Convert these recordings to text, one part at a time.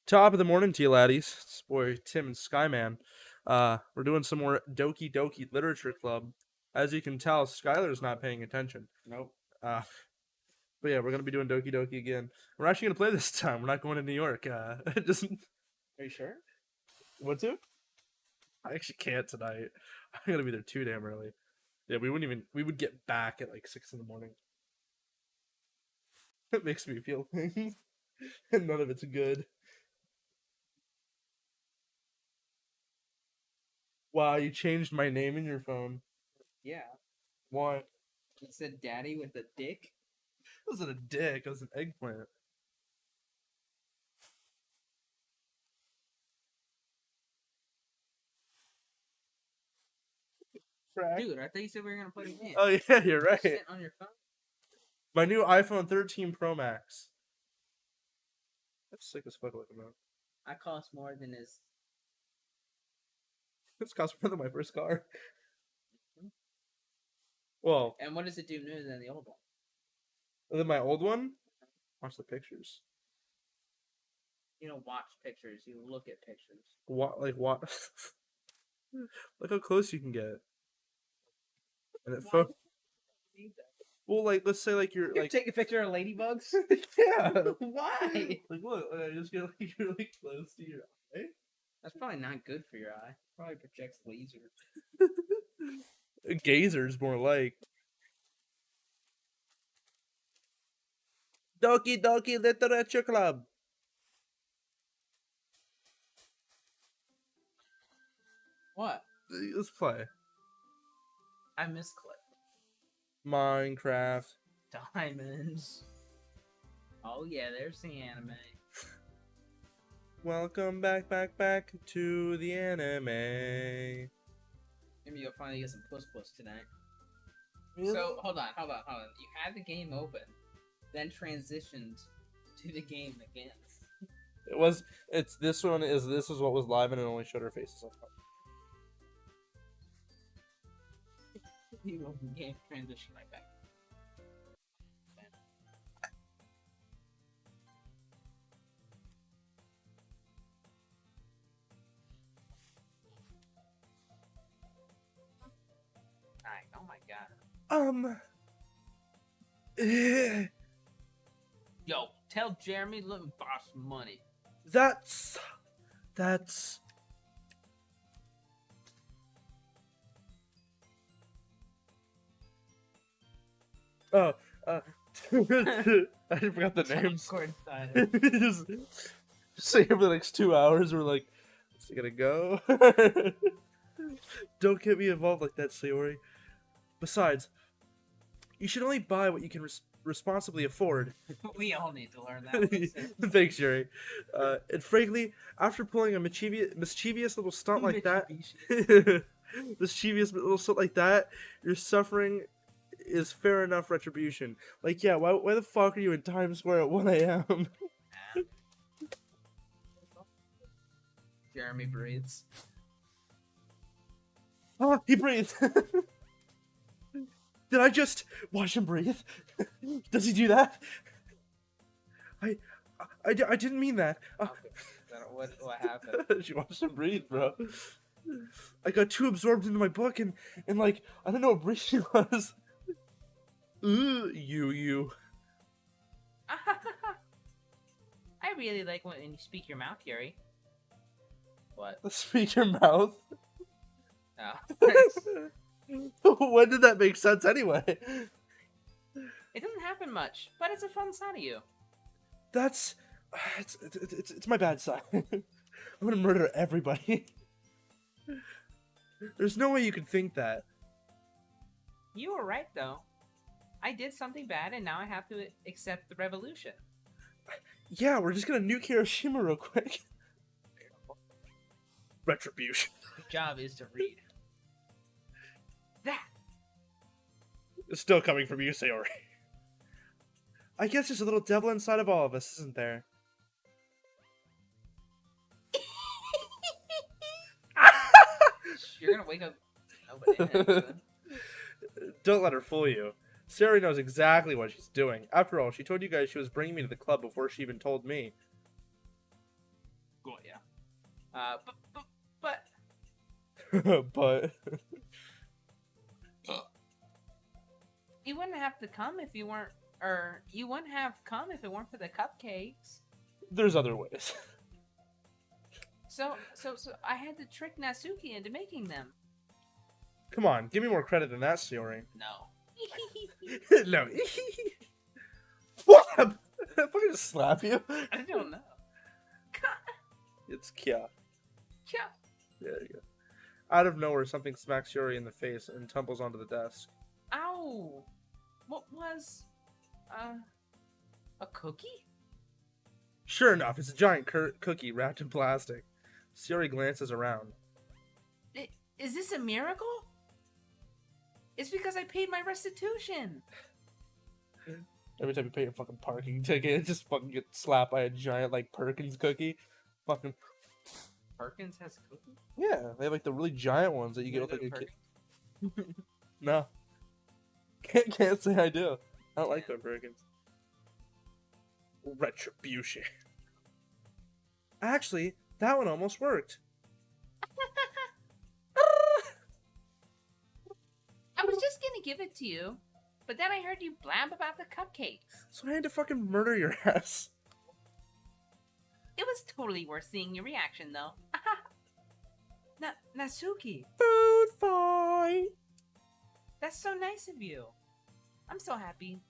Top of the morning to you, laddies. It's boy Tim and Skyman. We're doing some more Doki Doki Literature Club. As you can tell, Skylar's not paying attention. Nope. Uh, but yeah, we're gonna be doing Doki Doki again. We're actually gonna play this time. We're not going to New York. Just Are you sure? what to? I actually can't tonight. I'm gonna be there too damn early. Yeah, we wouldn't even. We would get back at like 6 in the morning. It makes me feel things, and none of it's good. Wow, you changed my name in your phone. Yeah. Why? It said daddy with a dick. It wasn't a dick. It was an eggplant. Dude, I thought you said we were gonna play the game. Oh yeah, you're right. Sitting on your phone? My new iPhone 13 Pro Max. That's sick as fuck looking though. I cost more than his. This costs more than my first car. Well, And what does it do new than the old one? than my old one. Watch the pictures. You don't watch pictures, you look at pictures. What? Like what? Look how close you can get. And it well, like let's say like you're like take a picture of ladybugs? yeah. Why? Like look, I just get like really close to your eye. That's probably not good for your eye. Probably projects laser. Gazers more like. Doki Doki Literature Club. What? Let's play I misclicked. Minecraft. Diamonds. Oh yeah, there's the anime. Welcome back to the anime. Maybe you'll finally get some puss tonight. Really? So hold on. You had the game open, then transitioned to the game again. This is what was live and it only showed our faces. You open game, transition right back. Alright, oh my god. Yo, tell Jeremy let me borrow some money. That's oh I forgot the names. just stay here for the next 2 hours. We're like, is he gonna go? Don't get me involved like that, Sayori. Besides, you should only buy what you can responsibly afford. We all need to learn that. Thanks, Jerry. And frankly, after pulling a mischievous little stunt like that, your suffering is fair enough retribution. Like, yeah, why the fuck are you in Times Square at 1 a.m.? Jeremy breathes. Oh, he breathed. Did I just watch him breathe? Does he do that? I didn't mean that. Okay. What happened? She watched him breathe, bro. I got too absorbed into my book and like I don't know what breathing was. You. I really like when you speak your mouth, Gary. What? Speak your mouth. Oh. When did that make sense anyway? It doesn't happen much, but it's a fun side of you. That's it's my bad side. I'm gonna murder everybody. There's no way you could think that. You were right, though. I did something bad, and now I have to accept the revolution. Yeah, we're just gonna nuke Hiroshima real quick. Retribution. The job is to read. That! It's still coming from you, Sayori. I guess there's a little devil inside of all of us, isn't there? You're gonna wake up. Nobody. Don't let her fool you. Sayori knows exactly what she's doing. After all, she told you guys she was bringing me to the club before she even told me. But But you wouldn't have to come if you weren't, or you wouldn't have come if it weren't for the cupcakes. there's other ways. So I had to trick Natsuki into making them. Come on, give me more credit than that, Sayori. No. No. What? If I could just slap you. I don't know. It's Kia. Yeah. There you go. Out of nowhere, something smacks Yuri in the face and tumbles onto the desk. Ow! What was, a cookie? Sure enough, it's a giant cookie wrapped in plastic. Sayori glances around. Is this a miracle? It's because I paid my restitution. Every time you pay your fucking parking ticket, it just fucking gets slapped by a giant, like, Perkins cookie. Fucking... Perkins has a cookie? Yeah, they have, like, the really giant ones that you get with, like, a kid. No. Can't say I do. I don't like their Perkins. Retribution. Actually, that one almost worked. I was just gonna give it to you, but then I heard you blab about the cupcakes. So I had to fucking murder your ass. It was totally worth seeing your reaction, though. Natsuki, Food fight. that's so nice of you. I'm so happy.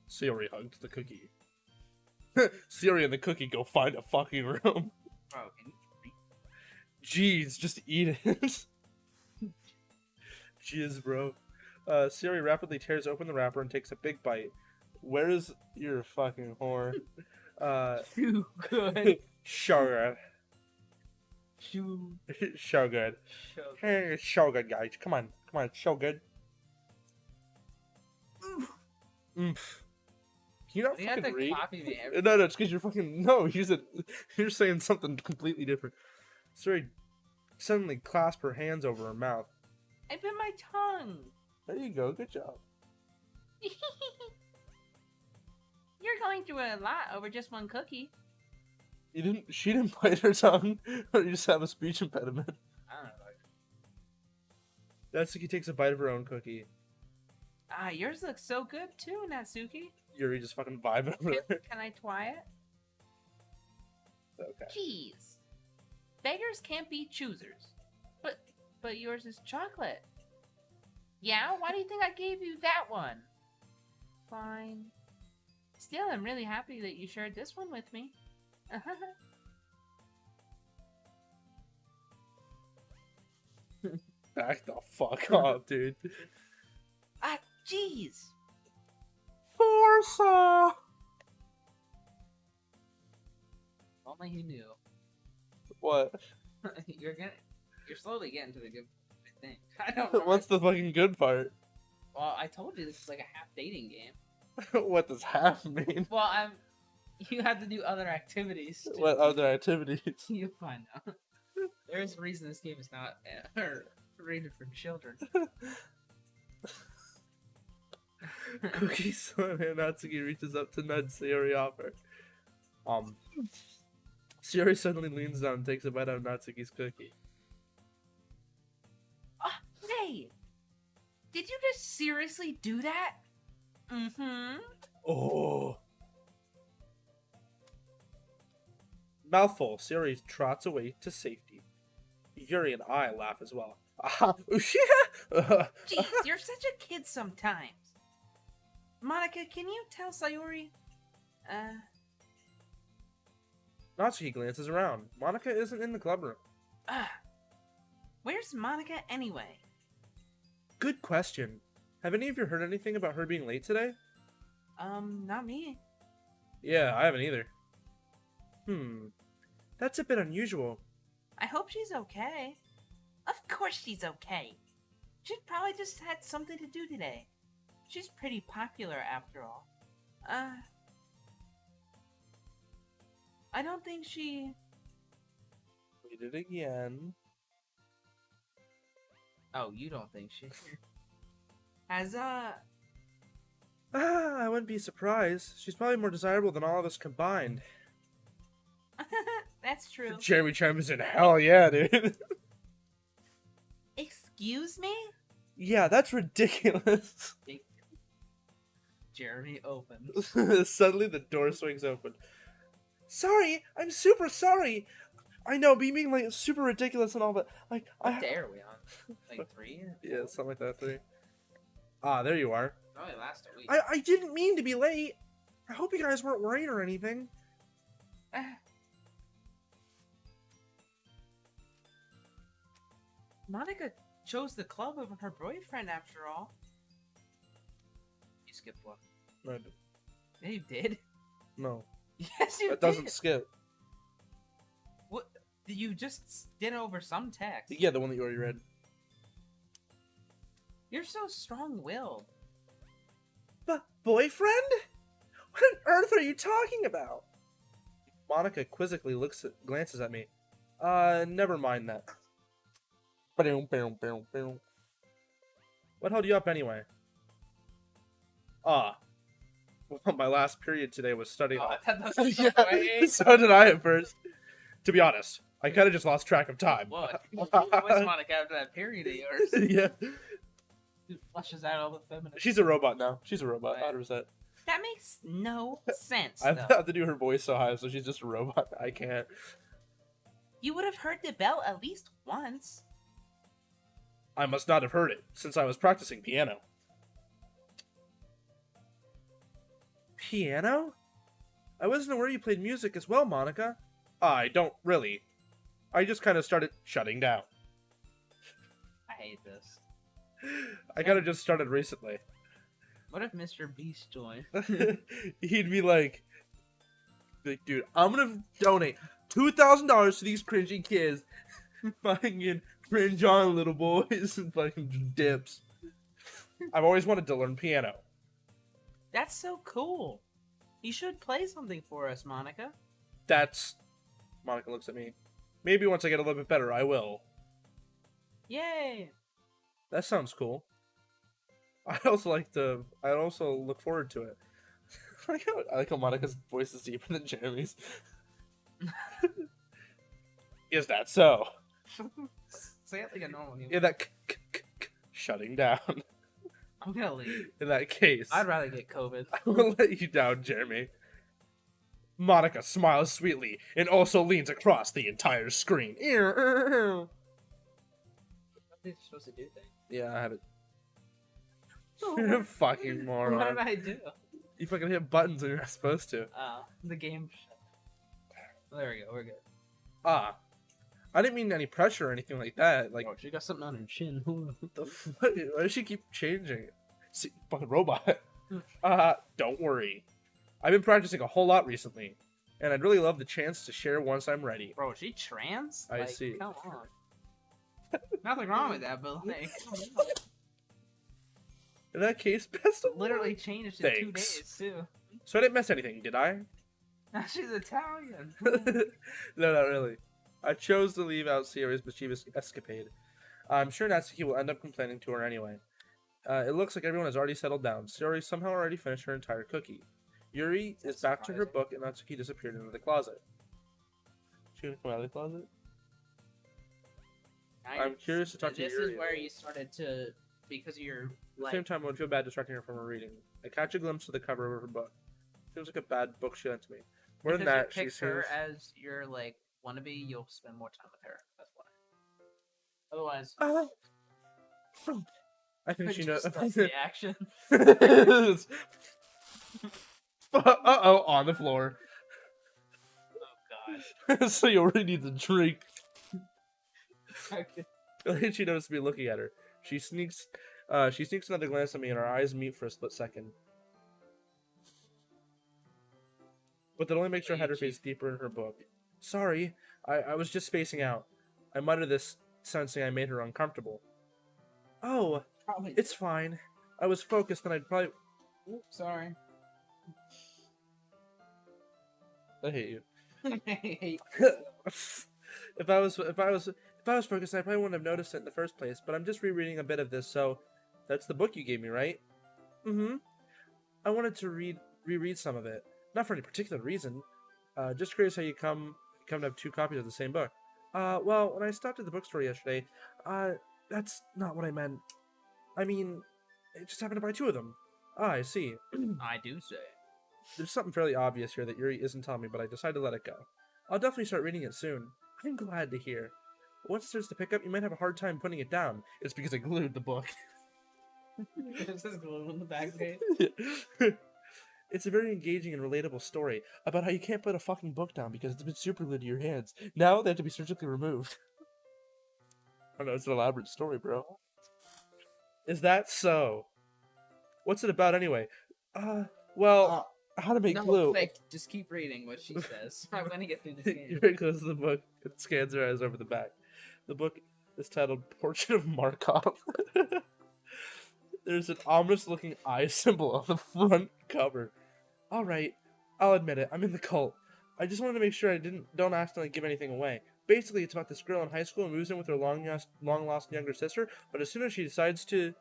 Sayori hugs the cookie. Sayori and the cookie go find a fucking room. Bro, can you Jeez, just eat it. Jeez, bro. Sayori rapidly tears open the wrapper and takes a big bite. Where's your fucking whore? Too good. So good. Too So good. Hey, it's so good, guys. Come on, it's so good. Oomph. Can you not You have fucking to read? copy me every No, it's because you're fucking you're saying something completely different. Sayori suddenly clasped her hands over her mouth. I bit my tongue. There you go. Good job. You're going through a lot over just one cookie. She didn't bite her tongue, or you just have a speech impediment. I don't know. Natsuki takes a bite of her own cookie. Ah, yours looks so good too, Natsuki. Yuri just fucking vibing over there. Can I try it? Okay. Jeez. Beggars can't be choosers. But yours is chocolate. Yeah? Why do you think I gave you that one? Fine. Still, I'm really happy that you shared this one with me. Back the fuck off, dude. Ah, jeez. Forza! Only you knew. What? You're slowly getting to the good thing. I don't know. What's the fucking good part? Well, I told you this is like a half dating game. What does half mean? Well, you have to do other activities. What other activities? You'll find out. There's a reason this game is not rated for children. Cookies and Natsuki reaches up to nudge Sayori off her. Sayori suddenly leans down and takes a bite out of Natsuki's cookie. Hey! Did you just seriously do that? Mm-hmm. Oh. Mouthful, Sayori trots away to safety. Yuri and I laugh as well. Jeez, you're such a kid sometimes. Monica, can you tell Sayori? Natsuki glances around. Monica isn't in the club room. Where's Monica anyway? Good question. Have any of you heard anything about her being late today? Not me. Yeah, I haven't either. That's a bit unusual. I hope she's okay. Of course she's okay. She'd probably just had something to do today. She's pretty popular after all. I don't think she... We did it again. Oh, you don't think she... Has, I wouldn't be surprised. She's probably more desirable than all of us combined. That's true. Jeremy chimes in, hell yeah, dude. Excuse me? Yeah, that's ridiculous. Jeremy opens. Suddenly the door swings open. Sorry, I'm super sorry. I know, being like super ridiculous and all, but like What day are we on? Like 3? Yeah, something like that. 3. Ah, there you are. Oh, it lasts a week. I didn't mean to be late. I hope you guys weren't worried or anything. Monica chose the club over her boyfriend after all. You skipped one. No, I didn't. Yeah, you did. No. Yes, you That did. doesn't skip. What? You just did over some text. Yeah, the one that you already read. You're so strong-willed. But boyfriend? What on earth are you talking about? Monica quizzically glances at me. Never mind that. What held you up anyway? Well, my last period today was study hall. Yeah, so did I at first. To be honest, I kind of just lost track of time. What? What's Monica after that period of yours? Yeah. It flushes out all the feminine. She's a robot now. She's a robot, Right. 100%. That makes no sense, I though. have to do her voice so high, so she's just a robot. I can't. You would have heard the bell at least once. I must not have heard it, since I was practicing piano. Piano? I wasn't aware you played music as well, Monica. I don't really. I just kind of started shutting down. I hate this. I kind of just started recently. What if Mr. Beast joined? He'd be like, dude, I'm gonna donate $2,000 to these cringy kids. Fucking cringe on, little boys, and fucking dips. I've always wanted to learn piano. That's so cool. You should play something for us, Monica. Monica looks at me. Maybe once I get a little bit better, I will. Yay! That sounds cool. I'd also look forward to it. I like how Monica's voice is deeper than Jeremy's. Is that so? Say it like a normal human. In that shutting down. I'm gonna leave. In that case, I'd rather get COVID. I will let you down, Jeremy. Monica smiles sweetly and also leans across the entire screen. What are you supposed to do things? Yeah, I have it. You're a fucking moron. What did I do? You fucking hit buttons when you're not supposed to. The game. There we go. We're good. I didn't mean any pressure or anything like that. Like, Oh, she got something on her chin. what the fuck? Why does she keep changing? See, fucking robot. Don't worry. I've been practicing a whole lot recently, and I'd really love the chance to share once I'm ready. Bro, is she trans? I see. Come on. Nothing wrong with that, but like, In that case, best of luck. literally changed in 2 Thanks. days too. So I didn't miss anything, did I? Now she's Italian. No, not really. I chose to leave out Sierra's mischievous escapade. I'm sure Natsuki will end up complaining to her anyway. It looks like everyone has already settled down. Sierra somehow already finished her entire cookie. Yuri is back to her book, and Natsuki disappeared into the closet. She gonna come out of the closet? I'm curious to talk to This Yuri. is where you started to, because you're At the like, same time, I would feel bad distracting her from her reading. I catch a glimpse of the cover of her book. Seems like a bad book she lent to me. More than because that, you she picked her seems... as your like wannabe, you'll spend more time with her. That's why. Otherwise, I think she knows. That's the action. Uh-oh, on the floor. Oh god. So you already need the drink. Okay. I think she noticed me looking at her. She sneaks another glance at me, and our eyes meet for a split second. But that only makes her head her face deeper in her book. Sorry, I was just spacing out. I muttered this, sensing I made her uncomfortable. Oh, Probably. it's fine. I was focused, and I'd probably... Oops, sorry. I hate you. I hate If I was focused, I probably wouldn't have noticed it in the first place. But I'm just rereading a bit of this, so that's the book you gave me, right? Mm-hmm. I wanted to reread some of it, not for any particular reason. Just curious how you came come to have 2 copies of the same book. Well, when I stopped at the bookstore yesterday, that's not what I meant. I mean, I just happened to buy 2 of them. Ah, I see. I do say. There's something fairly obvious here that Yuri isn't telling me, but I decided to let it go. I'll definitely start reading it soon. I'm glad to hear. Once it starts to pick up, you might have a hard time putting it down. It's because I glued the book. There's this glue on the back page. It's a very engaging and relatable story about how you can't put a fucking book down because it's been super glued to your hands. Now they have to be surgically removed. I know, it's an elaborate story, bro. Is that so? What's it about anyway? Well, how to make glue. Quick, just keep reading what she says. I'm gonna get through this game. Yuri closes the book and scans her eyes over the back. The book is titled Portrait of Markov. There's an ominous-looking eye symbol on the front cover. Alright, I'll admit it, I'm in the cult. I just wanted to make sure I don't accidentally give anything away. Basically, it's about this girl in high school who moves in with her long-lost younger sister, but as soon as she decides to...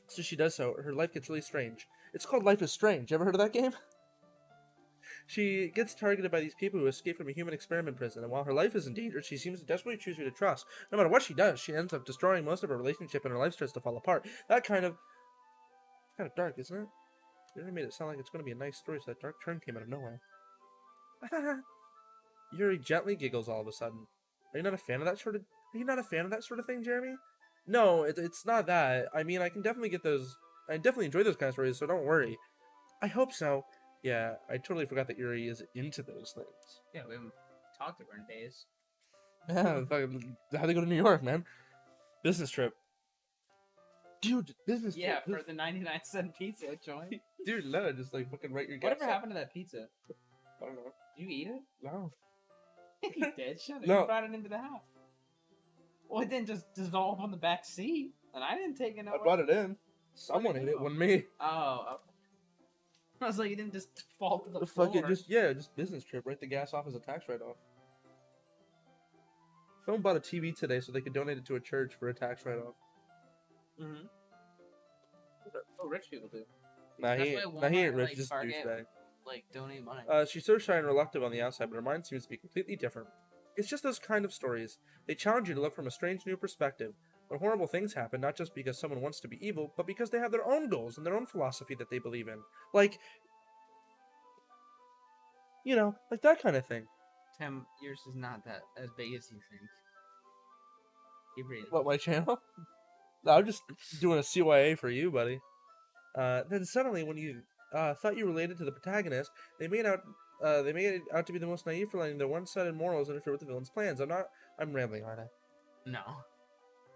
So she does so, her life gets really strange. It's called Life is Strange. You ever heard of that game? She gets targeted by these people who escape from a human experiment prison, and while her life is in danger, she seems to desperately choose who to trust. No matter what she does, she ends up destroying most of her relationship and her life starts to fall apart. That kind of dark, isn't it? You really made it sound like it's going to be a nice story, so that dark turn came out of nowhere. Yuri gently giggles all of a sudden. Are you not a fan of that sort of thing, Jeremy? No, it's not that. I mean, I can definitely get those. I definitely enjoy those kind of stories, so don't worry. I hope so. Yeah, I totally forgot that Yuri is into those things. Yeah, we haven't talked to her in days. Yeah, how'd they go to New York, man? Business trip. Dude, business trip. Yeah, for the 99-cent pizza joint. Dude, no, just like fucking write your guess. Whatever happened to that pizza? I don't know. Did you eat it? No. You did? Shut up. No. You brought it into the house. Well, it didn't just dissolve on the back seat. And I didn't take it I nowhere. brought it in. Someone ate it, wasn't me. Oh, okay. I was like, you didn't just fall to the Fuck floor. it, just business trip. Write the gas off as a tax write-off. Someone bought a TV today so they could donate it to a church for a tax write-off. Mm-hmm. Oh, rich people do. Nah, he ain't rich, like, just a Target, douchebag. like, donate money. She's so shy and reluctant on the outside, but her mind seems to be completely different. It's just those kind of stories. They challenge you to look from a strange new perspective. When horrible things happen, not just because someone wants to be evil, but because they have their own goals and their own philosophy that they believe in. Like, you know, like that kind of thing. Tim, yours is not that as big as you think. Keep reading. What, my channel? No, I'm just doing a CYA for you, buddy. Then suddenly, when you thought you related to the protagonist, they made it out to be the most naive for letting their one-sided morals interfere with the villain's plans. I'm rambling, aren't I? No.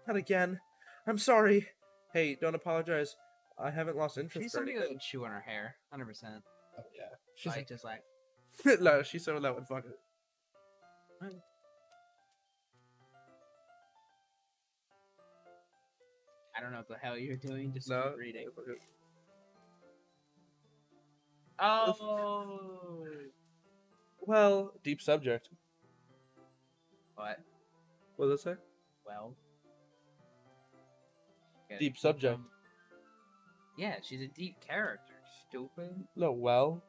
Not again. I'm sorry. Hey, don't apologize. I haven't lost interest. She's somebody that would chew on her hair. 100%. Oh, yeah. She's Like, just like... no, she's someone that would fuck it. I don't know what the hell you're doing, just No. keep reading. Oh! Well, deep subject. What? What does it say? Well... Okay, Deep subject. Yeah, she's a deep character, stupid. No, well.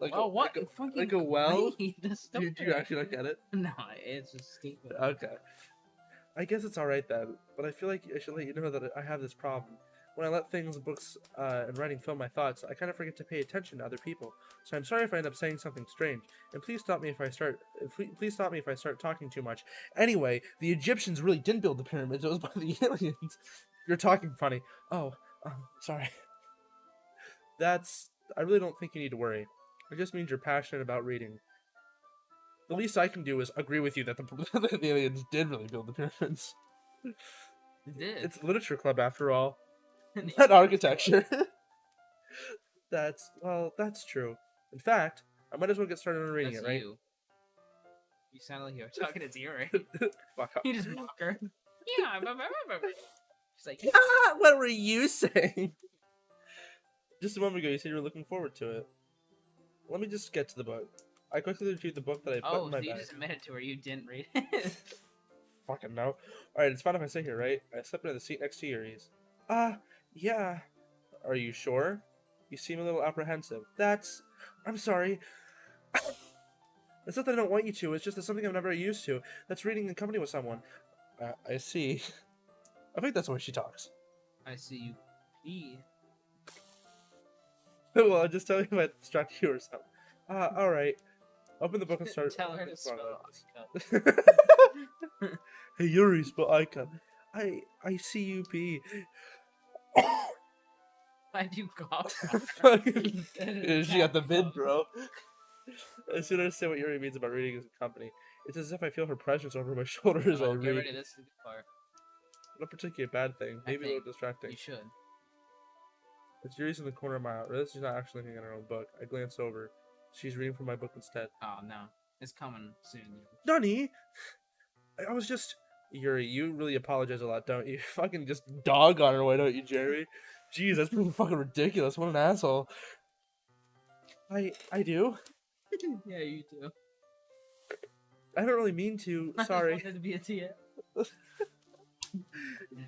Like Well, what? Like Fucking like a well? great. That's Do you actually not get it? No, it's just stupid. Okay. I guess it's alright then, but I feel like I should let you know that I have this problem. When I let things, books, and writing fill my thoughts, I kind of forget to pay attention to other people. So I'm sorry if I end up saying something strange, and please stop me if I start. Please stop me if I start talking too much. Anyway, the Egyptians really didn't build the pyramids; it was by the aliens. You're talking funny. Oh, sorry. I really don't think you need to worry. It just means you're passionate about reading. The least I can do is agree with you that the aliens did really build the pyramids. It did. It's a literature club after all. Not architecture. That's true. In fact, I might as well get started on reading That's it, right? You sound like you were talking to Zero. Fuck off. You just mock her. Yeah. She's like, Ah, what were you saying? Just a moment ago, you said you were looking forward to it. Let me just get to the book. I quickly retrieved the book that I put in my so you bag. just admitted to her you didn't read it. Fucking no. Alright, it's fine if I sit here, right? I slept in the seat next to Yuri's. Yeah. Are you sure? You seem a little apprehensive. I'm sorry. It's not that I don't want you to. It's just that something I'm never used to. That's reading in company with someone. I see. I think that's the way she talks. I see you pee. Well, I'll just tell you if I distract you or something. All right. Open the book and start. Tell her to spell Hey Yuri, spell icon. I see you pee. Why'd you cough? She got the vid, bro. As soon as I say what Yuri means about reading as a company, it's as if I feel her presence over my shoulders as I Get read. ready. This is the good part. Not particularly a bad thing. Maybe a little distracting. You should. It's Yuri's in the corner of my eye. She's not actually looking at her own book. I glance over. She's reading from my book instead. Oh no, it's coming soon. Nani? I was just... Yuri, you really apologize a lot, don't you? Fucking just dog on her way, don't you, Jerry? Jeez, that's pretty fucking ridiculous. What an asshole. I do. Yeah, you do. I don't really mean to. Sorry. I wanted to be a TA.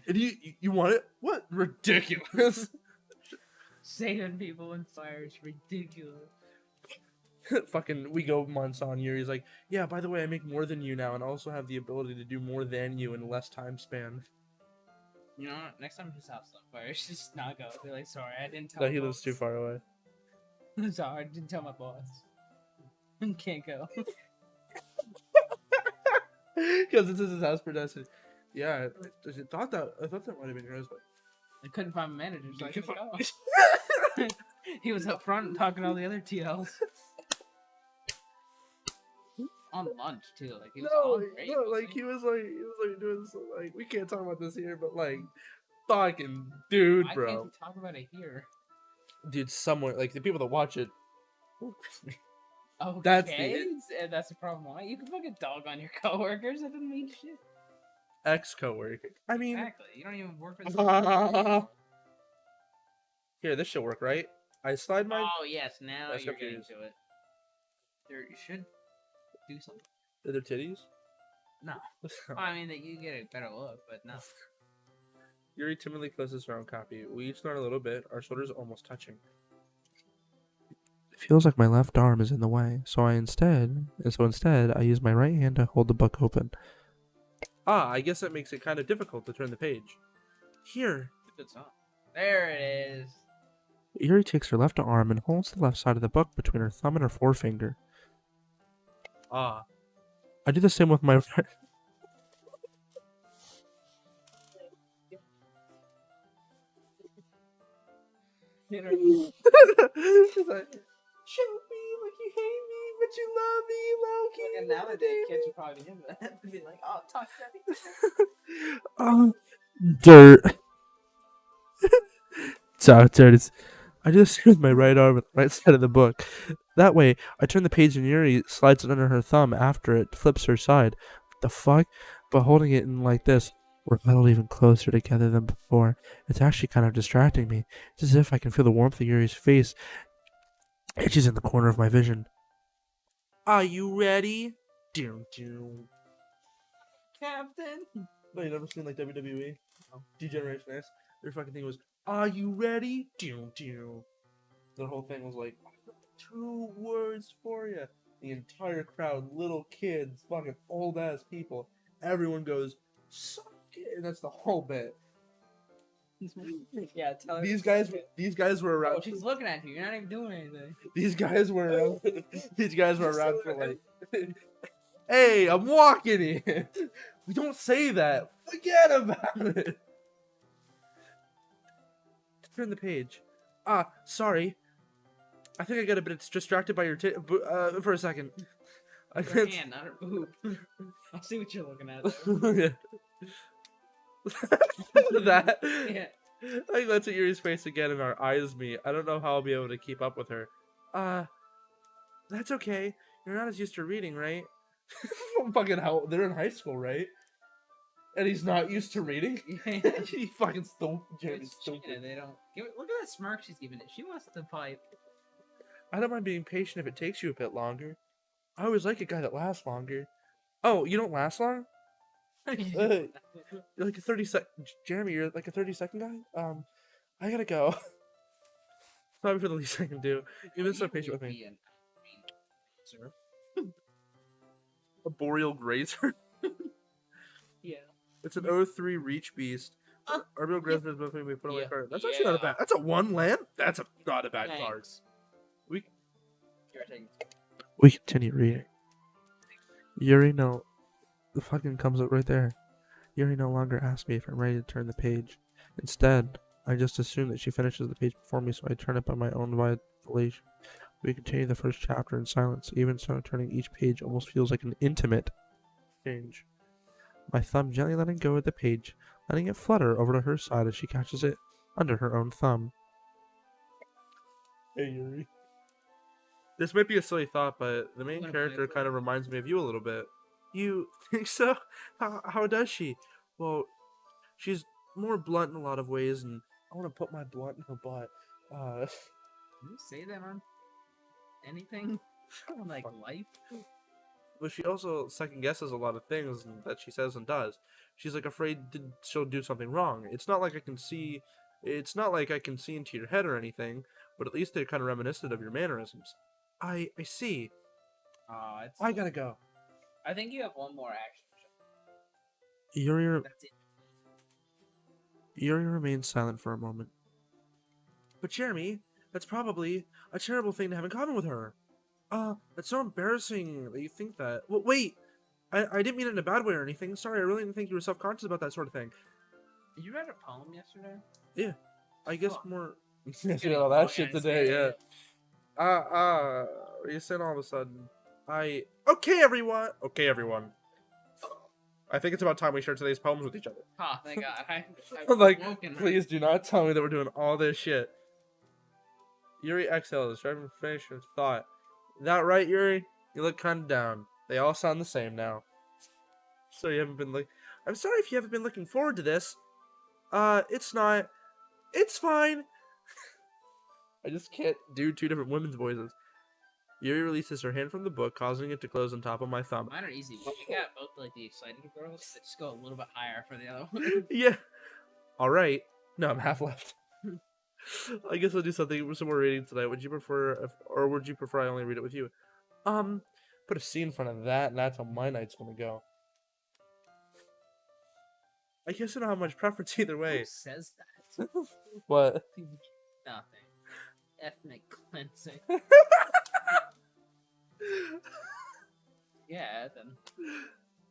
And you want it? What? Ridiculous. Saving people in fire is ridiculous. Fucking, we go months on. Yuri's like, yeah, by the way, I make more than you now and also have the ability to do more than you in less time span. You know what? Next time his house is on fire, just not go. Be like, sorry, I didn't tell No, my he lives too boss." far away. Sorry, I didn't tell my boss. Can't go. Because this is his house production. Yeah, I thought that might have been yours, but I couldn't find my manager, so I couldn't go. He was up front talking to all the other TLs. On lunch too, like he was all great. no, like he was like doing this, like we can't talk about this here, but like fucking dude, Why bro. can't you talk about it here? Dude, somewhere like the people that watch it. Okay, That's that's the problem. Right? You can fucking dog on your coworkers. That doesn't mean shit. Ex-coworker. I mean, Exactly. You don't even work with. Someone. here, this should work, right? I slide my. Oh yes, now That's you're okay. getting to it. You should do something. Are there titties? No. I mean that you get a better look, but no. Yuri timidly closes her own copy. We each snort a little bit, our shoulders almost touching. It feels like my left arm is in the way, so instead I use my right hand to hold the book open. I guess that makes it kind of difficult to turn the page. Here. Good song. There it is. Yuri takes her left arm and holds the left side of the book between her thumb and her forefinger. I do the same with my right. She's like, show me like you hate me, but you love me, Loki. And nowadays, kids would probably be into that. They'd be like, "Oh, talk to me." Dirt. So dirt. I do this with my right arm on the right side of the book. That way, I turn the page and Yuri slides it under her thumb after it flips her side. What the fuck? But holding it in like this, we're huddled even closer together than before. It's actually kind of distracting me. It's as if I can feel the warmth of Yuri's face. And she's in the corner of my vision. Are you ready? Captain. No, you never seen like WWE? Oh. Degeneration X? Their fucking thing was, are you ready? Their whole thing was like, 2 words for you. The entire crowd, little kids, fucking old ass people, everyone goes, suck it. And that's the whole bit. Yeah, tell her. These guys were around. Oh, she's looking at you. You're not even doing anything. These guys were around. These guys were around for like. Hey, I'm walking here. We don't say that. Forget about it. Turn the page. Sorry. I think I got a bit distracted by your for a second. Her hand, not her boob. I'll see what you're looking at. That. Yeah. I glance at Yuri's face again and our eyes meet. I don't know how I'll be able to keep up with her. That's okay. You're not as used to reading, right? Fucking hell, they're in high school, right? And he's not used to reading? He fucking stupid. Jeremy's stupid. They don't. Look at that smirk she's giving it. She wants to pipe. I don't mind being patient if it takes you a bit longer. I always like a guy that lasts longer. Oh, you don't last long? You're like a 30-second... Jeremy, you're like a 30-second guy? I gotta go. Probably for the least I can do. You've been so patient with me. Sir? A boreal grazer. Yeah. It's an 03 reach beast. Arboreal grazer is both we put on my Yeah. card. That's actually not a bad. That's a 1 land. That's not a bad card. Thanks. We You're taking. we continue reading. Yuri no, the fucking comes up right there. Yuri no longer asks me if I'm ready to turn the page. Instead, I just assume that she finishes the page before me, so I turn it by my own volition. We continue the first chapter in silence. Even so, turning each page almost feels like an intimate change. My thumb gently letting go of the page, letting it flutter over to her side as she catches it under her own thumb. Hey, Yuri. This might be a silly thought, but the main character kind of reminds me of you a little bit. You think so? How does she? Well, she's more blunt in a lot of ways, and I want to put my blunt in her butt. Can you say that on anything? On, like, life? But she also second guesses a lot of things that she says and does. She's like afraid she'll do something wrong. It's not like I can see. It's not like I can see into your head or anything, but at least they're kind of reminiscent of your mannerisms. I see. I gotta go. I think you have one more action. Yuri That's it. remains silent for a moment. But Jeremy, that's probably a terrible thing to have in common with her. That's so embarrassing that you think that. Well, wait, I didn't mean it in a bad way or anything. Sorry, I really didn't think you were self-conscious about that sort of thing. Did you write a poem yesterday? Yeah, I guess more. Getting all that all shit kinds today, of- yeah. You said all of a sudden. Okay, everyone. Okay, everyone. I think it's about time we share today's poems with each other. Oh, thank God. I'm like, woken her. please do not tell me that we're doing all this shit. Yuri exhales, driving to finish her thought. That right, Yuri? You look kind of down. They all sound the same now. So you haven't been I'm sorry if you haven't been looking forward to this. It's not. It's fine. I just can't do two different women's voices. Yuri releases her hand from the book, causing it to close on top of my thumb. Mine are easy. We got both like the excited girls that just go a little bit higher for the other one. Yeah. All right. No, I'm half left. I guess I'll do some more reading tonight. Would you prefer, or would you prefer I only read it with you? Put a C in front of that, and that's how my night's gonna go. I guess I don't have much preference either way. Who says that? What? Nothing. Ethnic cleansing. Yeah, then.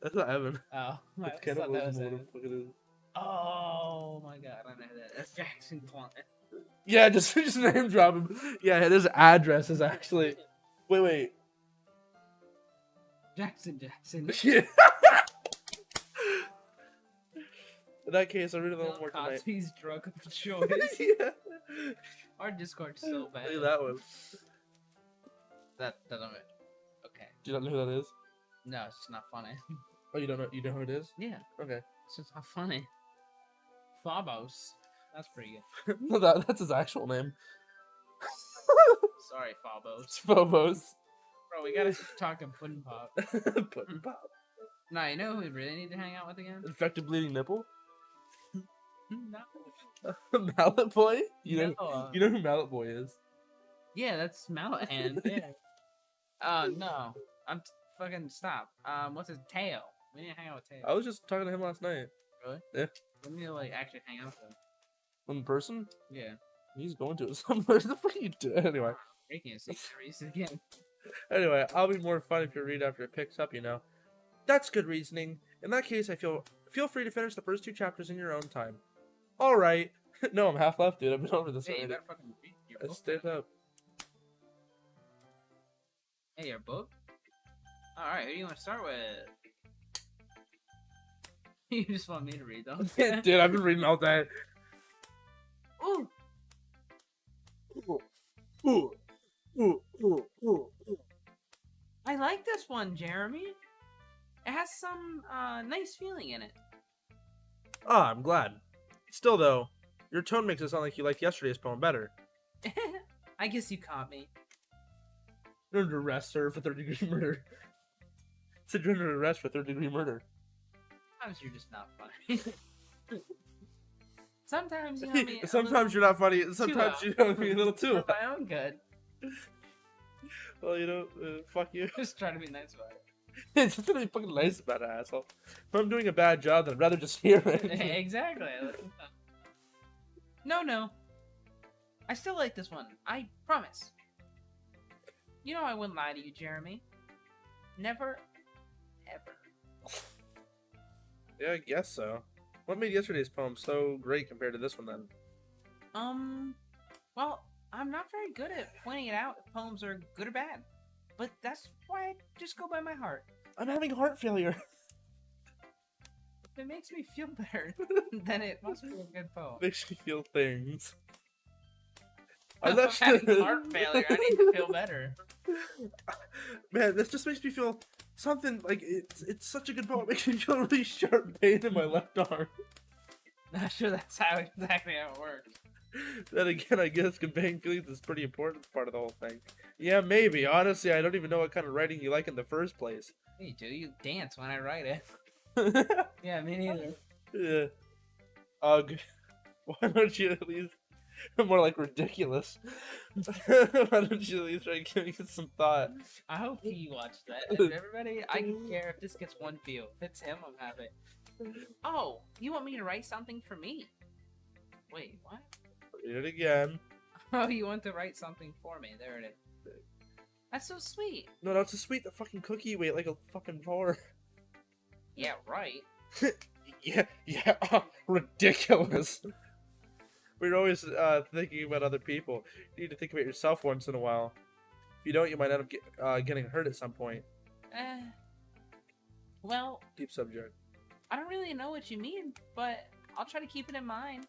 That's not Evan. Oh, I It's thought that was cannibalism, it. what the fuck it is. Oh my God, I know that. That's Jackson Plant. Yeah, just name drop him. Yeah, his address is actually. Wait. Jackson. Yeah. In that case, I'll read it a little more tonight. Cosby's drug of choice. Yeah. Our Discord's so bad. Look at that one. That doesn't. Okay. Do you not know who that is? No, it's just not funny. Oh, you don't know? You know who it is? Yeah, Okay. it's just not funny. Phobos. That's pretty good. No, that's his actual name. Sorry, Phobos. It's Phobos. Bro, we gotta keep talking Puddin' Pop. Puddin' Pop. Nah, you know who we really need to hang out with again? Infected bleeding nipple. No. Mallet boy. You know No, who Mallet boy is. yeah, that's Mallet Hand. Yeah. No. Fucking stop. What's his tail? We need to hang out with Tail. I was just talking to him last night. Really? Yeah. We need to like actually hang out with him. In person. Yeah. He's going to it somewhere. The fuck you do? Anyway. Breaking a secret reason again. Anyway, I'll be more fun if you read after it picks up. You know. That's good reasoning. In that case, I feel free to finish the first 2 chapters in your own time. All right. No, I'm half left, dude. I've been over this Hey, you already. better fucking read your I book. stayed up. Hey, your book? Alright, who do you want to start with? You just want me to read those? Dude, I've been reading all day. Ooh! Ooh. I like this one, Jeremy. It has some nice feeling in it. Ah, I'm glad. Still, though, your tone makes it sound like you liked yesterday's poem better. I guess you caught me. You're under arrest, sir, for 3rd-degree murder. Said you're under arrest for 3rd-degree murder. Sometimes you're just not funny. Sometimes you know me. Sometimes you're not funny. Sometimes you know me a little too. For my own good. Well, you know, fuck you. Just trying to be nice about it. It's just really fucking nice about it, asshole. If I'm doing a bad job, then I'd rather just hear it. Exactly. No. I still like this one. I promise. You know I wouldn't lie to you, Jeremy. Never, ever. Yeah, I guess so. What made yesterday's poem so great compared to this one, then? Well, I'm not very good at pointing it out if poems are good or bad. But that's why I just go by my heart. I'm having heart failure. If it makes me feel better, then it must be a good poem. Makes me feel things. I'm having heart failure. I need to feel better. Man, this just makes me feel something like it's such a good poem. It makes me feel a really sharp pain in my left arm. Not sure that's exactly how it works. Then again, I guess conveying feelings is pretty important part of the whole thing. Yeah, maybe. Honestly, I don't even know what kind of writing you like in the first place. Hey, do you dance when I write it? Yeah, me neither. Yeah. Ugh. Why don't you at least... More like ridiculous. Why don't you at least try giving it some thought? I hope he watched that. And everybody, I don't care if this gets one view. If it's him, I'm happy. Oh, you want me to write something for me? Wait, what? Read it again. Oh, you want to write something for me. There it is. That's so sweet. No, that's a sweet. The fucking cookie you ate like a fucking whore. Yeah, right. Yeah, ridiculous. We're always thinking about other people. You need to think about yourself once in a while. If you don't, you might end up getting hurt at some point. Well... Deep subject. I don't really know what you mean, but I'll try to keep it in mind.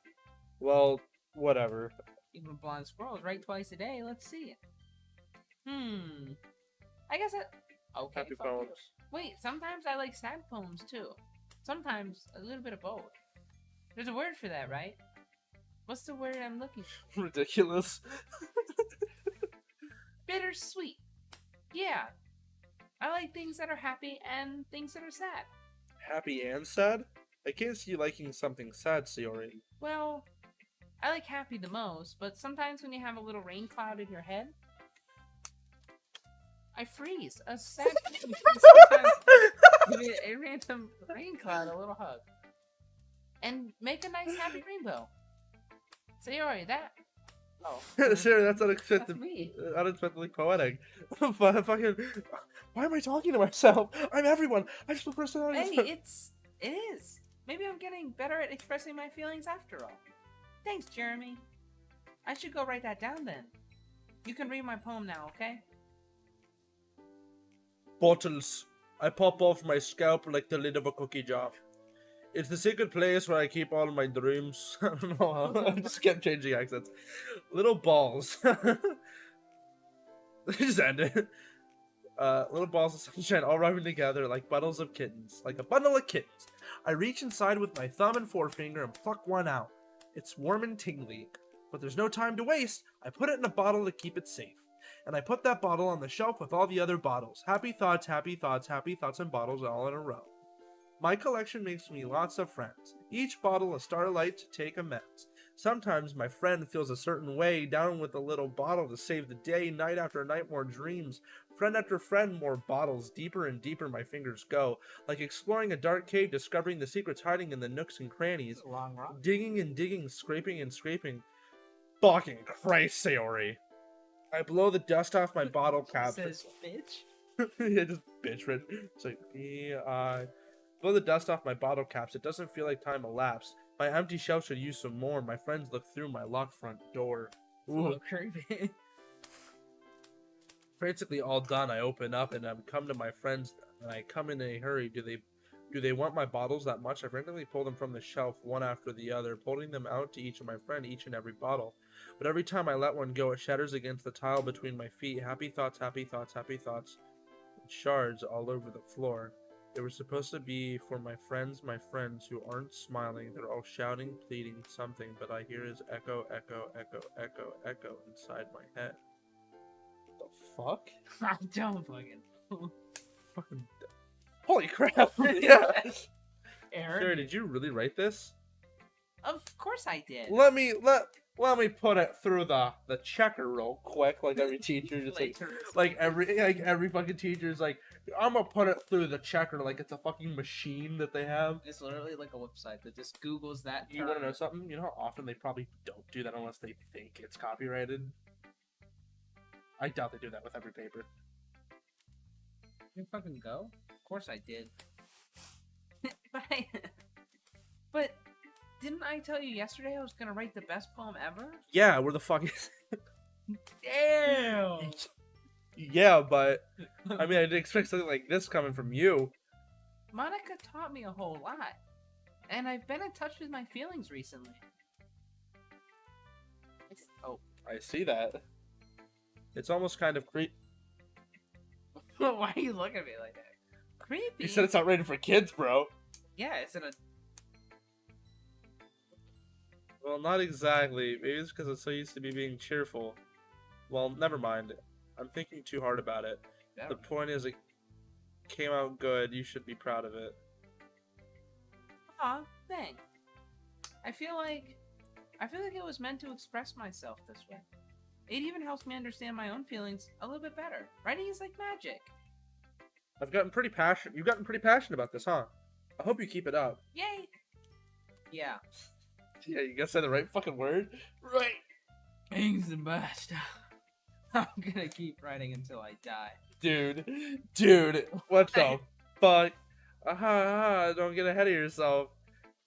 Well, whatever. Even blind squirrels write twice a day. Let's see. I guess okay. Happy poems. Wait, sometimes I like sad poems too. Sometimes a little bit of both. There's a word for that, right? What's the word I'm looking for? Ridiculous. Bittersweet. Yeah. I like things that are happy and things that are sad. Happy and sad? I can't see you liking something sad, Sayori. Well, I like happy the most, but sometimes when you have a little rain cloud in your head, I freeze. A sad thing. Sometimes give me a random rain cloud a little hug. And make a nice happy rainbow. Sayori, that... Oh. Sarah, that's unexpected. That's me. Unexpectedly poetic. Fucking... Why am I talking to myself? I'm everyone. I just put personality. Hey, it is. Maybe I'm getting better at expressing my feelings after all. Thanks, Jeremy. I should go write that down then. You can read my poem now, okay? Bottles. I pop off my scalp like the lid of a cookie jar. It's the secret place where I keep all my dreams. I don't know. I just kept changing accents. Little balls. Just end it. Little balls of sunshine all rubbing together like bundles of kittens. Like a bundle of kittens. I reach inside with my thumb and forefinger and pluck one out. It's warm and tingly. But there's no time to waste. I put it in a bottle to keep it safe. And I put that bottle on the shelf with all the other bottles. Happy thoughts, and bottles all in a row. My collection makes me lots of friends. Each bottle a starlight to take amends. Sometimes my friend feels a certain way, down with a little bottle to save the day. Night after night, more dreams. Friend after friend, more bottles. Deeper and deeper my fingers go. Like exploring a dark cave, discovering the secrets hiding in the nooks and crannies. Long run. Digging and digging, scraping and scraping. Fucking Christ, Sayori. I blow the dust off my bottle cap. Says bitch? Yeah, just bitch red. It's like, blow the dust off my bottle caps. It doesn't feel like time elapsed. My empty shelf should use some more. My friends look through my locked front door. Ooh. Oh, creepy. Basically all done. I open up and I'm come to my friends and I come in a hurry. Do they want my bottles that much? I frantically pull them from the shelf one after the other, pulling them out to each of my friend, each and every bottle. But every time I let one go, it shatters against the tile between my feet. Happy thoughts, and shards all over the floor. They were supposed to be for my friends who aren't smiling. They're all shouting, pleading something, but I hear his echo, echo, echo, echo, echo inside my head. The fuck? I don't fucking. Fucking. Holy crap! Yeah. Aaron, Sarah, did you really write this? of course I did. Let me put it through the checker real quick, like every teacher just like every fucking teacher's like, I'm gonna put it through the checker like it's a fucking machine that they have. It's literally like a website that just Googles that. You want to know something? You know how often they probably don't do that unless they think it's copyrighted? I doubt they do that with every paper. You fucking go? Of course I did. But didn't I tell you yesterday I was gonna write the best poem ever? Yeah, where the fuck is... Damn! Yeah, but... I mean, I didn't expect something like this coming from you. Monica taught me a whole lot. And I've been in touch with my feelings recently. Oh. I see that. It's almost kind of creepy. Why are you looking at me like that? Creepy? You said it's not rated for kids, bro. Yeah, it's in a... Well, not exactly. Maybe it's because it's so used to me being cheerful. Well, never mind. I'm thinking too hard about it. Yeah. The point is, it came out good. You should be proud of it. Aw, thanks. I feel like it was meant to express myself this way. It even helps me understand my own feelings a little bit better. Writing is like magic. You've gotten pretty passionate about this, huh? I hope you keep it up. Yay! Yeah. Yeah, you guys said the right fucking word? Right. Writing's the best. I'm gonna keep writing until I die. Dude, what the fuck? Don't get ahead of yourself.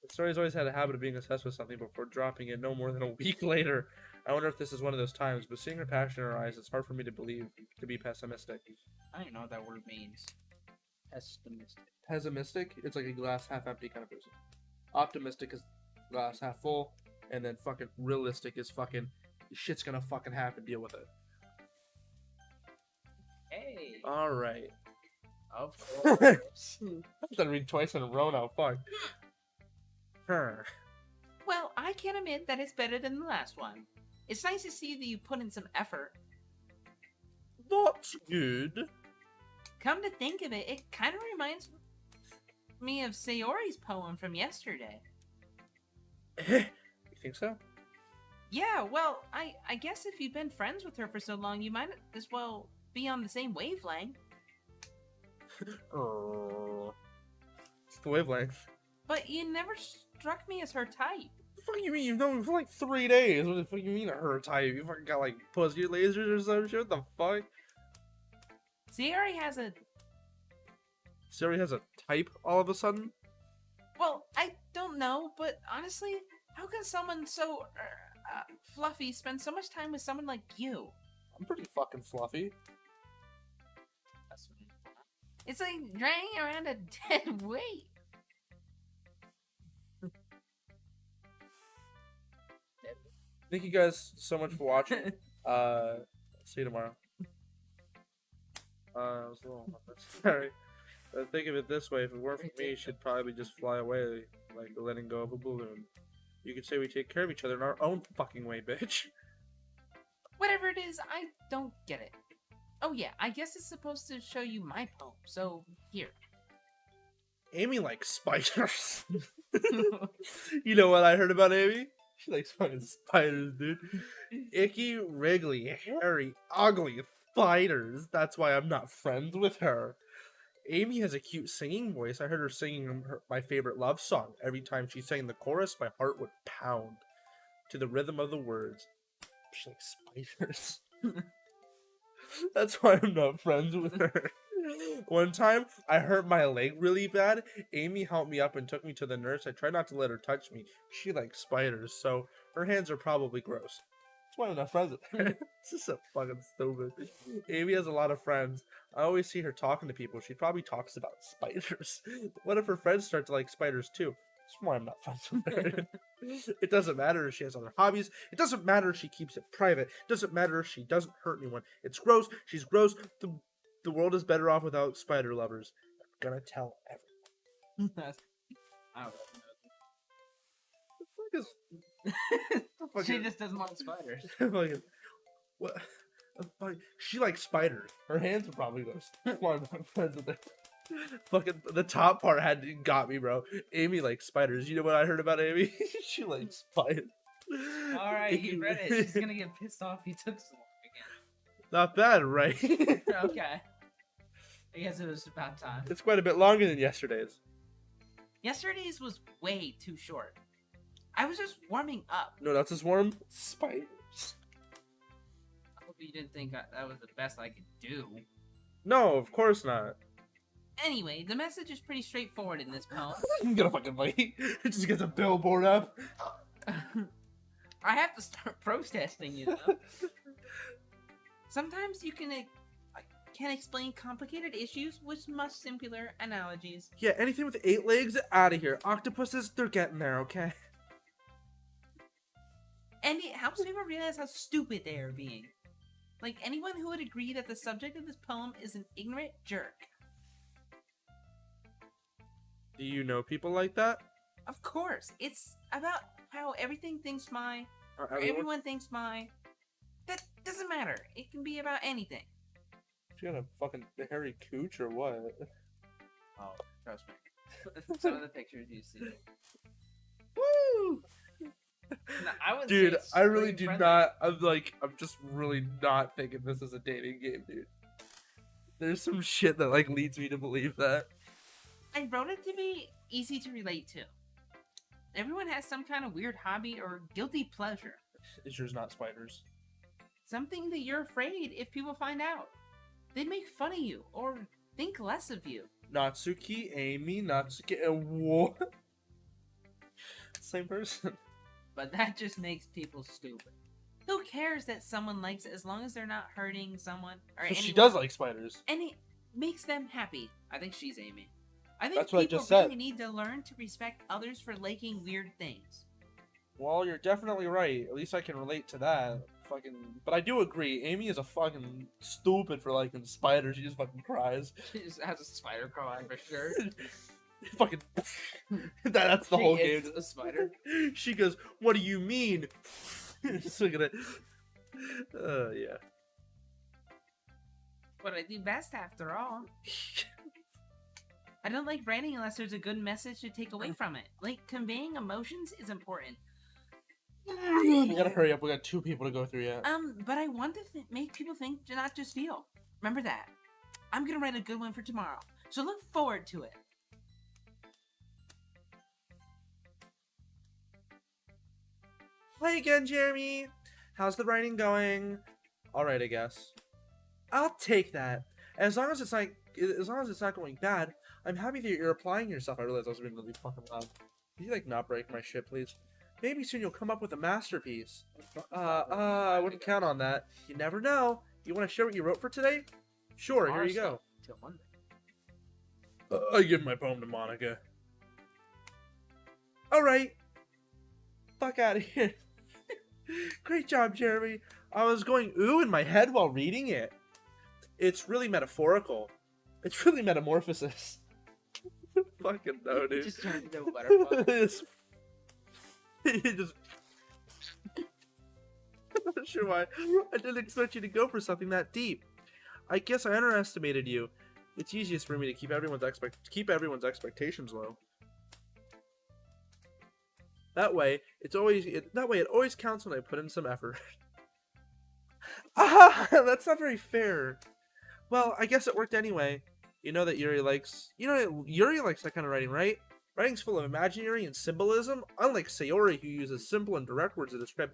The story's always had a habit of being obsessed with something before dropping it no more than a week later. I wonder if this is one of those times, but seeing her passion in her eyes, it's hard for me to be pessimistic. I don't even know what that word means. Pessimistic. Pessimistic? It's like a glass half empty kind of person. Optimistic is glass half full, and then fucking realistic is fucking shit's gonna fucking happen, deal with it. Hey. Alright. Of course. I've done read twice in a row now, fuck. Well, I can admit that it's better than the last one. It's nice to see that you put in some effort. That's good. Come to think of it, it kind of reminds me of Sayori's poem from yesterday. You think so? Yeah, well, I guess if you've been friends with her for so long, you might as well be on the same wavelength. It's the wavelength. But you never struck me as her type. What the fuck you mean? You've known me for like 3 days. What the fuck you mean her type? You fucking got like pussy lasers or some shit? What the fuck? Sayori has a... Sayori has a type all of a sudden? Well, I don't know, but honestly, how can someone so fluffy spend so much time with someone like you? I'm pretty fucking fluffy. It's like dragging around a dead weight. Thank you guys so much for watching. See you tomorrow. I was a little sorry. Think of it this way: if it weren't for me, she'd probably just fly away, like letting go of a balloon. You could say we take care of each other in our own fucking way, bitch. Whatever it is, I don't get it. Oh yeah, I guess it's supposed to show you my poem, so here. Amy likes spiders. You know what I heard about Amy? She likes fucking spiders, dude. Icky, wriggly, hairy, ugly spiders. That's why I'm not friends with her. Amy has a cute singing voice. I heard her singing my favorite love song. Every time she sang the chorus, my heart would pound to the rhythm of the words. She likes spiders. That's why I'm not friends with her. One time, I hurt my leg really bad. Amy helped me up and took me to the nurse. I tried not to let her touch me. She likes spiders, so her hands are probably gross. That's why I'm not friends with her. This is so fucking stupid. Amy has a lot of friends. I always see her talking to people. She probably talks about spiders. What if her friends start to like spiders too? That's why I'm not friends with her. It doesn't matter if she has other hobbies. It doesn't matter if she keeps it private. It doesn't matter if she doesn't hurt anyone. It's gross. She's gross. The world is better off without spider lovers. I'm gonna tell everyone. I don't The She just doesn't like spiders. fucking, what? She likes spiders. Her hands are probably gross. That's why I'm not friends with her. Fucking the top part got me, bro. Amy likes spiders. You know what I heard about Amy? She likes spiders. Alright, you read it. She's gonna get pissed off he took so long again. Not bad, right? Okay. I guess it was about time. It's quite a bit longer than yesterday's. Yesterday's was way too short. I was just warming up. No, that's just warm. Spiders. I hope you didn't think that was the best I could do. No, of course not. Anyway, the message is pretty straightforward in this poem. I'm gonna fucking wait. It just gets a billboard up. I have to start protesting, you know? Sometimes you can explain complicated issues with much simpler analogies. Yeah, anything with 8 legs, out of here. Octopuses, they're getting there, okay? And it helps people realize how stupid they are being. Like anyone who would agree that the subject of this poem is an ignorant jerk. Do you know people like that? Of course, it's about how everything thinks my, or Everyone? everyone thinks my. That doesn't matter. It can be about anything. She got a fucking hairy cooch or what? Oh, trust me. Some of the pictures you see. Woo! No, I would Dude, say it's I really screen do friendly. not. I'm just really not thinking this is a dating game, dude. There's some shit that like leads me to believe that. I wrote it to be easy to relate to. Everyone has some kind of weird hobby or guilty pleasure. Is yours not spiders? Something that you're afraid if people find out. They'd make fun of you or think less of you. Natsuki, Amy, Natsuki, what? Same person. But that just makes people stupid. Who cares that someone likes it as long as they're not hurting someone or So she anyone, does like spiders. and it makes them happy. I think she's Amy. I think That's what I people just really said. need to learn to respect others for liking weird things. Well, you're definitely right. At least I can relate to that. Fucking, but I do agree. Amy is a fucking stupid for liking spiders. She just fucking cries. She just has a spider crawling for sure. Fucking. That's the whole game. A spider. She goes, "What do you mean?" Just look at it. Yeah. But I do best after all. I don't like writing unless there's a good message to take away from it. Like, conveying emotions is important. We gotta hurry up. We got 2 people to go through yet. But I want to make people think, not just feel. Remember that. I'm gonna write a good one for tomorrow, so look forward to it. Hi again, Jeremy. How's the writing going? All right, I guess. I'll take that. As long as it's not going bad, I'm happy that you're applying yourself. I realize I was being really fucking loud. Can you like not break my shit, please? Maybe soon you'll come up with a masterpiece. I wouldn't count on that. You never know. You want to share what you wrote for today? Sure, here you go. Till Monday. I give my poem to Monica. Alright. Fuck out of here. Great job, Jeremy. I was going ooh in my head while reading it. It's really metaphorical. It's really metamorphosis. Fucking no, dude. Just turned into a butterfly. He just... I'm not sure why. I didn't expect you to go for something that deep. I guess I underestimated you. It's easiest for me to keep everyone's expectations low. That way, it always counts when I put in some effort. Ah, that's not very fair. Well, I guess it worked anyway. You know that Yuri likes that kind of writing, right? Writing's full of imaginary and symbolism, unlike Sayori, who uses simple and direct words to describe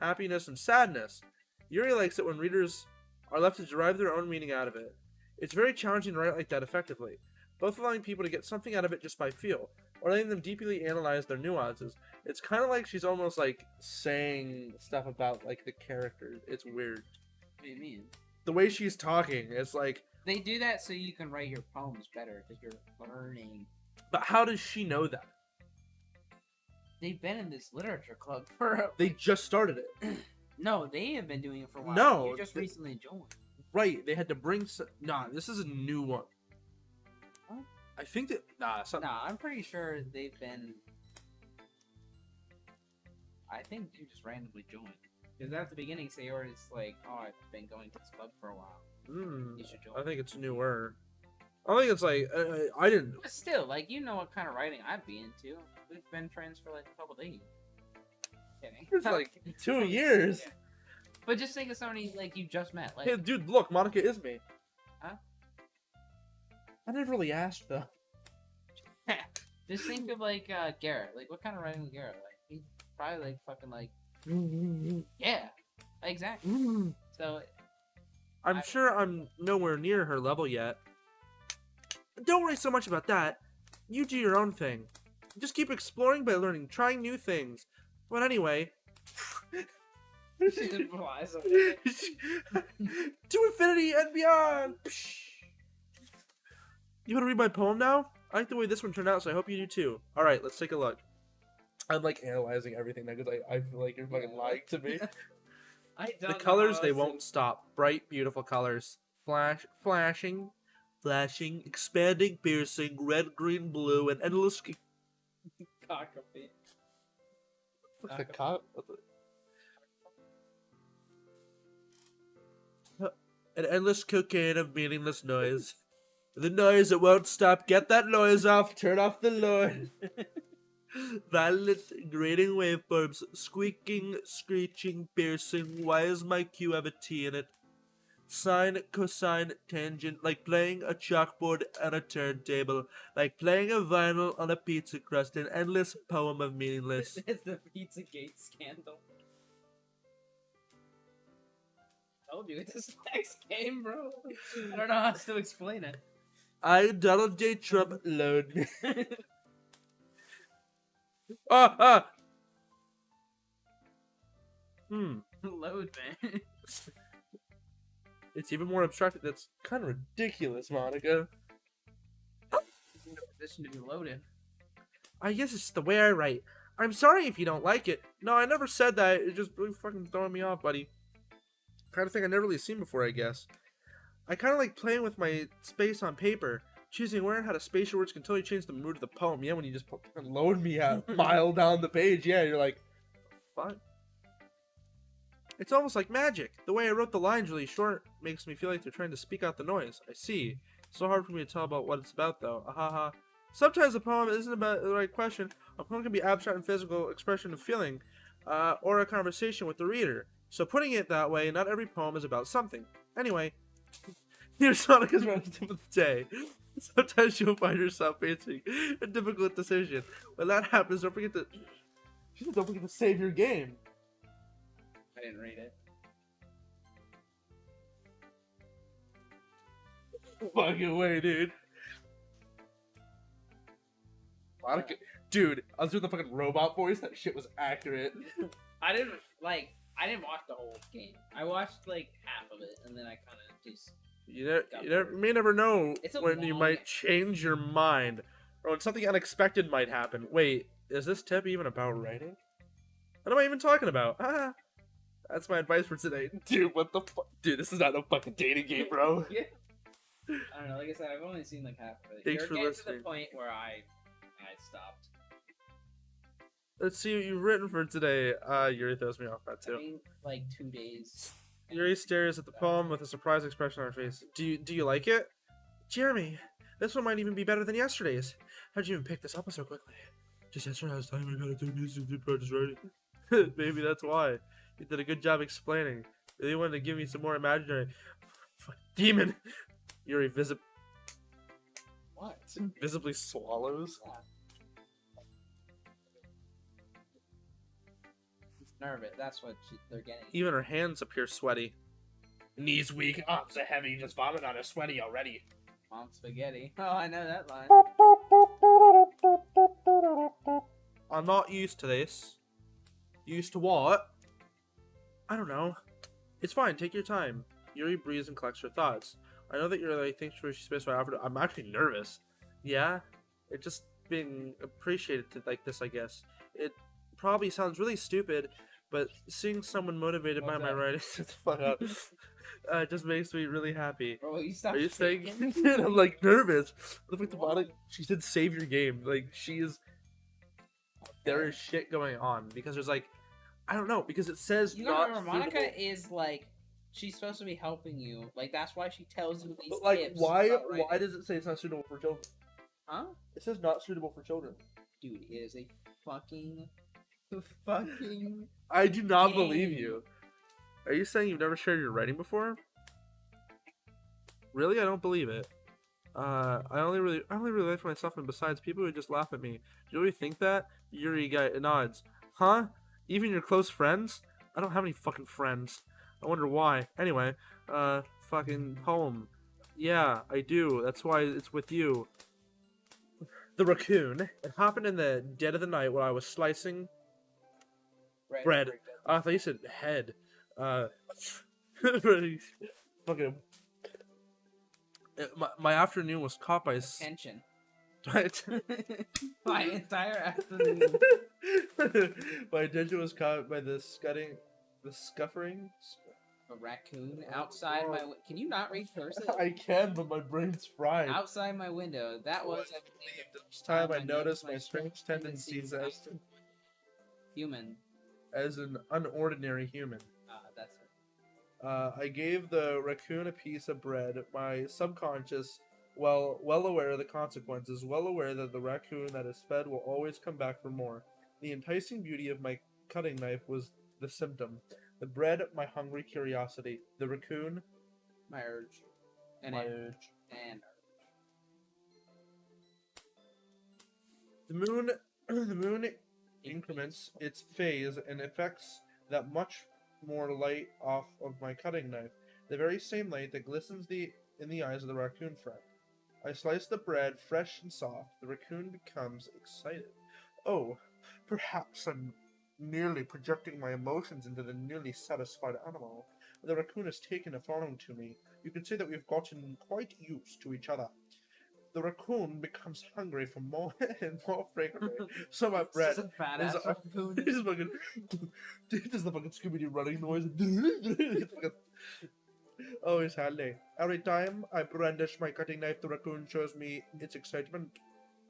happiness and sadness. Yuri likes it when readers are left to derive their own meaning out of it. It's very challenging to write like that effectively, both allowing people to get something out of it just by feel, or letting them deeply analyze their nuances. It's kind of like she's almost like saying stuff about like the characters. It's weird. What do you mean? The way she's talking, it's like... They do that so you can write your poems better, because you're learning. But how does she know that? They've been in this literature club for... They just started it. No, they have been doing it for a while. No, You just recently joined. Right, they had to bring... Nah, this is a new one. What? I think that... Nah, something... Nah, I'm pretty sure they've been... I think you just randomly joined. Because at the beginning, Sayori's like, oh, I've been going to this club for a while. You should join. I think it's newer. I think it's like... I didn't... But still, like, you know what kind of writing I'd be into. We've been friends for like a couple days. Kidding. It's like 2 years. Yeah. But just think of somebody like you just met. Like, Hey, dude, look, Monica is me. Huh? I never really asked though. Just think of like Garrett. Like, what kind of writing was Garrett like? He's probably like fucking like, yeah, exactly. So I'm sure I'm nowhere near her level yet. Don't worry so much about that. You do your own thing. Just keep exploring by learning, trying new things. But anyway, she implies to infinity and beyond. You want to read my poem now? I like the way this one turned out, so I hope you do too. All right, let's take a look. I'm like analyzing everything now because I feel like you're fucking lying to me. The colors, they won't stop. Bright, beautiful colors. Flashing, expanding, piercing, red, green, blue, and endless. Cockapee. The cock. An endless cocaine of meaningless noise. The noise that won't stop. Get that noise off. Turn off the noise. Violet, grating waveforms, squeaking, screeching, piercing. Why does my cue have a T in it? Sine, cosine, tangent, like playing a chalkboard and a turntable, like playing a vinyl on a pizza crust, an endless poem of meaningless. It's the Pizzagate scandal. I told you, it's his next game, bro. I don't know how else to explain it. I, Donald J. Trump, load me. Load, man. It's even more abstracted. That's kind of ridiculous, Monica. He's in a position to be loaded. I guess it's the way I write. I'm sorry if you don't like it. No, I never said that. It's just really fucking throwing me off, buddy. Kind of thing I've never really seen before, I guess. I kind of like playing with my space on paper. Choosing where and how to space your words can totally change the mood of the poem. Yeah, when you just fucking load me a mile down the page. Yeah, you're like, fuck. It's almost like magic. The way I wrote the lines really short makes me feel like they're trying to speak out the noise. I see. It's so hard for me to tell about what it's about, though. Ahaha. Sometimes a poem isn't about the right question. A poem can be abstract and physical expression of feeling, or a conversation with the reader. So putting it that way, not every poem is about something. Anyway, here's Monica's random tip of the day. Sometimes you'll find yourself facing a difficult decision. When that happens, don't forget to save your game. I didn't read it. Fucking way, dude. Monica, dude, I was doing the fucking robot voice. That shit was accurate. I didn't watch the whole game. I watched like half of it, and then I kind of just. You may never know when you long... might change your mind, or when something unexpected might happen. Wait, is this tip even about writing? What am I even talking about? Ah, that's my advice for today. Dude, what the fuck? Dude, this is not no fucking dating game, bro. Yeah. I don't know. Like I said, I've only seen like half of it. Thanks for listening. To the point where I stopped. Let's see what you've written for today. Yuri throws me off that too. I mean, like 2 days. Yuri stares at the poem with a surprised expression on her face. Do you like it? Jeremy, this one might even be better than yesterday's. How'd you even pick this up so quickly? Just yesterday I was telling you I gotta take this to practice writing. Maybe that's why. You did a good job explaining. Really wanted to give me some more imaginary... Demon! Yuri What? visibly swallows. Yeah. Nervous. That's what they're getting. Even her hands appear sweaty. Knees weak, arms so heavy, just vomit on her sweaty already. Mom spaghetti. Oh, I know that line. I'm not used to this. Used to what? I don't know. It's fine, take your time. Yuri breathes and collects her thoughts. I know that you're like, thanks for space I offered. I'm actually nervous. Yeah? It's just being appreciated like this, I guess. It probably sounds really stupid, but seeing someone motivated by my writing, shut the fuck up, just makes me really happy. Bro, you stop. Are you saying? Dude, I'm like nervous. Look at the bottom. She said, "Save your game." Like she is. There is shit going on because there's like, I don't know, because it says you not. Remember, Monica is like, she's supposed to be helping you. Like that's why she tells you these. But like, tips why about does it say it's not suitable for children? Huh? It says not suitable for children. Dude, it is a fucking. I do not game. believe you. Are you saying you've never shared your writing before? Really? I don't believe it. I only really live for myself, and besides, people would just laugh at me. Do you really think that? Yuri guy nods. Huh? Even your close friends? I don't have any fucking friends. I wonder why. Anyway, fucking poem. Yeah, I do. That's why it's with you. The raccoon. It happened in the dead of the night while I was slicing bread. I thought you said head. Fucking. My afternoon was caught by Attention. Right. My entire afternoon. My attention was caught by the scuffering. A raccoon outside my. Can you not read cursive? I can, but my brain's fried. Outside my window. That was, I believe, the first time I noticed my strange tendencies as human. As an unordinary human. That's it. I gave the raccoon a piece of bread. My subconscious, well aware of the consequences, well aware that the raccoon that is fed will always come back for more. The enticing beauty of my cutting knife was the symptom. The bread, my hungry curiosity. The raccoon, my urge. And my urge. urge. And urge. The moon increments its phase and affects that much more light off of my cutting knife, the very same light that glistens in the eyes of the raccoon friend. I slice the bread fresh and soft. The raccoon becomes excited. Oh, perhaps I'm merely projecting my emotions into the nearly satisfied animal. The raccoon has taken a fanning to me. You can say that we've gotten quite used to each other. The raccoon becomes hungry for more and more frequently. So my bread is a fat ass raccoon. He's fucking. Does the fucking Scooby-Doo running noise? Oh, it's handy. Every time I brandish my cutting knife, the raccoon shows me its excitement.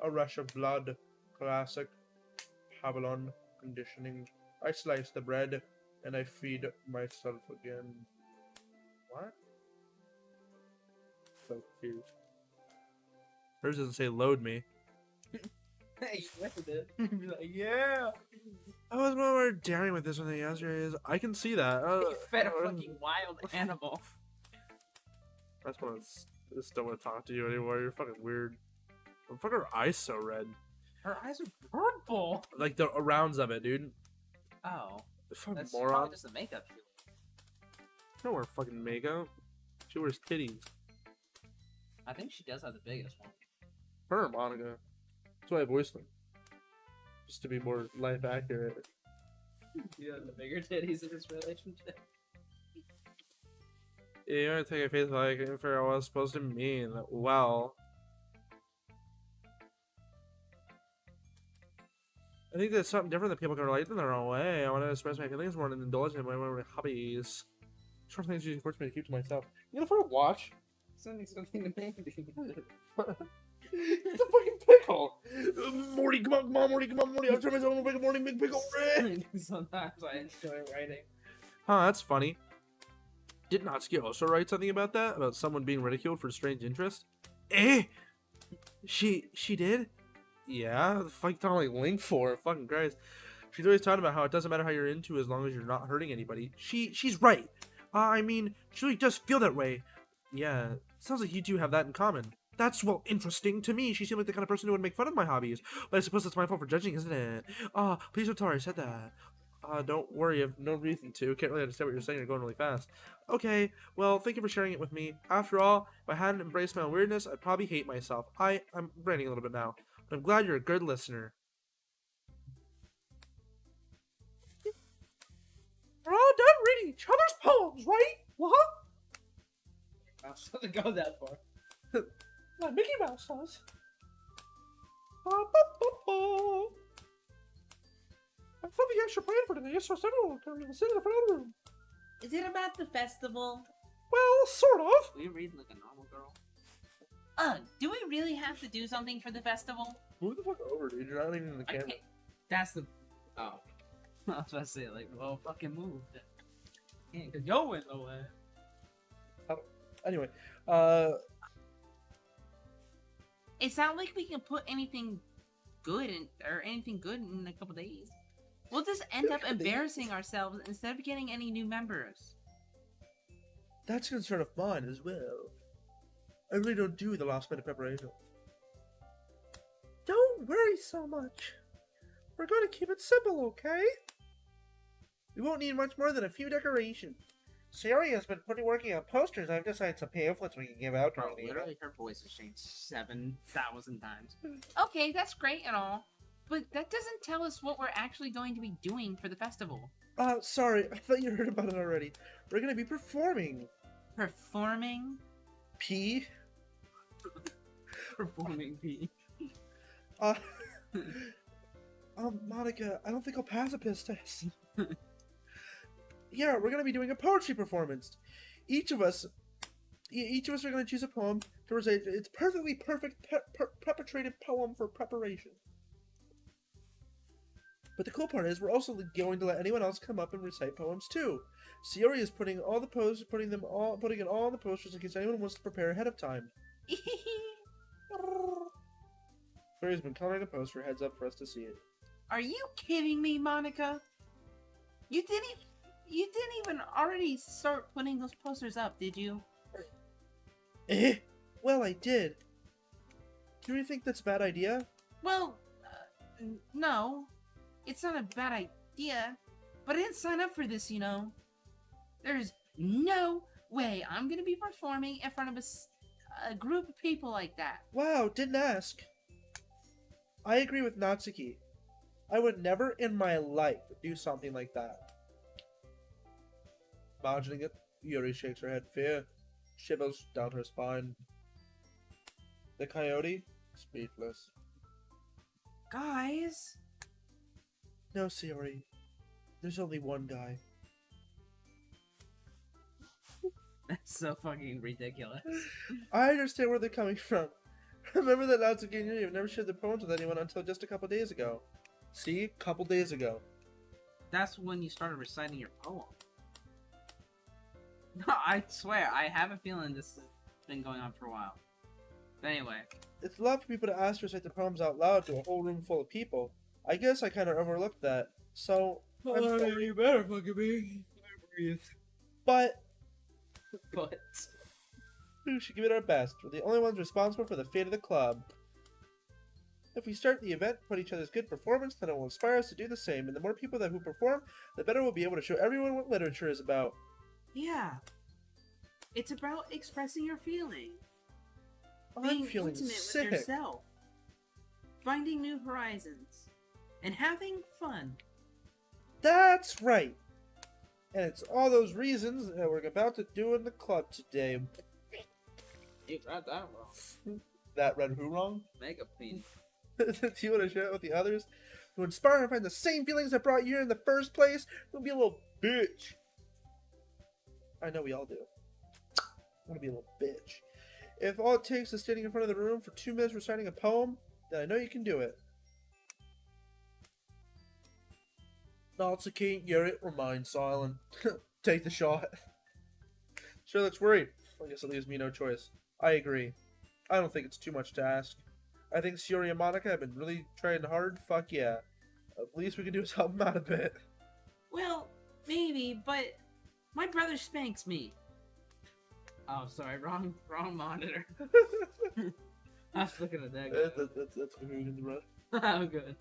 A rush of blood. Classic. Pavlon conditioning. I slice the bread and I feed myself again. What? So cute. Hers doesn't say load me. Hey, you went with it. Be like, yeah. I was more daring with this one than yesterday. I can see that. You fed a fucking wild animal. I just don't want to talk to you anymore. You're fucking weird. What the fuck are her eyes so red? Her eyes are purple. Like the arounds of it, dude. Oh. Fucking That's moron. probably just the makeup. She don't wear fucking makeup. She wears titties. I think she does have the biggest one. Her or Monica. That's why I voiced them. Just to be more life accurate. Yeah, the bigger titties in this relationship. Yeah, you're gonna take a face like and figure out what it's supposed to mean. Well. I think that's something different that people can relate in their own way. I want to express my feelings more than indulge in my hobbies. Short things usually force me to keep to myself. You know, for a watch? Sending something to Mandy. It's a fucking pickle! Morty, come on, Morty, I'm trying myself to make a morning big pickle. Sometimes I enjoy writing. Huh, that's funny. Did Natsuki also write something about that? About someone being ridiculed for strange interest? Eh? She did? Yeah? The fuck you like Link for? Fucking Christ. She's always talking about how it doesn't matter how you're into as long as you're not hurting anybody. She's right. I mean, she really does feel that way. Yeah, sounds like you two have that in common. That's, well, interesting to me. She seemed like the kind of person who would make fun of my hobbies. But I suppose that's my fault for judging, isn't it? Please don't tell her I said that. Don't worry, I have no reason to. Can't really understand what you're saying, you're going really fast. Okay, well, thank you for sharing it with me. After all, if I hadn't embraced my own weirdness, I'd probably hate myself. I'm ranting a little bit now. But I'm glad you're a good listener. We're all done reading each other's poems, right? What? I was going to go that far. Like Mickey Mouse does. I have something extra planned for today, so everyone will come to the city in the front room. Is it about the festival? Well, sort of. We read like a normal girl. Do we really have to do something for the festival? Move the fuck over, dude. You're not even in the camera. That's the... Oh. I was about to say, like, well, fucking move. Yeah, because yo went the way. Anyway, It's not like we can put anything good in a couple days. We'll just end up embarrassing ourselves instead of getting any new members. that's sort of fun as well. I really don't do the last minute preparation. Don't worry so much. We're going to keep it simple, okay? We won't need much more than a few decorations. Siri has been working on posters. I've decided some pamphlets we can give out during the event. Literally, her voice has changed 7,000 times. Okay, that's great and all, but that doesn't tell us what we're actually going to be doing for the festival. Sorry, I thought you heard about it already. We're gonna be performing. Performing? P? Performing P. Monica, I don't think I'll pass a piss test. Yeah, we're gonna be doing a poetry performance. Each of us are gonna choose a poem to recite. It's perfectly perfect perpetrated poem for preparation. But the cool part is, we're also going to let anyone else come up and recite poems too. Sayori is putting in all the posters in case anyone wants to prepare ahead of time. Fairy's been coloring a poster, heads up for us to see it. Are you kidding me, Monica? You didn't even already start putting those posters up, did you? Well, I did. Do you think that's a bad idea? Well, no. It's not a bad idea, but I didn't sign up for this, you know. There's no way I'm gonna be performing in front of a group of people like that. Wow, didn't ask. I agree with Natsuki. I would never in my life do something like that. Imagining it, Yuri shakes her head. Fear shivers down her spine. The coyote, speechless. Guys? No, Sayori. There's only one guy. That's so fucking ridiculous. I understand where they're coming from. Remember that Natsuki and Yuri have never shared their poems with anyone until just a couple days ago. See? Couple days ago. That's when you started reciting your poem. No, I swear, I have a feeling this has been going on for a while. But anyway. It's a lot for people to ask to recite their poems out loud to a whole room full of people. I guess I kind of overlooked that. So, I'm sorry. You better fucking be. Breathe. But But. we should give it our best. We're the only ones responsible for the fate of the club. If we start the event, put each other's good performance, then it will inspire us to do the same. And the more people who perform, the better we'll be able to show everyone what literature is about. Yeah. It's about expressing your feelings. I'm Being feeling intimate sick. with yourself. Finding new horizons. And having fun. That's right. And it's all those reasons that we're about to do in the club today. You read that wrong. That read who wrong? Mega Queen. Do you want to share it with the others? To inspire and find the same feelings that brought you here in the first place? Don't be a little bitch. I know we all do. I want to be a little bitch. If all it takes is standing in front of the room for 2 minutes reciting a poem, then I know you can do it. Natsuki, Yuri, remain silent. Take the shot. Sure, that's worried. I guess it leaves me no choice. I agree. I don't think it's too much to ask. I think Sayori and Monica have been really trying hard. Fuck yeah. At least we can do is help them out a bit. Well, maybe, but my brother spanks me. Oh, sorry, wrong monitor. I was looking at that guy. That's Hogan's brother. Oh, good.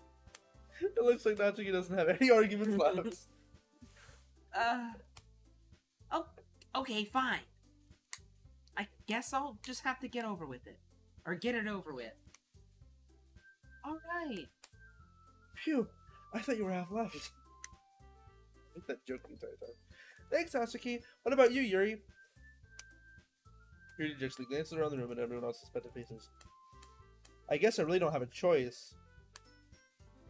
It looks like Natsuki doesn't have any arguments left. Oh, okay, fine. I guess I'll just have to get over with it. Or get it over with. Alright. Phew, I thought you were half left. I make that joke the entire time. Thanks, Natsuki. What about you, Yuri? Yuri dejectedly glances around the room at everyone else's suspected faces. I guess I really don't have a choice.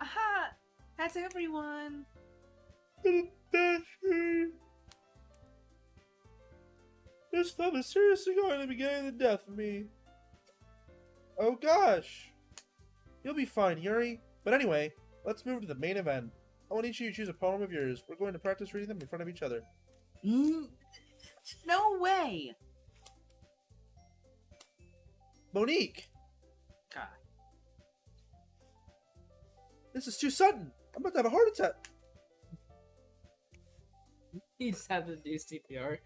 Aha! That's everyone! This club is seriously going to be getting the death of me. Oh gosh. You'll be fine, Yuri. But anyway, let's move to the main event. I want each of you to choose a poem of yours. We're going to practice reading them in front of each other. No way! Monique! God. This is too sudden! I'm about to have a heart attack! He just had to do CPR.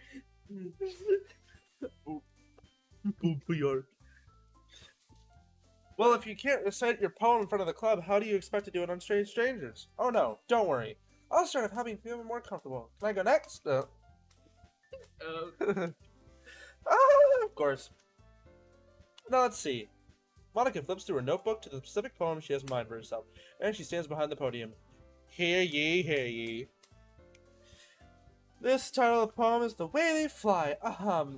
York. Well, if you can't recite your poem in front of the club, how do you expect to do it on strange strangers? Oh no, don't worry. I'll start off having you feel more comfortable. Can I go next? Of course. Now let's see. Monica flips through her notebook to the specific poem she has in mind for herself, and she stands behind the podium. Hear ye, hear ye. This title of the poem is The Way They Fly.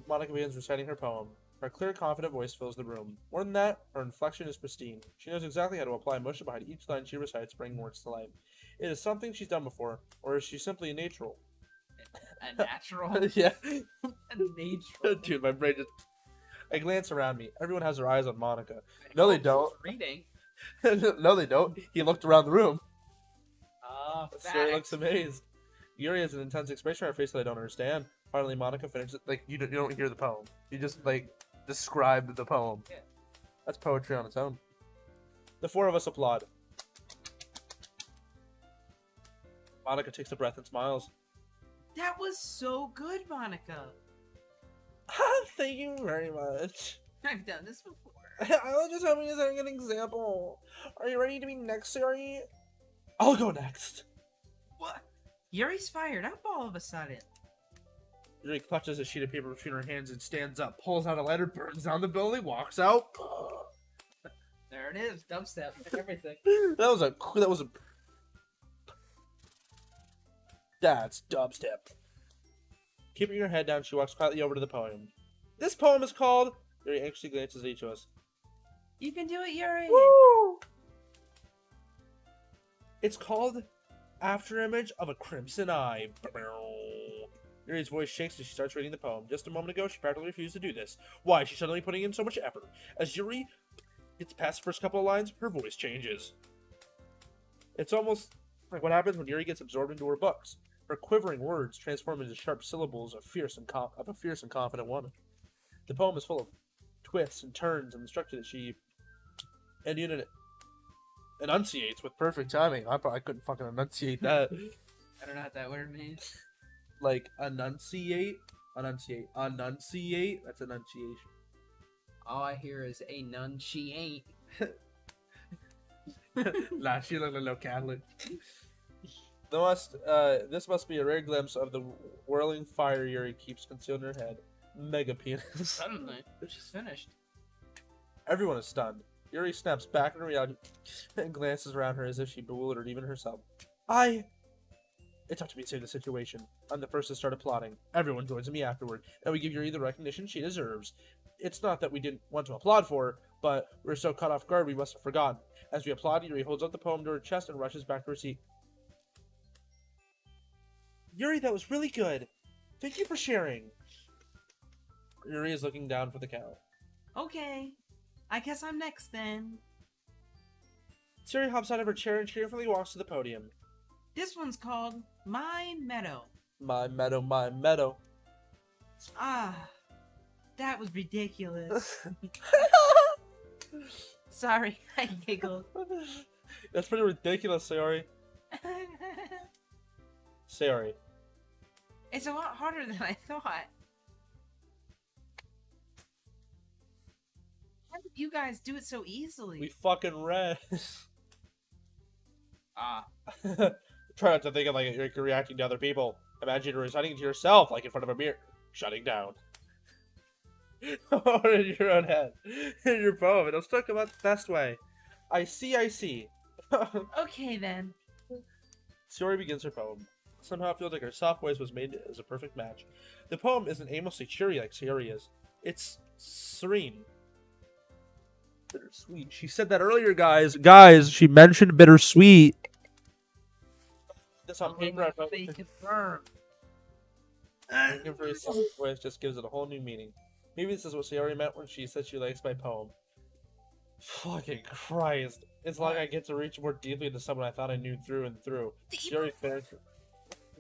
Monica begins reciting her poem. Her clear, confident voice fills the room. More than that, her inflection is pristine. She knows exactly how to apply emotion behind each line she recites, bringing words to life. It is something she's done before, or is she simply a natural? A natural? Yeah. A natural. Dude, my brain just... I glance around me. Everyone has their eyes on Monica. No, they don't. Reading. No, they don't. He looked around the room. Sarah looks Facts. amazed. Yuri has an intense expression on her face that I don't understand. Finally, Monica finishes. Like, you don't hear the poem. You just, like, describe the poem. Yeah. That's poetry on its own. The four of us applaud. Monica takes a breath and smiles. That was so good, Monica. Thank you very much. I've done this before. I was just hoping to set an example. Are you ready to be next, Yuri? I'll go next. What? Yuri's fired up all of a sudden. Yuri clutches a sheet of paper between her hands and stands up, pulls out a lighter, burns down the building, walks out. There it is, dubstep and everything. That's dubstep. Keeping her head down, she walks quietly over to the poem. This poem is called... Yuri anxiously glances at each of us. You can do it, Yuri! Woo! It's called Afterimage of a Crimson Eye. Yuri's voice shakes as she starts reading the poem. Just a moment ago, she practically refused to do this. Why is she suddenly putting in so much effort? As Yuri gets past the first couple of lines, her voice changes. It's almost like what happens when Yuri gets absorbed into her books. Her quivering words transform into sharp syllables of a fierce and confident woman. The poem is full of twists and turns and the structure that she enunciates with perfect timing. I couldn't fucking enunciate that. I don't know what that word means. Like, enunciate? Enunciate. That's enunciation. All I hear is a nun, she ain't. Nah, she looked a little Catholic. This must be a rare glimpse of the whirling fire Yuri keeps concealed in her head. Mega penis. Suddenly, she's finished. Everyone is stunned. Yuri snaps back into reality and glances around her as if she bewildered even herself. It's up to me to save the situation. I'm the first to start applauding. Everyone joins me afterward, and we give Yuri the recognition she deserves. It's not that we didn't want to applaud for her, but we were so caught off guard we must have forgotten. As we applaud, Yuri holds up the poem to her chest and rushes back to her seat. Yuri, that was really good. Thank you for sharing. Yuri is looking down for the cow. Okay, I guess I'm next then. Yuri hops out of her chair and cheerfully walks to the podium. This one's called My Meadow. My meadow, my meadow. Ah, that was ridiculous. Sorry, I giggled. That's pretty ridiculous, Sayori. Sayori. It's a lot harder than I thought. How did you guys do it so easily? We fucking read. Try not to think of like you're reacting to other people. Imagine you're reciting to yourself, like in front of a mirror. Shutting down. Or in your own head. In your poem. It'll still come out the best way. I see. Okay then. Sayori begins her poem. Somehow it feels like her soft voice was made as a perfect match. The poem isn't aimlessly cheery like Sayori is. It's serene. Bittersweet. She said that earlier, guys. Guys, she mentioned bittersweet. This on paper, I felt They confirm. looking for a soft voice just gives it a whole new meaning. Maybe this is what Sayori meant when she said she likes my poem. Fucking Christ. It's like I get to reach more deeply into someone I thought I knew through and through. Sayori finished.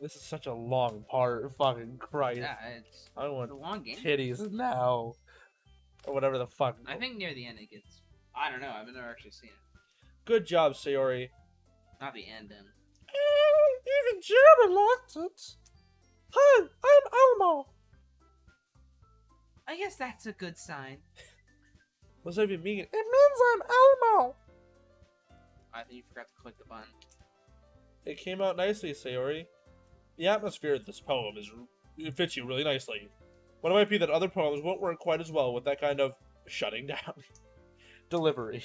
This is such a long part. Fucking Christ. Yeah, it's I want a long game. titties now. Or whatever the fuck. I think near the end it gets. I don't know. I've never actually seen it. Good job, Sayori. Not the end. Then. Even Jeremy liked it. Hi, I'm Elmo. I guess that's a good sign. What's that even mean? It means I'm Elmo! I think you forgot to click the button. It came out nicely, Sayori. The atmosphere of this poem it fits you really nicely. But it might be that other poems won't work quite as well with that kind of shutting down delivery.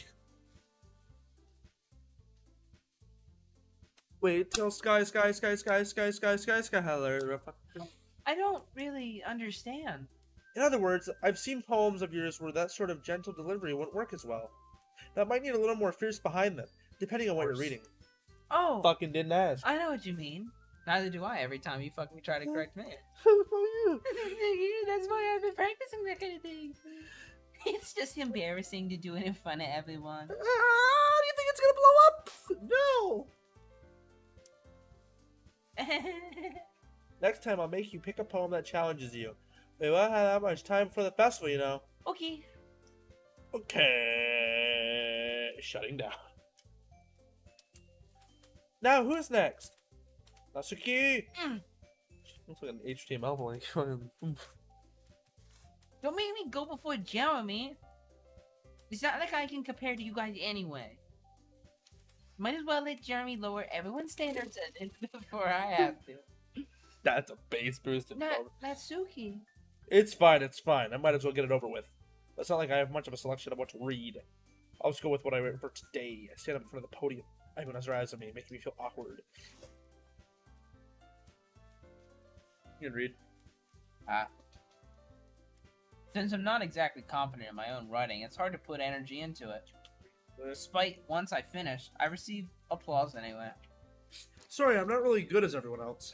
Wait till sky. I don't really understand. In other words, I've seen poems of yours where that sort of gentle delivery wouldn't work as well. That might need a little more fierce behind them, depending on what you're reading. Oh, Fucking didn't ask. I know what you mean. Neither do I every time you fucking try to correct me. That's why I've been practicing that kind of thing. It's just embarrassing to do it in front of everyone. Do you think it's gonna blow up? No! Next time I'll make you pick a poem that challenges you. We won't have that much time for the festival, you know. Okay. Okay. Shutting down. Now, who's next? Natsuki! Looks like an HTML link. Don't make me go before Jeremy. It's not like I can compare to you guys anyway. Might as well let Jeremy lower everyone's standards before I have to. That's a base boosted poem. Natsuki. It's fine. I might as well get it over with. It's not like I have much of a selection of what to read. I'll just go with what I read for today. I stand up in front of the podium. Everyone has their eyes on me, making me feel awkward. You can read. Since I'm not exactly confident in my own writing, it's hard to put energy into it. Despite once I finish, I receive applause anyway. Sorry, I'm not really good as everyone else.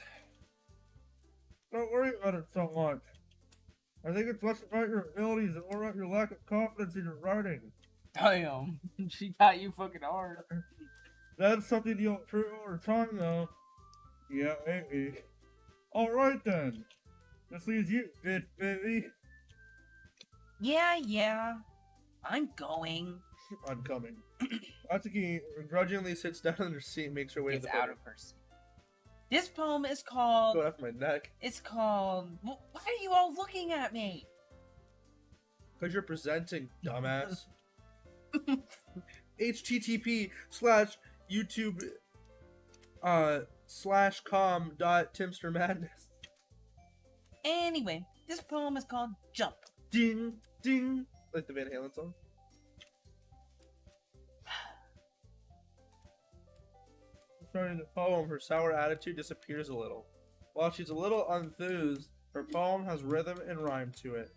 Don't worry about it so much. I think it's less about your abilities and more about your lack of confidence in your writing. Damn, she got you fucking hard. That's something you'll improve over time, though. Yeah, maybe. Alright then. This leaves you, bitch, baby. Yeah. I'm going. I'm coming. Atsuki grudgingly sits down in her seat and makes her way to Gets the out of her seat. This poem is called... Go after my neck. It's called... Why are you all looking at me? Because you're presenting, dumbass. http:/youtube/com.timstermadness. Anyway, this poem is called Jump. Ding, ding. Like the Van Halen song. Starting the poem, her sour attitude disappears a little. While she's a little enthused, her poem has rhythm and rhyme to it.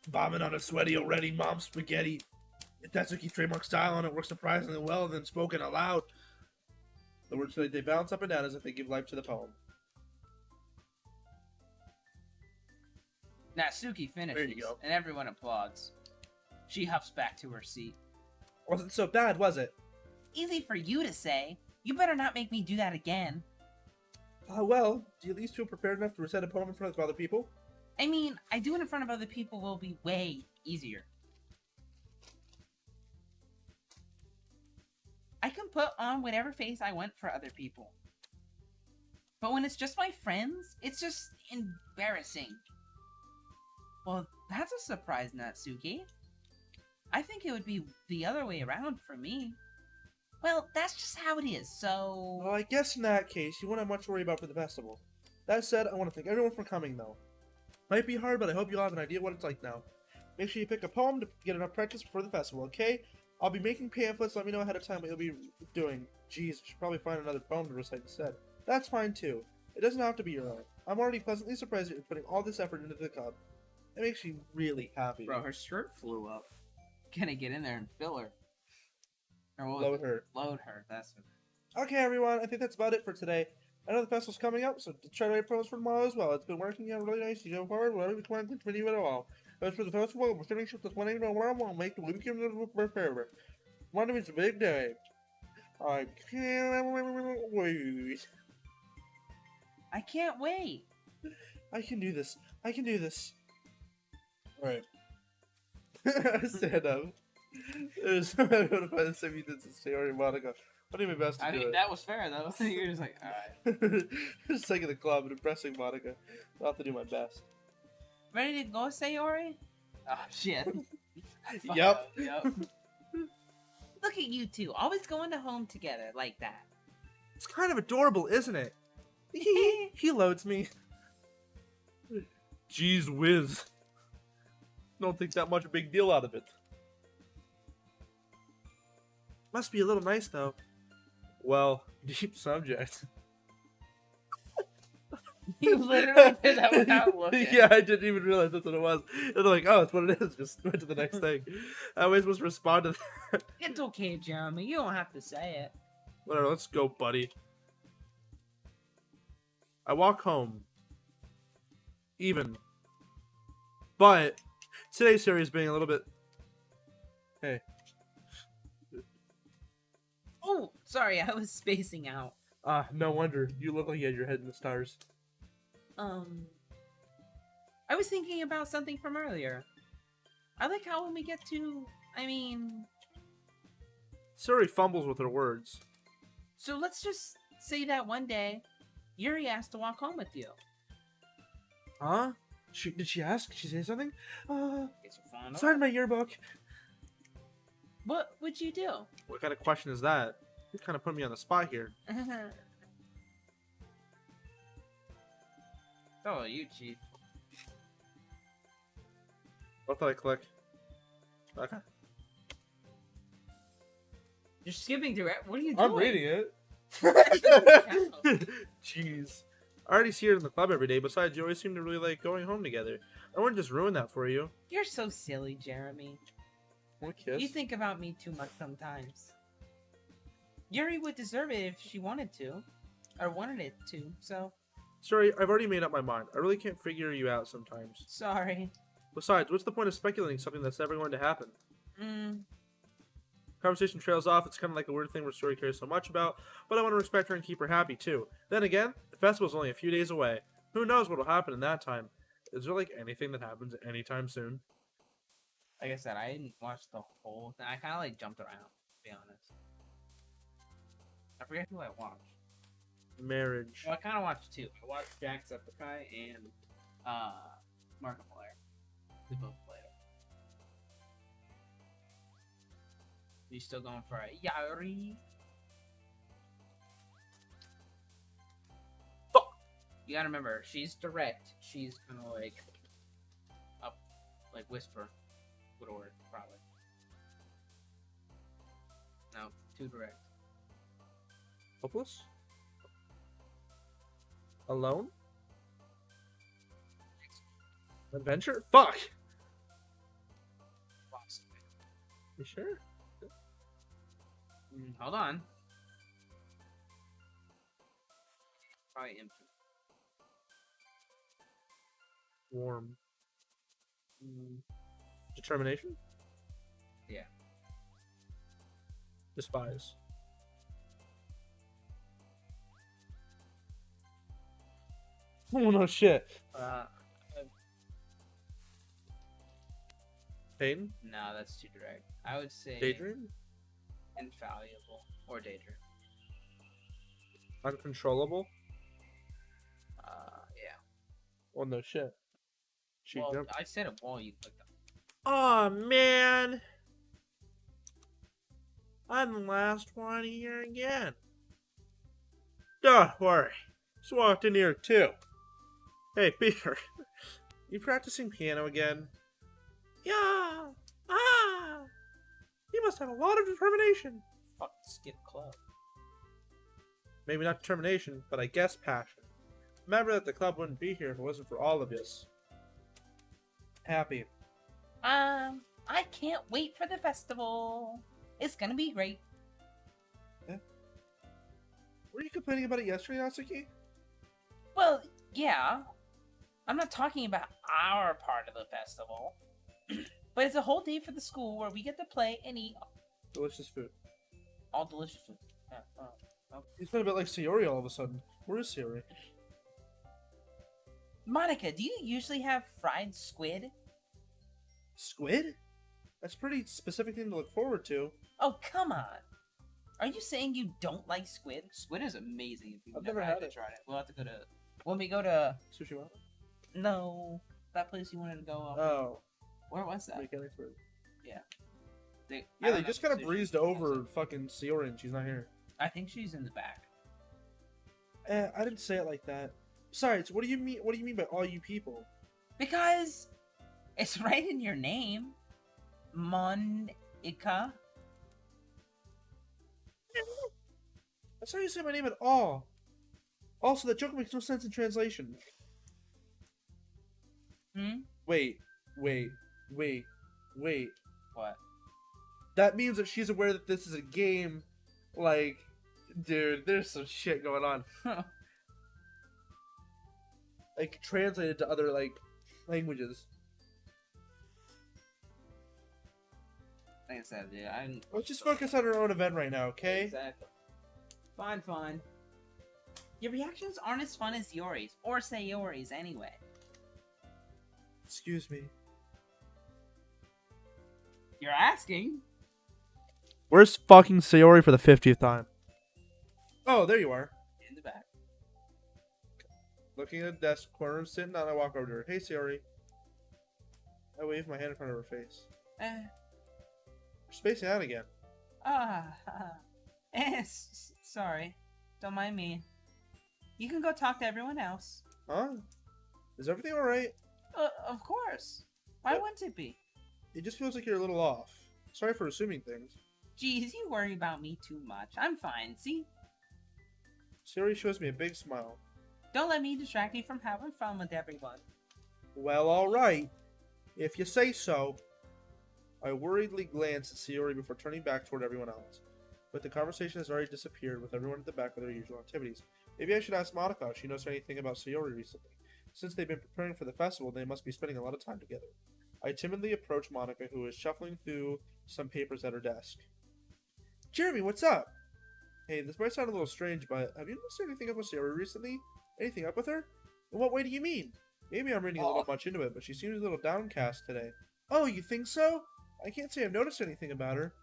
Bombing on a sweaty already, mom spaghetti. If Tatsuki's trademark style on it works surprisingly well, then spoken aloud. The words they bounce up and down as if they give life to the poem. Natsuki finishes, There you go. and everyone applauds. She huffs back to her seat. Wasn't so bad, was it? Easy for you to say. You better not make me do that again. Well, do you at least feel prepared enough to recite a poem in front of other people? I mean, I do it in front of other people will be way easier. I can put on whatever face I want for other people. But when it's just my friends, it's just embarrassing. Well, that's a surprise, Natsuki. I think it would be the other way around for me. Well, that's just how it is, so... Well, I guess in that case, you won't have much to worry about for the festival. That said, I want to thank everyone for coming, though. Might be hard, but I hope you'll have an idea what it's like now. Make sure you pick a poem to get enough practice before the festival, okay? I'll be making pamphlets, let me know ahead of time what you'll be doing. Jeez, I should probably find another poem to recite instead. That's fine, too. It doesn't have to be your own. I'm already pleasantly surprised that you're putting all this effort into the club. It makes me really happy. Bro, her skirt flew up. Gonna get in there and fill her. Or what was Load it? her. Load her, that's it. Okay, everyone, I think that's about it for today. I know the festival's coming up, so try to write promos for tomorrow as well. It's been working out really nice. You go forward, whatever you want to continue at all. As for the festival, we're finishing this one evening where I want to make the weekend of my favorite. Monday's a big day. I can't wait. I can't wait. I can do this. I can do this. Alright. Stand up. There's I'm gonna find the same you did to Sayori Monica. I'll do my best to I do mean, it. that was fair, though. You're just like, alright. Just taking the club and impressing Monica. I'll have to do my best. Ready to go, Sayori? Oh shit. Yep. Yep. Look at you two, always going to home together like that. It's kind of adorable, isn't it? He loads me. Jeez whiz. Don't think that much a big deal out of it. Must be a little nice though. Well, deep subject. You literally did that without looking. Yeah, I didn't even realize that's what it was. They're like, oh, that's what it is. Just went to the next thing. How am I supposed to respond to that? It's okay, Jeremy. You don't have to say it. Whatever, let's go, buddy. I walk home. Even. But today's series being a little bit. Hey. Oh, sorry, I was spacing out. Ah, no wonder. You look like you had your head in the stars. I was thinking about something from earlier. I like how when we get to, Suri fumbles with her words. so let's just say that one day, Yuri asked to walk home with you. Huh? Did she ask? Did she say something? Guess you're fine. Sign my yearbook. What would you do? What kind of question is that? You kind of put me on the spot here. Oh, you chief. What did I click? Okay. You're skipping through it. What are you doing? I'm reading it. Jeez. I already see her in the club every day. Besides, you always seem to really like going home together. I wouldn't just ruin that for you. You're so silly, Jeremy. One kiss. You think about me too much sometimes. Yuri would deserve it if she wanted to. Or wanted it to, so... Sorry, I've already made up my mind. I really can't figure you out sometimes. Sorry. Besides, what's the point of speculating something that's never going to happen? Mm. Conversation trails off. It's kind of like a weird thing where Story cares so much about, but I want to respect her and keep her happy too. Then again, the festival's only a few days away. Who knows what'll happen in that time? Is there like anything that happens anytime soon? Like I said, I didn't watch the whole thing. I kind of like jumped around, to be honest. I forget who I watched. Marriage. Well, I kind of watched two. I watched Jacksepticeye and Markiplier. They both played it. You still going for a Yari? Fuck! You gotta remember, she's direct. She's kind of like up, like whisper would work probably. No, too direct. Hopeless? Alone? Adventure? Fuck! You sure? Hold on. Probably empty. Warm. Determination? Yeah. Despise. Oh no shit. Pain? No, that's too direct. I would say Daydream? infallible or daydream. Uncontrollable? Yeah. Well, no shit. She Well, jumped. I said a wall. You clicked on. Oh man. I'm the last one here again. Don't worry. Just walked in here too. Hey, Peter. You practicing piano again? Yeah. Ah. You must have a lot of determination. Fuck, skip club. Maybe not determination, but I guess passion. Remember that the club wouldn't be here if it wasn't for all of us. Happy. I can't wait for the festival. It's gonna be great. Were you complaining about it yesterday, Natsuki? Well, yeah. I'm not talking about our part of the festival. But it's a whole day for the school where we get to play and eat Delicious food. all delicious food. He's been a bit like Sayori all of a sudden. Where is Sayori? Monica, do you usually have fried squid? Squid? That's a pretty specific thing to look forward to. Oh, come on. Are you saying you don't like squid? Squid is amazing. If you've I've never had it. tried it. We'll have to go to when we go to. Sushi Wara? No. that place you wanted to go. Oh, Where was that? Mechanicsburg. I Yeah, don't they know just the kind of decision. breezed over fucking Sayori and she's not here. I think she's in the back. I didn't say it like that. Besides, what do you mean? What do you mean by all you people? Because it's right in your name. Monica. That's how you say my name at all. Also, that joke makes no sense in translation. Wait. What? That means that she's aware that this is a game. Like, dude, there's some shit going on. Like, translated to other, like, languages. Like I said, dude, I didn't... Let's just focus on our own event right now, okay? Exactly. Fine. Your reactions aren't as fun as Yori's, or Sayori's anyway. Excuse me. You're asking? Where's fucking Sayori for the 50th time? Oh, there you are. In the back. Looking at the desk, corner room, sitting down, I walk over to her. Hey, Sayori. I wave my hand in front of her face. You're spacing out again. Sorry. Don't mind me. You can go talk to everyone else. Huh? Is everything alright? Of course. Why wouldn't it be? It just feels like you're a little off. Sorry for assuming things. Jeez, you worry about me too much. I'm fine, see? Sayori shows me a big smile. Don't let me distract you from having fun with everyone. Well, alright. If you say so. I worriedly glance at Sayori before turning back toward everyone else. But the conversation has already disappeared with everyone at the back with their usual activities. Maybe I should ask Monica if she knows anything about Sayori recently. Since they've been preparing for the festival, they must be spending a lot of time together. I timidly approach Monica, who is shuffling through some papers at her desk. Jeremy, what's up? Hey, this might sound a little strange, but have you noticed anything about Sayori recently? Anything up with her? In what way do you mean? Maybe I'm reading a little much into it, but she seems a little downcast today. Oh, you think so? I can't say I've noticed anything about her.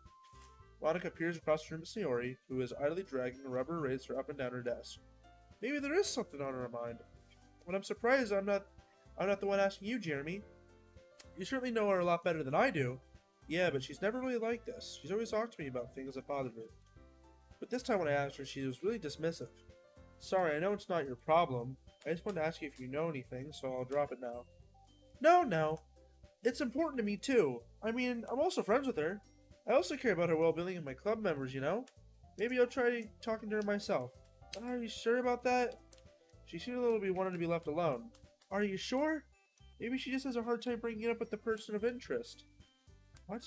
Monica peers across the room at Sayori, who is idly dragging a rubber eraser up and down her desk. Maybe there is something on her mind. But I'm surprised I'm not the one asking you, Jeremy. You certainly know her a lot better than I do. Yeah, but she's never really like this. She's always talked to me about things that bothered her. But this time when I asked her, she was really dismissive. Sorry, I know it's not your problem. I just wanted to ask you if you know anything, so I'll drop it now. No. It's important to me, too. I mean, I'm also friends with her. I also care about her well-being and my club members, you know? Maybe I'll try talking to her myself. Are you sure about that? She seemed a little bit wanting to be left alone. Are you sure? Maybe she just has a hard time bringing it up with the person of interest. What?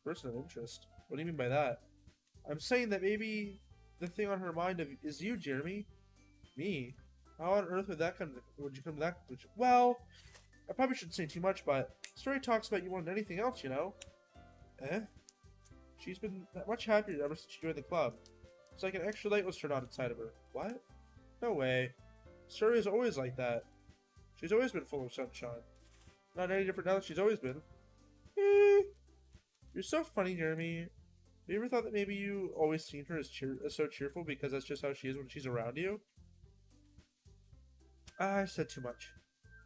Person of interest? What do you mean by that? I'm saying that maybe the thing on her mind is you, Jeremy. Me? How on earth would you come to that conclusion? Well, I probably shouldn't say too much, but story talks about you more than anything else, you know? She's been much happier ever since she joined the club. It's like an extra light was turned on inside of her. What? No way. Story is always like that. She's always been full of sunshine. Not any different now than she's always been. You're so funny, Jeremy. Have you ever thought that maybe you always seen her as so cheerful because that's just how she is when she's around you? I said too much.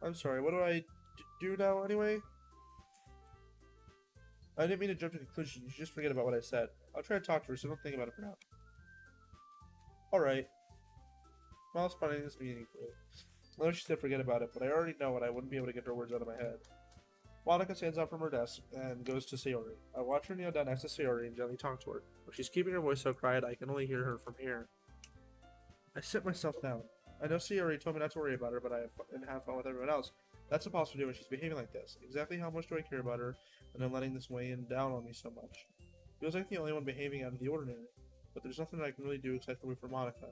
I'm sorry, what do I do now anyway? I didn't mean to jump to conclusions, you should just forget about what I said. I'll try to talk to her, so don't think about it for now. Alright. Smile spontaneous meaningfully. I know she said forget about it, but I already know it. I wouldn't be able to get her words out of my head. Monica stands up from her desk and goes to Sayori. I watch her kneel down next to Sayori and gently talk to her, but she's keeping her voice so quiet I can only hear her from here. I sit myself down. I know Sayori told me not to worry about her, but I have fun with everyone else. That's impossible to do when she's behaving like this. Exactly how much do I care about her, and I'm letting this weigh down on me so much? Feels like the only one behaving out of the ordinary, but there's nothing that I can really do except for root for Monica.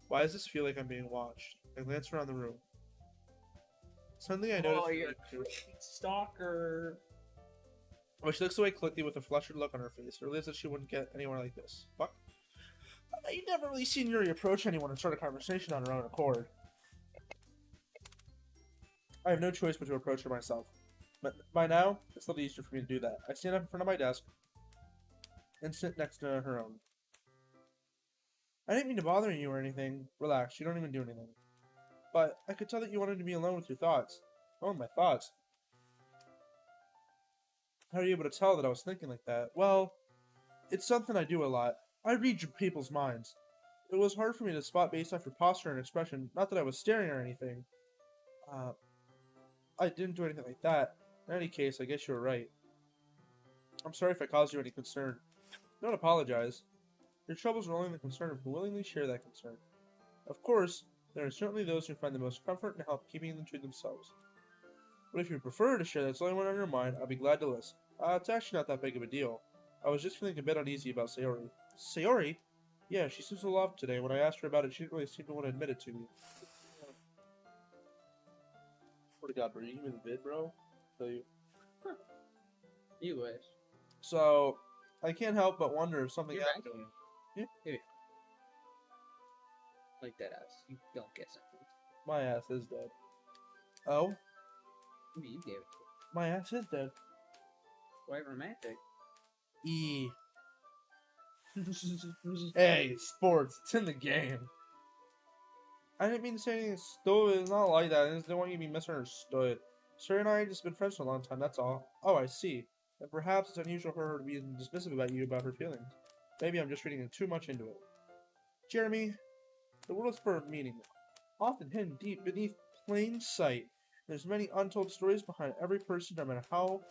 Why does this feel like I'm being watched? I glance around the room. Suddenly I notice... Oh, you're a stalker. Oh, she looks away quickly with a flustered look on her face. I realized that she wouldn't get anywhere like this. Fuck. I never really seen Yuri approach anyone and start a conversation on her own accord. I have no choice but to approach her myself. But by now, it's a little easier for me to do that. I stand up in front of my desk and sit next to her own. I didn't mean to bother you or anything. Relax, you don't even do anything. But I could tell that you wanted to be alone with your thoughts. Oh, my thoughts. How are you able to tell that I was thinking like that? Well, it's something I do a lot. I read people's minds. It was hard for me to spot based off your posture and expression. Not that I was staring or anything. Uh, I didn't do anything like that. In any case, I guess you were right. I'm sorry if I caused you any concern. Don't apologize. Your troubles are only the concern of who willingly share that concern. Of course, there are certainly those who find the most comfort and help keeping them to themselves. But if you prefer to share that's the only one on your mind, I'll be glad to listen. It's actually not that big of a deal. I was just feeling a bit uneasy about Sayori. Sayori? Yeah, she seems a little off today. When I asked her about it, she didn't really seem to want to admit it to me. Swear to God, bro, you give me the vid, bro? Tell you. You wish. So, I can't help but wonder if something You're happened. back. Yeah. Here. Like that ass. You don't get something. My ass is dead. Oh? Maybe you gave it to My ass is dead. Quite romantic. E. Hey, sports. It's in the game. I didn't mean to say anything stupid. It's not like that. I just didn't want you to be misunderstood. Sherry and I have just been friends for a long time, that's all. Oh, I see. And perhaps it's unusual for her to be dismissive about her feelings. Maybe I'm just reading too much into it. Jeremy, the world is full of meaning, often hidden deep beneath plain sight. There's many untold stories behind every person, no matter how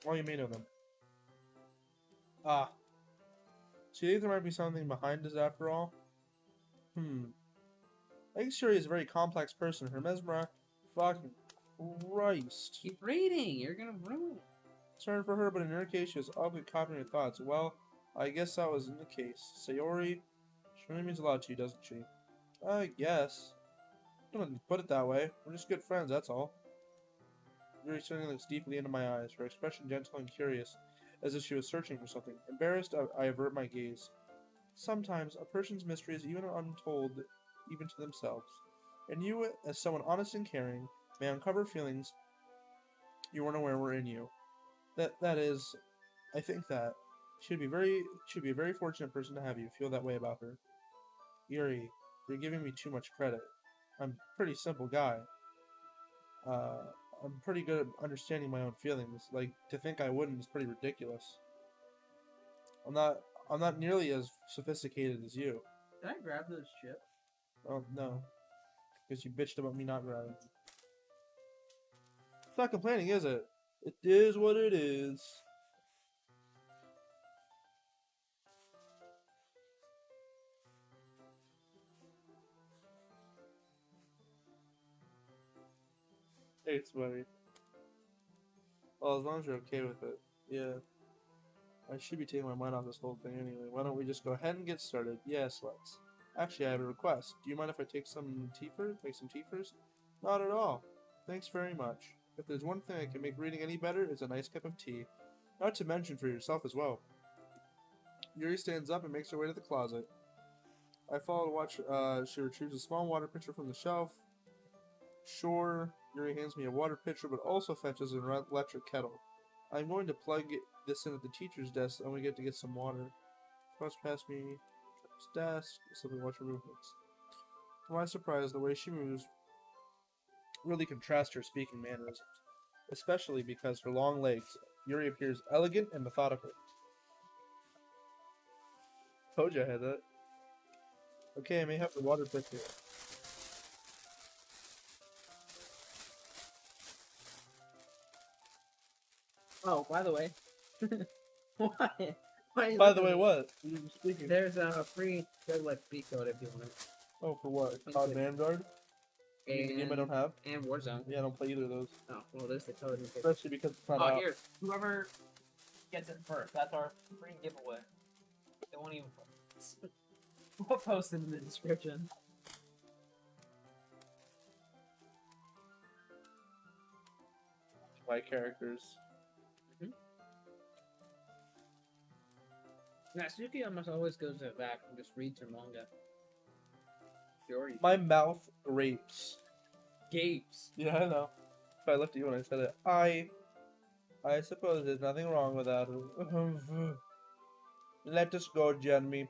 long you may know them. Ah. So you think there might be something behind this after all? I think Sherry is a very complex person. Her mesmeric fucking Christ. Keep reading. You're gonna ruin it. Sorry for her, but in her case, she was ugly copying your thoughts. Well, I guess that was in the case. Sayori, she really means a lot to you, doesn't she? I guess. Don't put it that way. We're just good friends, that's all. Yuri suddenly looks deeply into my eyes, her expression gentle and curious, as if she was searching for something. Embarrassed, I avert my gaze. Sometimes, a person's mystery is even untold, even to themselves. And you, as someone honest and caring, may uncover feelings you weren't aware were in you. That is, I think that she'd be a very fortunate person to have you feel that way about her. Yuri, you're giving me too much credit. I'm a pretty simple guy. I'm pretty good at understanding my own feelings. Like, to think I wouldn't is pretty ridiculous. I'm not nearly as sophisticated as you. Did I grab those chips? Oh, no. Because you bitched about me not grabbing. It's not complaining, is it? It is what it is. It's funny. Well, as long as you're okay with it. Yeah. I should be taking my mind off this whole thing anyway. Why don't we just go ahead and get started? Yes, let's. Actually, I have a request. Do you mind if I take some tea first? Make some tea first? Not at all. Thanks very much. If there's one thing that can make reading any better, it's a nice cup of tea. Not to mention for yourself as well. Yuri stands up and makes her way to the closet. I follow to watch. She retrieves a small water pitcher from the shelf. Sure, Yuri hands me a water pitcher, but also fetches an electric kettle. I'm going to plug this in at the teacher's desk, and we get to get some water. Cross past me, his desk, simply watch her movements. To my surprise, the way she moves really contrasts her speaking mannerisms, especially because her long legs. Yuri appears elegant and methodical. Told you I had that. Okay, I may have the water pitcher. Oh, by the way. Why? Why By the way, what? You were speaking. There's a free Good speed code if you want it. Oh, for what? COD Vanguard? You mean the game I don't have? And Warzone. Yeah, I don't play either of those. Oh, well, there's the code. Especially because it's not Oh, out. here. Whoever gets it first. That's our free giveaway. They won't even We'll post it in the description. My characters. Natsuki almost always goes to the back and just reads her manga. Sure. My mouth grapes. Gapes. Yeah, I know. If I looked at you when I said it, I suppose there's nothing wrong with that. Let us go, Jeremy.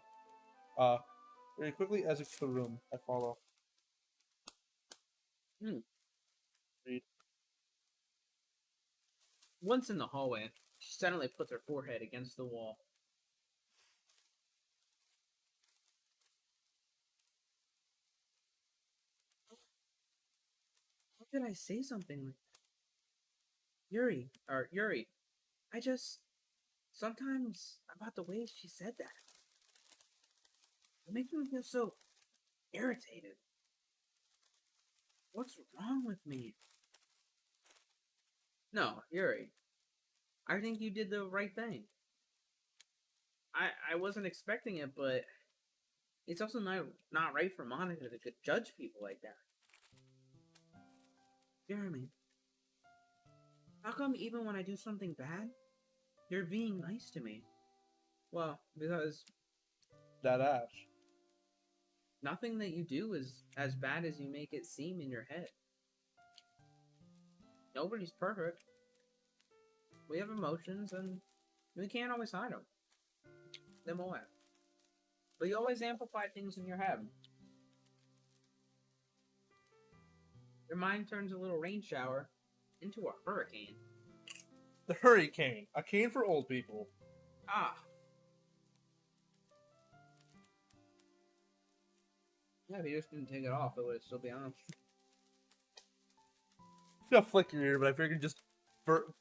Very quickly exits the room. I follow. Hmm. Read. Once in the hallway, she suddenly puts her forehead against the wall. How could I say something like that? Yuri, I just... Sometimes about the way she said that. It makes me feel so irritated. What's wrong with me? No, Yuri. I think you did the right thing. I wasn't expecting it, but it's also not right for Monica to judge people like that. Jeremy, how come even when I do something bad, you're being nice to me? Well, because That ash. nothing that you do is as bad as you make it seem in your head. Nobody's perfect. We have emotions, and we can't always hide them. Them away. But you always amplify things in your head. Your mind turns a little rain shower into a hurricane. The hurricane. A cane for old people. Ah. Yeah, if you just didn't take it off, it would still be on. It's gonna flick your ear, but I figured just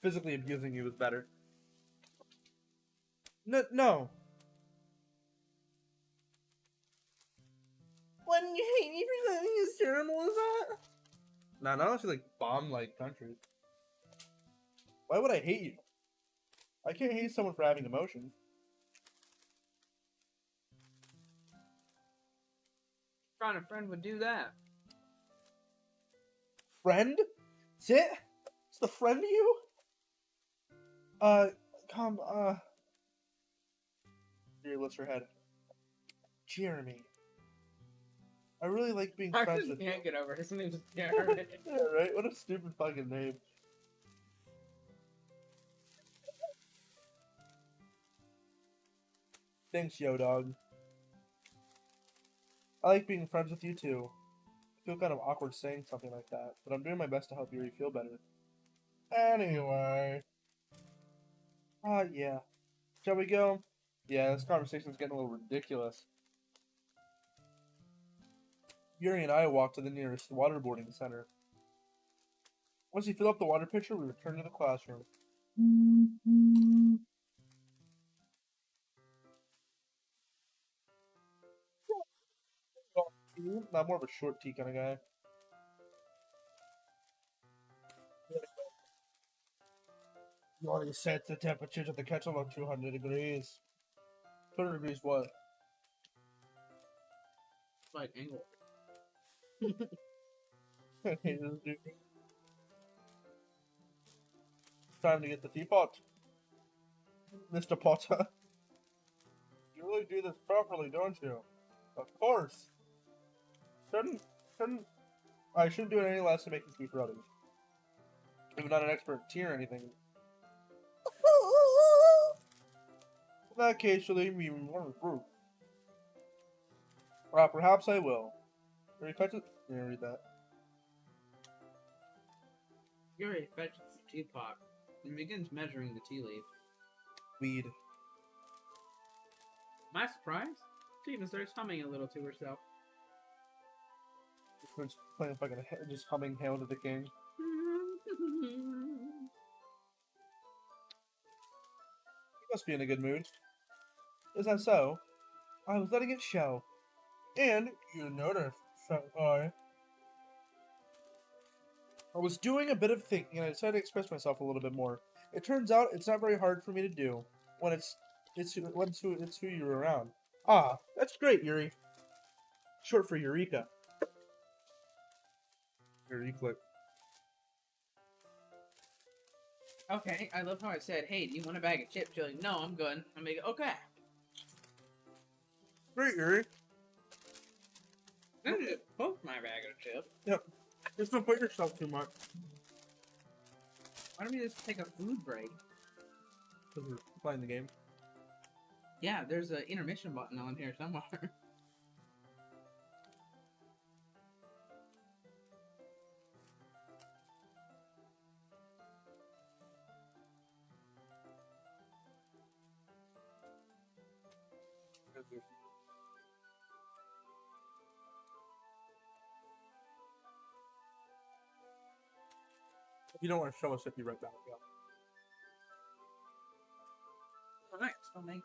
physically abusing you was better. No. When you hate me for something as terrible as that? Nah, not unless you like bomb like countries. Why would I hate you? I can't hate someone for having emotions. Trying a friend would do that. Friend? That's it? It's the friend to you? Come, Here, lifts her head. Jeremy. I really like being I friends just with you. can't get over his name's Jeremy. Yeah, right? What a stupid fucking name. Thanks, yo dog. I like being friends with you too. I feel kind of awkward saying something like that, but I'm doing my best to help Yuri feel better. Anyway. Yeah. Shall we go? Yeah, this conversation's getting a little ridiculous. Yuri and I walked to the nearest waterboarding center. Once we fill up the water pitcher, we return to the classroom. Not more of a short tea kind of guy. You already set the temperature to the kettle on 200 degrees. 200 degrees what? Like angle. Time to get the teapot. Mr. Potter. You really do this properly, don't you? Of course. Shouldn't I shouldn't do it any less to make this tea for others. I'm not an expert in tea or anything. In that case, you'll leave me more fruit. Well, perhaps I will. Yuri fetches. Yeah, read that. Yuri fetches the teapot and begins measuring the tea leaf. Weed. My surprise, she even starts humming a little to herself. Just playing fucking, just humming "Hail to the King." You must be in a good mood. Is that so? I was letting it show. And you noticed, so I was doing a bit of thinking, and I decided to express myself a little bit more. It turns out it's not very hard for me to do when it's who you're around. Ah, that's great, Yuri. Short for Eureka. Eureka. Okay, I love how I said, hey, do you want a bag of chips? You're like, no, I'm good. I'm like, okay. Great, Yuri. Then just poke my bag of chips. Yep. Just don't put yourself too much. Why don't we just take a food break? Because we're playing the game. Yeah, there's an intermission button on here somewhere. scissors. If you don't want to show us it, be right back. Yeah. Oh, nice. Oh, thank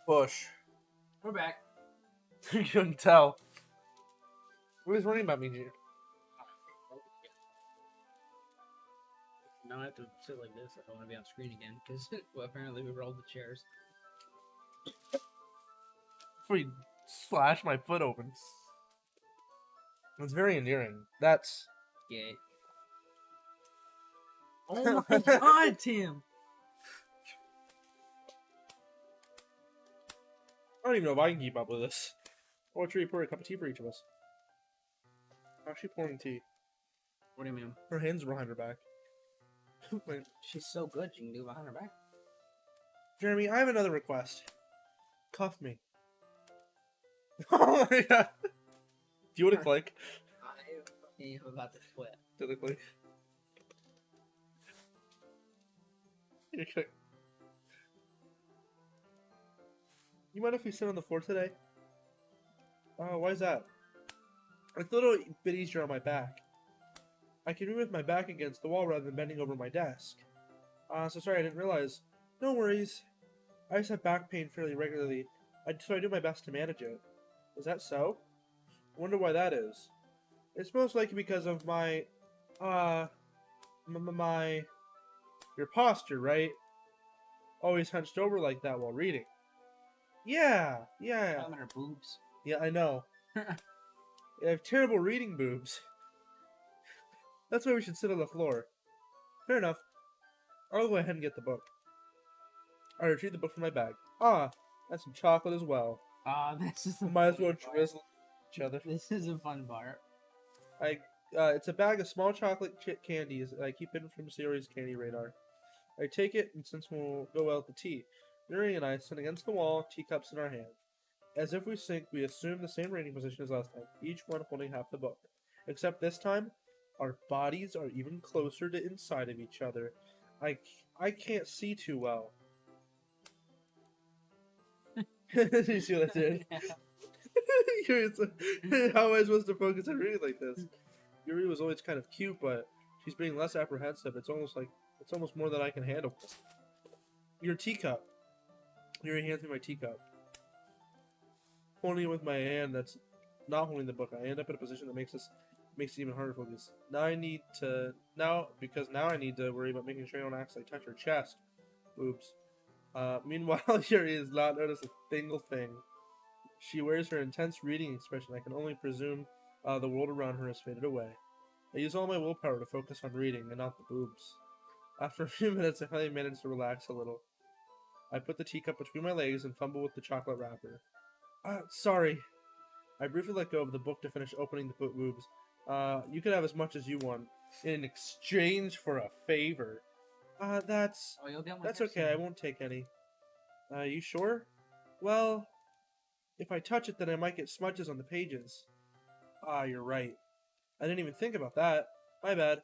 Bush. We're back. You couldn't tell. What was running about me, G? Now I have to sit like this. I don't want to be on screen again because well, apparently we rolled the chairs. Before you slash my foot open. It's very endearing. That's. Yeah. Oh my god, Tim! I don't even know if I can keep up with this. I want you to pour a cup of tea for each of us. How's she pouring tea? What do you mean? Her hands are behind her back. Wait, She's so good, she can do it behind her back. Jeremy, I have another request. Cuff me. Oh my god. Do you want to click? I'm about to quit. Did it click? Okay. You mind if we sit on the floor today? Why is that? It's a little bit easier on my back. I can move with my back against the wall rather than bending over my desk. So sorry, I didn't realize. No worries. I just have back pain fairly regularly, so I do my best to manage it. Is that so? I wonder why that is. It's most likely because of my, your posture, right? Always hunched over like that while reading. Yeah. I'm in her boobs. Yeah, I know. I have terrible reading boobs. That's why we should sit on the floor. Fair enough. I'll go ahead and get the book. I retrieve the book from my bag. That's some chocolate as well. This is Might as well drizzle each other. This is a fun part. It's a bag of small chocolate chip candies that I keep hidden from Siri's candy radar. I take it, and since we'll go out the tea, Yuri and I sit against the wall, teacups in our hands. As if we sync, we assume the same reading position as last time, each one holding half the book. Except this time, our bodies are even closer to inside of each other. I can't see too well. Did you see what I did? How am I supposed to focus on reading like this? Yuri was always kind of cute, but she's being less apprehensive. It's almost more than I can handle. Your teacup. Yuri hands me my teacup. Holding it with my hand that's not holding the book, I end up in a position that makes it even harder to focus. Now I need to worry about making sure I don't actually touch her chest. Oops. Meanwhile, Yuri has not noticed a single thing. She wears her intense reading expression. I can only presume the world around her has faded away. I use all my willpower to focus on reading and not the boobs. After a few minutes, I finally manage to relax a little. I put the teacup between my legs and fumble with the chocolate wrapper. Sorry. I briefly let go of the book to finish opening the boobs. You can have as much as you want in exchange for a favor. That's okay. I won't take any. You sure? Well, if I touch it, then I might get smudges on the pages. You're right. I didn't even think about that. My bad.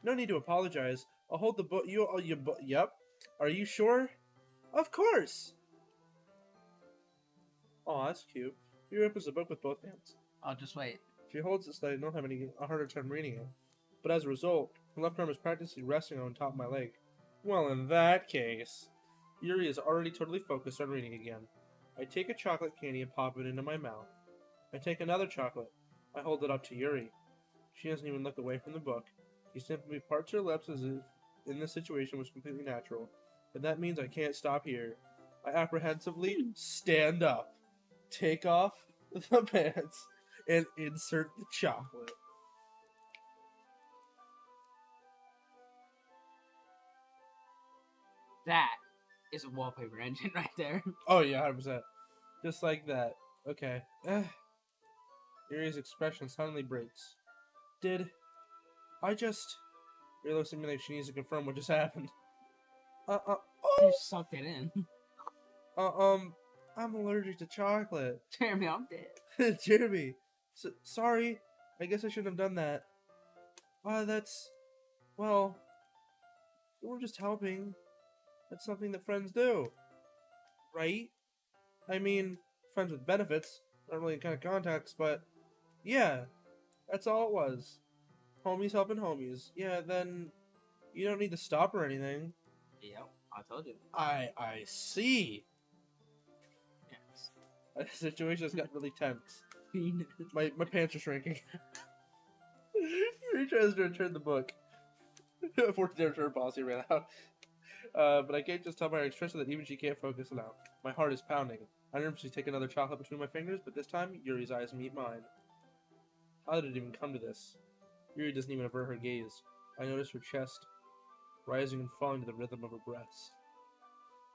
No need to apologize. I'll hold the book. Yep. Are you sure? Of course. Oh, that's cute. He opens the book with both hands. I'll just wait. She holds it so that I don't have a harder time reading it. But as a result, her left arm is practically resting on top of my leg. Well, in that case, Yuri is already totally focused on reading again. I take a chocolate candy and pop it into my mouth. I take another chocolate. I hold it up to Yuri. She doesn't even look away from the book. She simply parts her lips as if in this situation was completely natural. But that means I can't stop here. I apprehensively stand up, take off the pants, and insert the chocolate. That is a wallpaper engine right there. Oh yeah, 100%. Just like that. Okay. Yuri's expression suddenly breaks. Did I just... Yuri looks at me like she needs to confirm what just happened. You sucked it in. I'm allergic to chocolate. Jeremy, I'm dead. Jeremy, sorry. I guess I shouldn't have done that. Well, we were just helping. That's something that friends do. Right? I mean, friends with benefits. Not really kind of contacts, but yeah, that's all it was. Homies helping homies. Yeah, then you don't need to stop or anything. Yep, I told you. I see. The situation has gotten really tense. Penis. My pants are shrinking. Yuri tries to return the book. Unfortunately, the return policy ran out. But I can't just tell by her expression that even she can't focus now. My heart is pounding. I nervously take another chocolate between my fingers, but this time, Yuri's eyes meet mine. How did it even come to this? Yuri doesn't even avert her gaze. I notice her chest rising and falling to the rhythm of her breaths.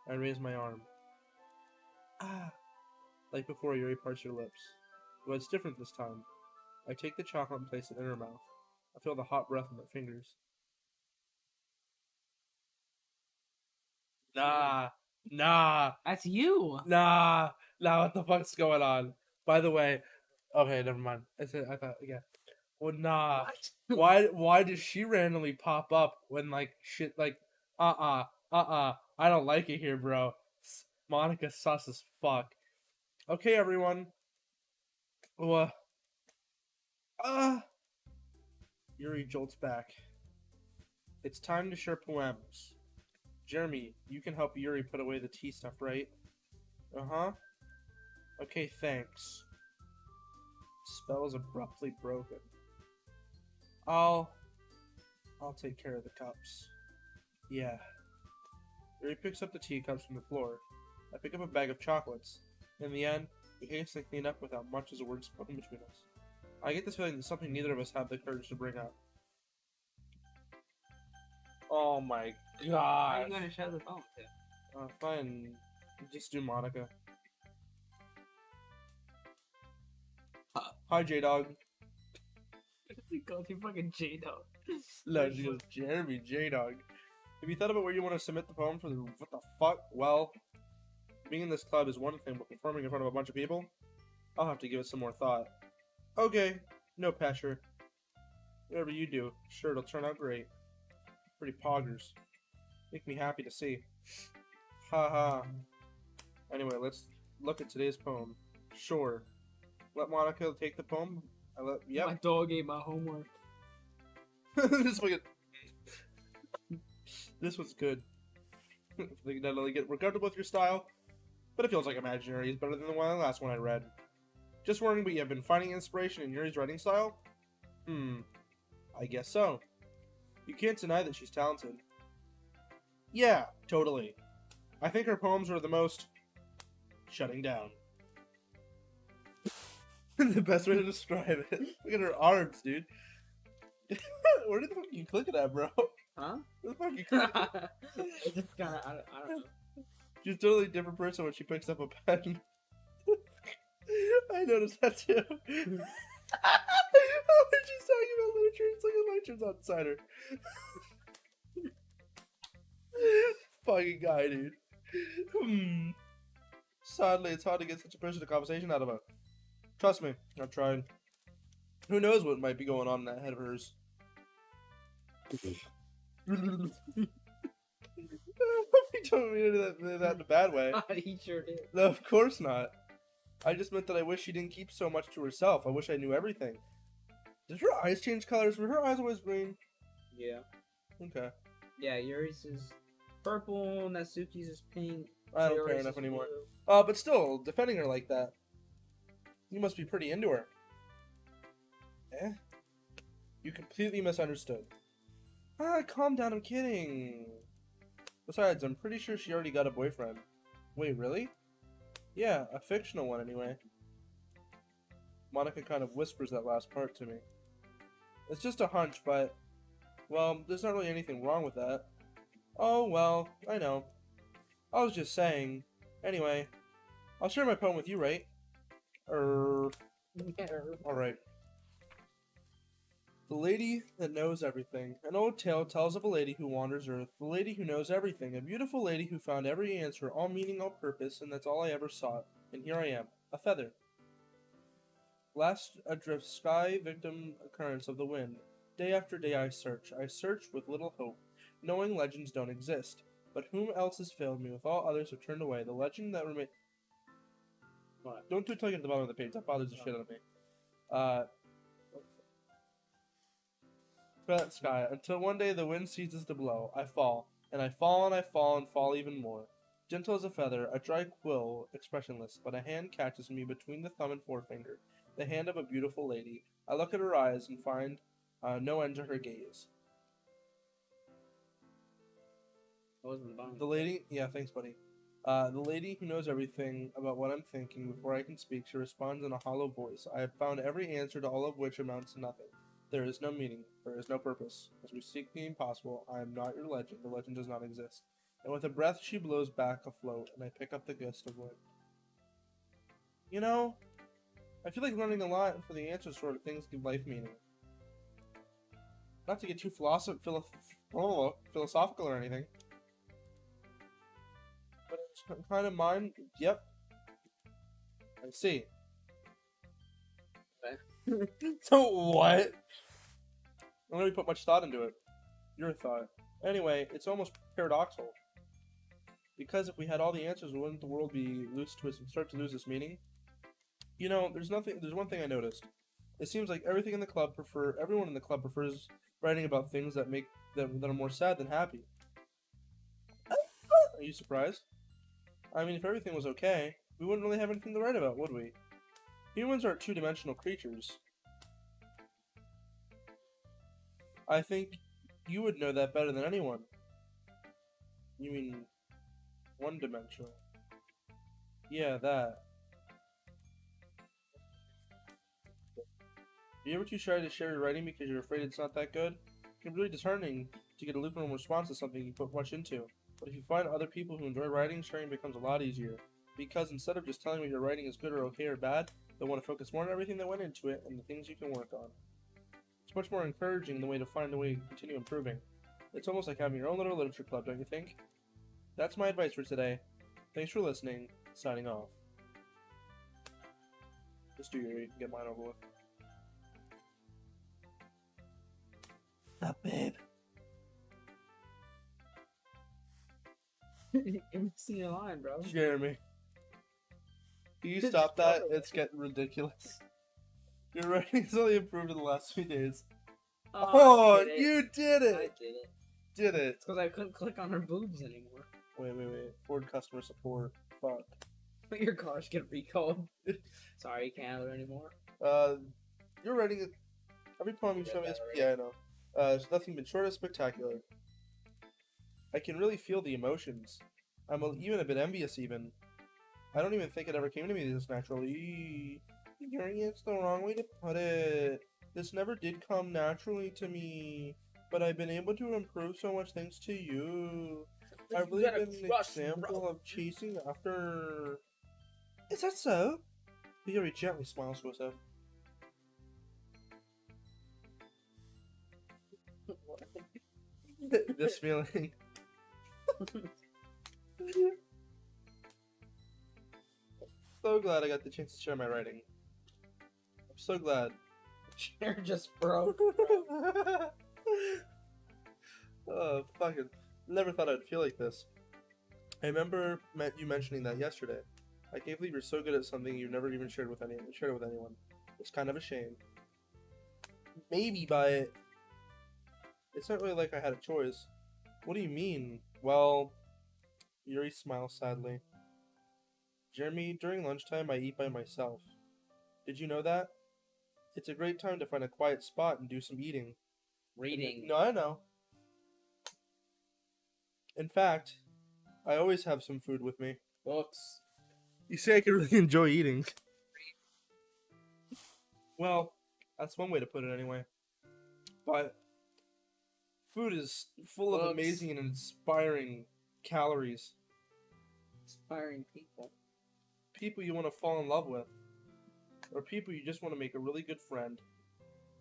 I raise my arm. Ah! Like before, Yuri parts her lips. But it's different this time. I take the chocolate and place it in her mouth. I feel the hot breath on my fingers. Nah. That's you. Nah, what the fuck's going on? By the way, okay, never mind. I thought, yeah. Well, nah. What? Why does she randomly pop up when, like, shit, like, I don't like it here, bro. Monica sus as fuck. Okay, everyone. Well, Yuri jolts back. It's time to share poems. Jeremy, you can help Yuri put away the tea stuff, right? Uh-huh. Okay, thanks. Spell is abruptly broken. I'll take care of the cups. Yeah. Yuri picks up the teacups from the floor. I pick up a bag of chocolates. In the end, we hastily clean up without much as a word spoken between us. I get this feeling that something neither of us have the courage to bring up. Oh my How god. are you gonna share the phone to? Fine. Just do Monica. Hi, J-Dog. He called you fucking J-Dog. No, she goes, Jeremy, J-Dog. Have you thought about where you want to submit the poem for the... What the fuck? Well, being in this club is one thing, but performing in front of a bunch of people? I'll have to give it some more thought. Okay, no pressure. Whatever you do, sure, it'll turn out great. Pretty poggers. Make me happy to see. Haha. Anyway, let's look at today's poem. Sure. Let Monica take the poem. Yep. My dog ate my homework. This was good. Not only we're comfortable with your style, but it feels like Imaginary is better than the last one I read. Just wondering, but you have been finding inspiration in Yuri's writing style? I guess so. You can't deny that she's talented. Yeah, totally. I think her poems are the most... shutting down. The best way to describe it. Look at her arms, dude. Where the fuck are you clicking at, bro? Huh? Where the fuck are you clicking at? It's just kinda, I don't know. She's a totally different person when she picks up a pen. I noticed that too. When she's talking about literature, it's like a lecture's outside her. Fucking guy, dude. Sadly, it's hard to get such a personal conversation out of her. Trust me, I've tried. Who knows what might be going on in that head of hers. You don't mean that in a bad way. He sure did. No, of course not. I just meant that I wish she didn't keep so much to herself. I wish I knew everything. Did her eyes change colors? Were her eyes always green? Yeah. Okay. Yeah, Yuri's is purple, Natsuki's is pink. I don't care Yuri's enough is anymore. blue. But still, defending her like that. You must be pretty into her. Eh? You completely misunderstood. Calm down, I'm kidding. Besides, I'm pretty sure she already got a boyfriend. Wait, really? Yeah, a fictional one anyway. Monica kind of whispers that last part to me. It's just a hunch, but... well, there's not really anything wrong with that. Oh, well, I know. I was just saying. Anyway, I'll share my poem with you, right? Alright. The Lady That Knows Everything. An old tale tells of a lady who wanders Earth. The lady who knows everything. A beautiful lady who found every answer, all meaning, all purpose, and that's all I ever sought. And here I am, a feather. Last adrift sky, victim occurrence of the wind. Day after day I search with little hope, knowing legends don't exist. But whom else has failed me, with all others have turned away. The legend that remains... What? Don't do it at the bottom of the page, that bothers the shit out of me. That sky, until one day the wind ceases to blow. I fall, and I fall, and I fall, and fall even more. Gentle as a feather, a dry quill, expressionless, but a hand catches me between the thumb and forefinger, the hand of a beautiful lady. I look at her eyes and find no end to her gaze. I wasn't bummed. The lady, yeah, thanks, buddy. The lady who knows everything about what I'm thinking before I can speak, she responds in a hollow voice. I have found every answer to all of which amounts to nothing. There is no meaning. There is no purpose. As we seek the impossible, I am not your legend. The legend does not exist. And with a breath, she blows back afloat, and I pick up the gust of wind. You know, I feel like learning a lot for the answers sort of things give life meaning. Not to get too philosophical or anything. But it's kind of mine. Yep. I see. So what? I don't really put much thought into it. Your thought. Anyway, it's almost paradoxical. Because if we had all the answers, wouldn't the world be start to lose its meaning? You know, there's one thing I noticed. It seems like everyone in the club prefers writing about things that are more sad than happy. Are you surprised? I mean, if everything was okay, we wouldn't really have anything to write about, would we? Humans are two-dimensional creatures. I think you would know that better than anyone. You mean one-dimensional? Yeah, that. Are you ever too shy to share your writing because you're afraid it's not that good? It can be really disheartening to get a lukewarm response to something you put much into. But if you find other people who enjoy writing, sharing becomes a lot easier. Because instead of just telling what your writing is good or okay or bad, they'll want to focus more on everything that went into it and the things you can work on. It's much more encouraging the way to find a way to continue improving. It's almost like having your own little literature club, don't you think? That's my advice for today. Thanks for listening. Signing off. Just do your read and get mine over with. Stop, babe. You're missing a line, bro. Jeremy. Can you stop that? It's getting ridiculous. Your writing's only improved in the last few days. Oh, you did it! I did it. Did it. It's because I couldn't click on her boobs anymore. Wait. Ford customer support. Fuck. Your car's get recalled. Sorry, you can't have it anymore. You're writing it. Every poem you show me is. Yeah, I know. It's nothing but short of spectacular. I can really feel the emotions. I'm even a bit envious, even. I don't even think it ever came to me this naturally. It's the wrong way to put it. This never did come naturally to me. But I've been able to improve so much thanks to you. I've really been an example of chasing after... Is that so? Yuri gently smiles to herself. This feeling. So glad I got the chance to share my writing. I'm so glad. Chair just broke. Oh, fucking. Never thought I'd feel like this. I remember you mentioning that yesterday. I can't believe you're so good at something you've never even shared it with anyone. It's kind of a shame. Maybe by... It's not really like I had a choice. What do you mean? Well... Yuri smiles sadly. Jeremy, during lunchtime I eat by myself. Did you know that? It's a great time to find a quiet spot and do some eating. Reading. No, I know. In fact, I always have some food with me. Books. You say I can really enjoy eating. Well, that's one way to put it anyway. But food is full of amazing and inspiring calories. Inspiring people. People you want to fall in love with. Or people you just want to make a really good friend.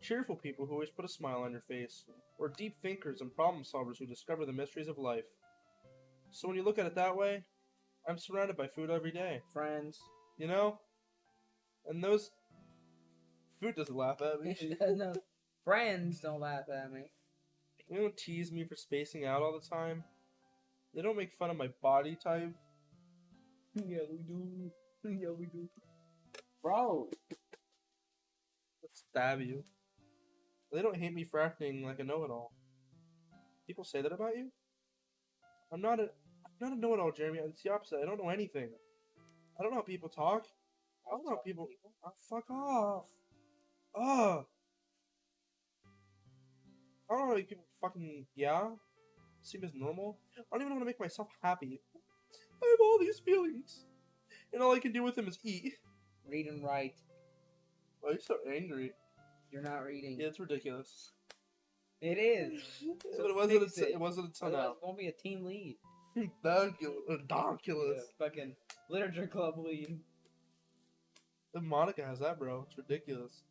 Cheerful people who always put a smile on your face. Or deep thinkers and problem solvers who discover the mysteries of life. So when you look at it that way, I'm surrounded by food every day. Friends. You know? And those... Food doesn't laugh at me. No, friends don't laugh at me. They don't tease me for spacing out all the time. They don't make fun of my body type. Yeah, we do. Yeah, we do. Bro. Let's stab you. They don't hate me for acting like a know-it-all. People say that about you? I'm not a not a know-it-all, Jeremy. It's the opposite. I don't know anything. I don't know how people talk. I don't know how people. Oh, fuck off. Ugh. I don't know how people fucking. Yeah? Seem as normal. I don't even know how to make myself happy. I have all these feelings. And all I can do with them is eat. Read and write. Why are you so angry? You're not reading. Yeah, it's ridiculous. It is. But it wasn't until Otherwise, now. it won't be a team lead. Donkulous. Fucking literature club lead. And Monica has that, bro. It's ridiculous.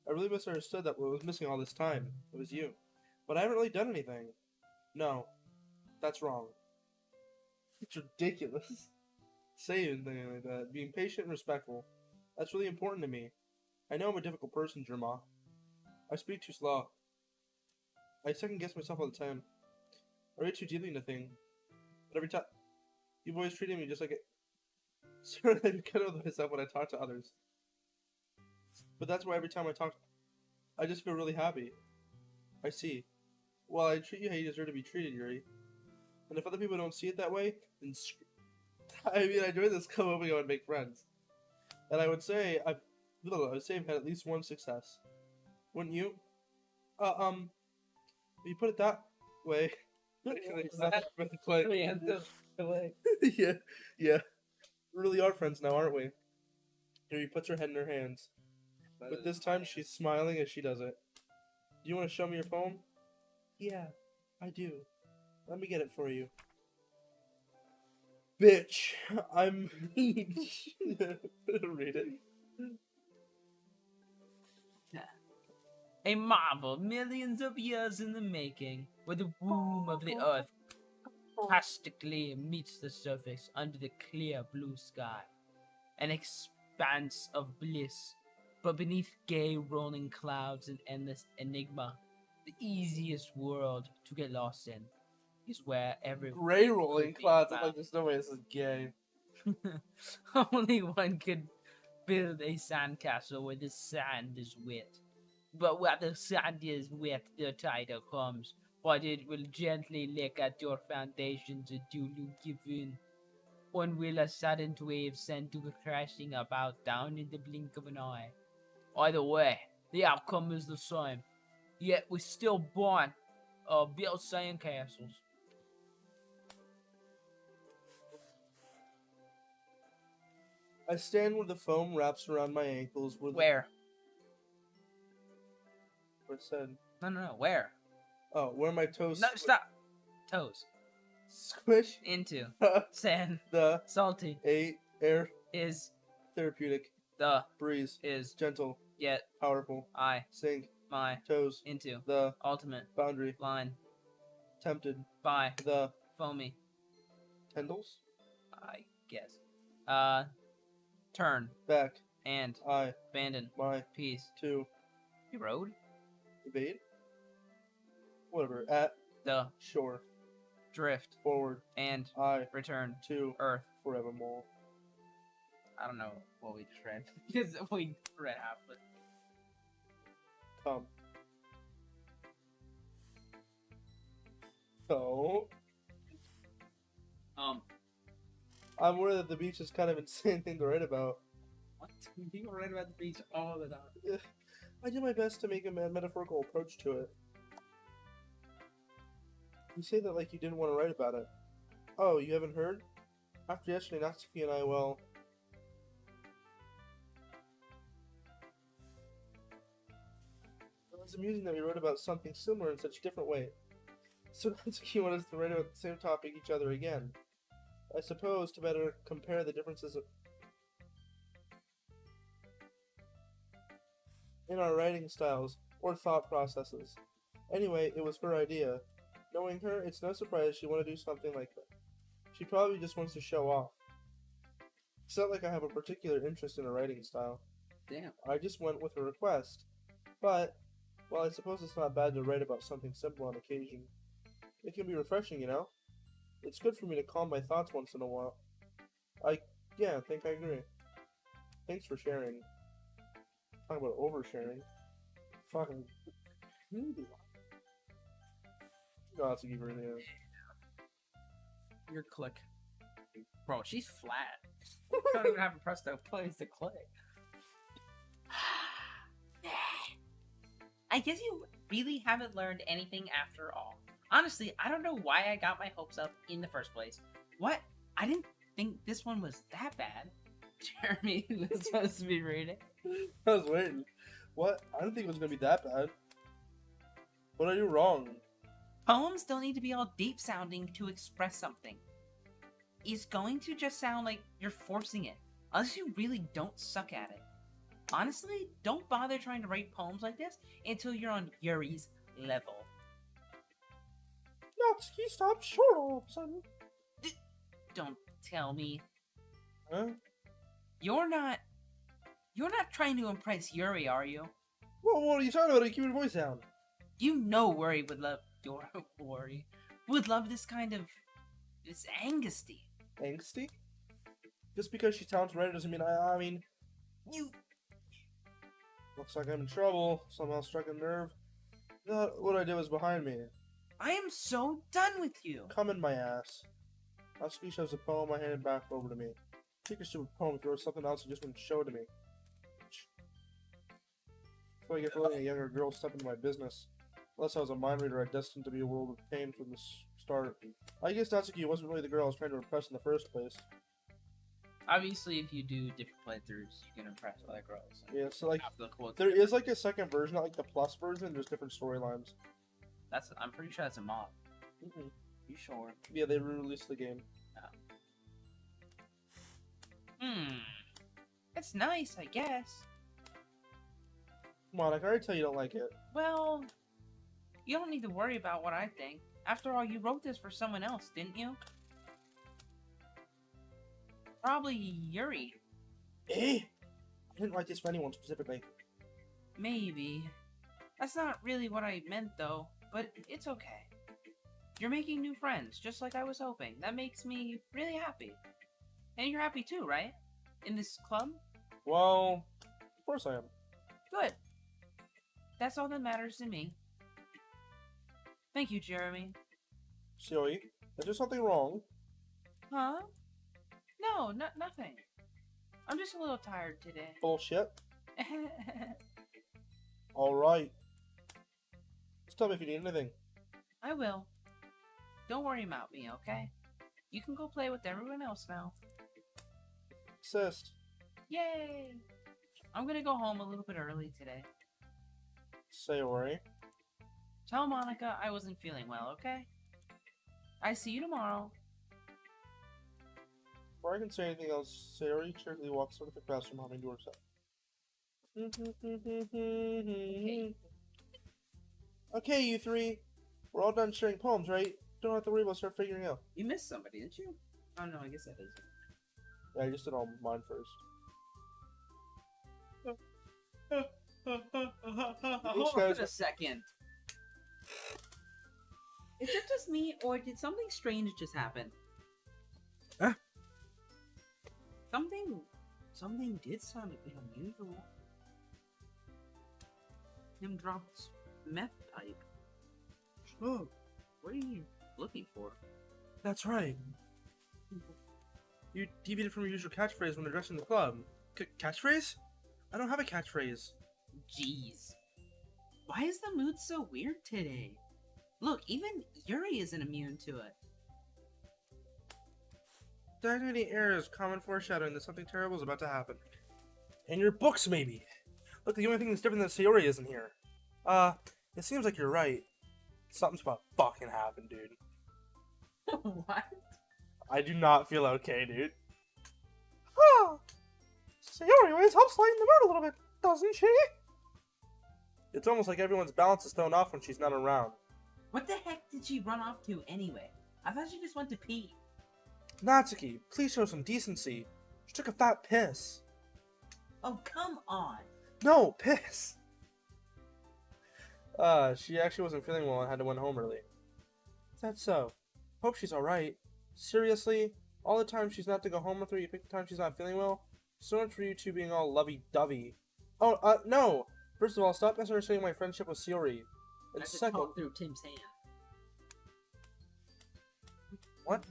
I really misunderstood that what was missing all this time. It was you. But I haven't really done anything. No. That's wrong. It's ridiculous. Say anything like that. Being patient and respectful. That's really important to me. I know I'm a difficult person, Jerma. I speak too slow. I second guess myself all the time. I read too deeply into things. But every time, you boys treated me just like it. Sort of kind of myself when I talk to others. But that's why every time I talk, I just feel really happy. I see. Well, I treat you how you deserve to be treated, Yuri. And if other people don't see it that way, then I mean, I joined this club hoping I would make friends. And I would say I've had at least one success. Wouldn't you? If you put it that way. Yeah. We really are friends now, aren't we? Yuri puts her head in her hands. But this time she's smiling as she does it. Do you want to show me your poem? Yeah, I do. Let me get it for you. Bitch, I'm mean. Read it. A marvel millions of years in the making, where the womb of the earth plastically meets the surface under the clear blue sky. An expanse of bliss, but beneath gay rolling clouds and endless enigma, the easiest world to get lost in is where every Gray rolling could be clouds. I'm found. like, there's no way this is gay. Only one could build a sandcastle where the sand is wet. But where the sand is wet, the tide comes, but it will gently lick at your foundations until you give in. One will a sudden wave send you crashing about down in the blink of an eye. Either way, the outcome is the same. Yet we still build sandcastles. I stand where the foam wraps around my ankles. Where? Where it said. No. Where? Oh, where my toes. No, stop. Toes. Squish. Into. Sand. The. Salty. Air. Is. Therapeutic. The. Breeze. Is. Gentle. Yet. Powerful. I. Sink. My. Toes. Into. The. Ultimate. Boundary. Line. Tempted. By. The. Foamy. Tendrils. I guess. Turn. Back. And. I. Abandon. My. Peace. To. Road. Evade. Whatever. At. The. Shore. Drift. Forward. And. I. Return. To. Earth. Forevermore. I don't know what we just read. Because we read half of it. Come. So. I'm aware that the beach is kind of insane thing to write about. What? People write about the beach all the time. I do my best to make a metaphorical approach to it. You say that like you didn't want to write about it. Oh, you haven't heard? After yesterday, Natsuki and I, well... It was amusing that we wrote about something similar in such a different way. So Natsuki wanted us to write about the same topic each other again. I suppose to better compare the differences in our writing styles or thought processes. Anyway, it was her idea. Knowing her, it's no surprise she wanted to do something like that. She probably just wants to show off. It's not like I have a particular interest in her writing style. Damn. I just went with her request. But, well, I suppose it's not bad to write about something simple on occasion. It can be refreshing, you know? It's good for me to calm my thoughts once in a while. I think I agree. Thanks for sharing. Talk about oversharing. Fucking. No, that's a giver, yeah. Your click. Bro, she's flat. I don't even have to press that place to click. I guess you really haven't learned anything after all. Honestly, I don't know why I got my hopes up in the first place. What? I didn't think this one was that bad. Jeremy was supposed to be reading. I was waiting. What? I didn't think it was gonna be that bad. What did I do wrong? Poems don't need to be all deep sounding to express something. It's going to just sound like you're forcing it, unless you really don't suck at it. Honestly, don't bother trying to write poems like this until you're on Yuri's level. Natsuki, stop short all of a sudden. Don't tell me. Huh? You're not trying to impress Yuri, are you? Well, what are you talking about? Keep your voice down. You know Worry would love Worry would love this kind of this angusty. Angsty? Just because she sounds right doesn't mean I mean... You Looks like I'm in trouble. Somehow struck a nerve. Not what I did was behind me. I am so done with you. Come in my ass. Natsuki shows a poem I handed back over to me. Take your stupid poem if there was something else you just wouldn't show to me. I feel like if letting a younger girl step into my business. Unless I was a mind reader, I destined to be a world of pain from the start. I guess Natsuki wasn't really the girl I was trying to impress in the first place. Obviously, if you do different playthroughs, you can impress other girls. Yeah, so like, After the quote, there is like a second version, not like the plus version, there's different storylines. I'm pretty sure that's a mod. Mm-mm. You sure? Yeah, they re-released the game. It's nice, I guess. Come on, I can already tell you don't like it. Well, you don't need to worry about what I think. After all, you wrote this for someone else, didn't you? Probably Yuri. Eh? I didn't write this for anyone specifically. Maybe. That's not really what I meant, though, but it's okay. You're making new friends, just like I was hoping. That makes me really happy. And you're happy too, right? In this club? Well, of course I am. Good. That's all that matters to me. Thank you, Jeremy. Silly. Is there something wrong? Huh? No, nothing. I'm just a little tired today. Bullshit. Alright. Just tell me if you need anything. I will. Don't worry about me, okay? You can go play with everyone else now. Assist. Yay! I'm gonna go home a little bit early today. Say worry. Tell Monica I wasn't feeling well, okay? I see you tomorrow. Before I can say anything else, Sayori cheerfully walks out of the classroom humming to herself. Okay, you three. We're all done sharing poems, right? Don't have to worry about start figuring out. You missed somebody, didn't you? Oh no, I guess that is. Yeah, I just did all mine first. Hold on a second. Is it just me, or did something strange just happen? Huh? Something did sound a bit unusual. Him dropped meth pipe. Oh, what are you looking for? That's right. You deviated from your usual catchphrase when addressing the club. Catchphrase? I don't have a catchphrase. Jeez. Why is the mood so weird today? Look, even Yuri isn't immune to it. Diagnosticating errors, common foreshadowing that something terrible is about to happen. In your books, maybe. Look, the only thing that's different than Sayori isn't here. It seems like you're right. Something's about to fucking happen, dude. What? I do not feel okay, dude. Huh. Sayori always helps lighten the mood a little bit, doesn't she? It's almost like everyone's balance is thrown off when she's not around. What the heck did she run off to anyway? I thought she just went to pee. Natsuki, please show some decency. She took a fat piss. Oh, come on. No, piss! She actually wasn't feeling well and had to went home early. Is that so? Hope she's alright. Seriously? All the time she's not to go home with her, you pick the time she's not feeling well? So much for you two being all lovey-dovey. Oh, no! First of all, stop misunderstanding my friendship with Sayori. And I had to second... talk through Tim's hand. What?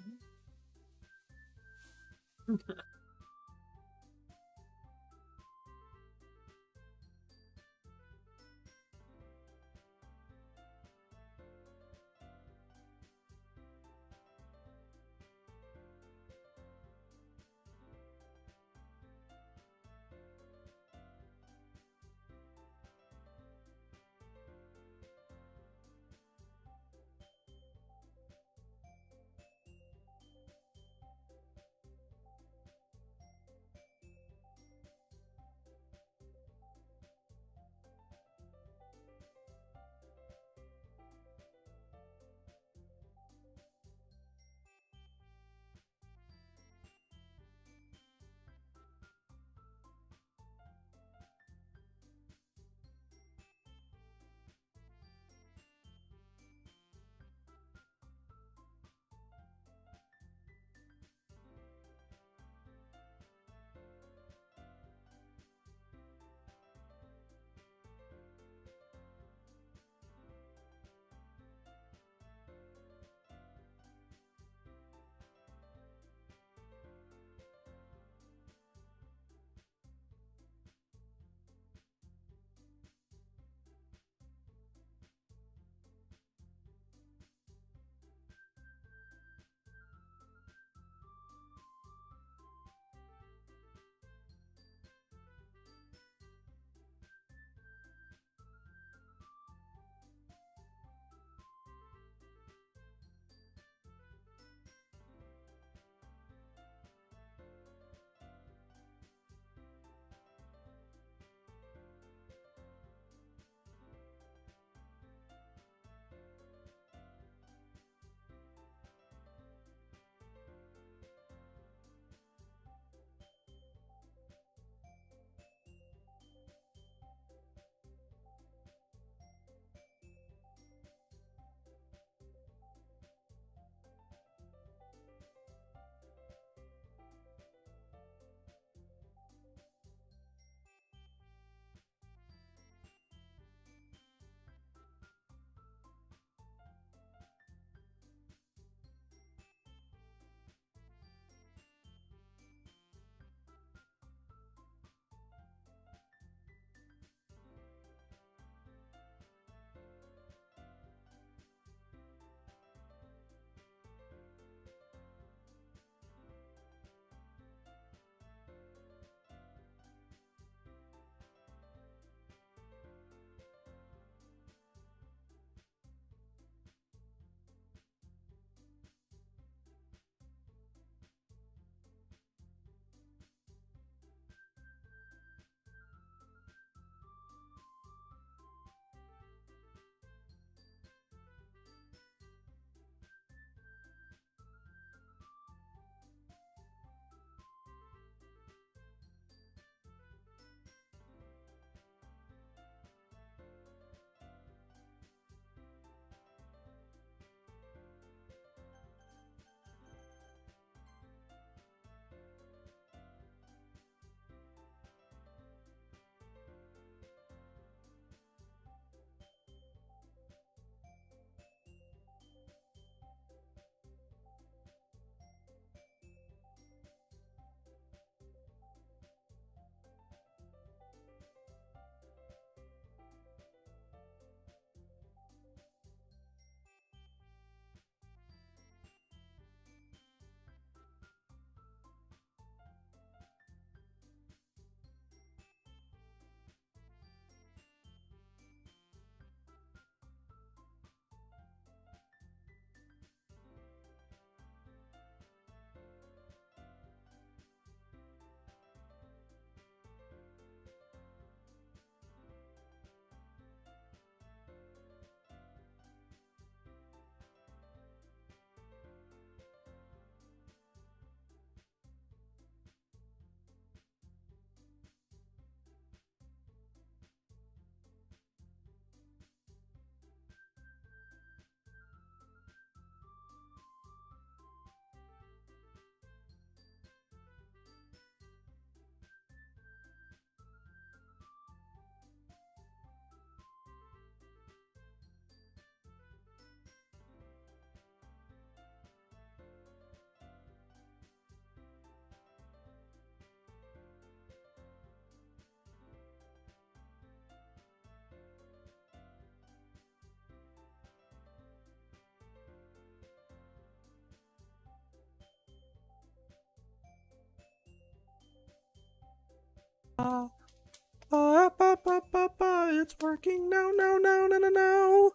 It's working now, now, now, now, now, now.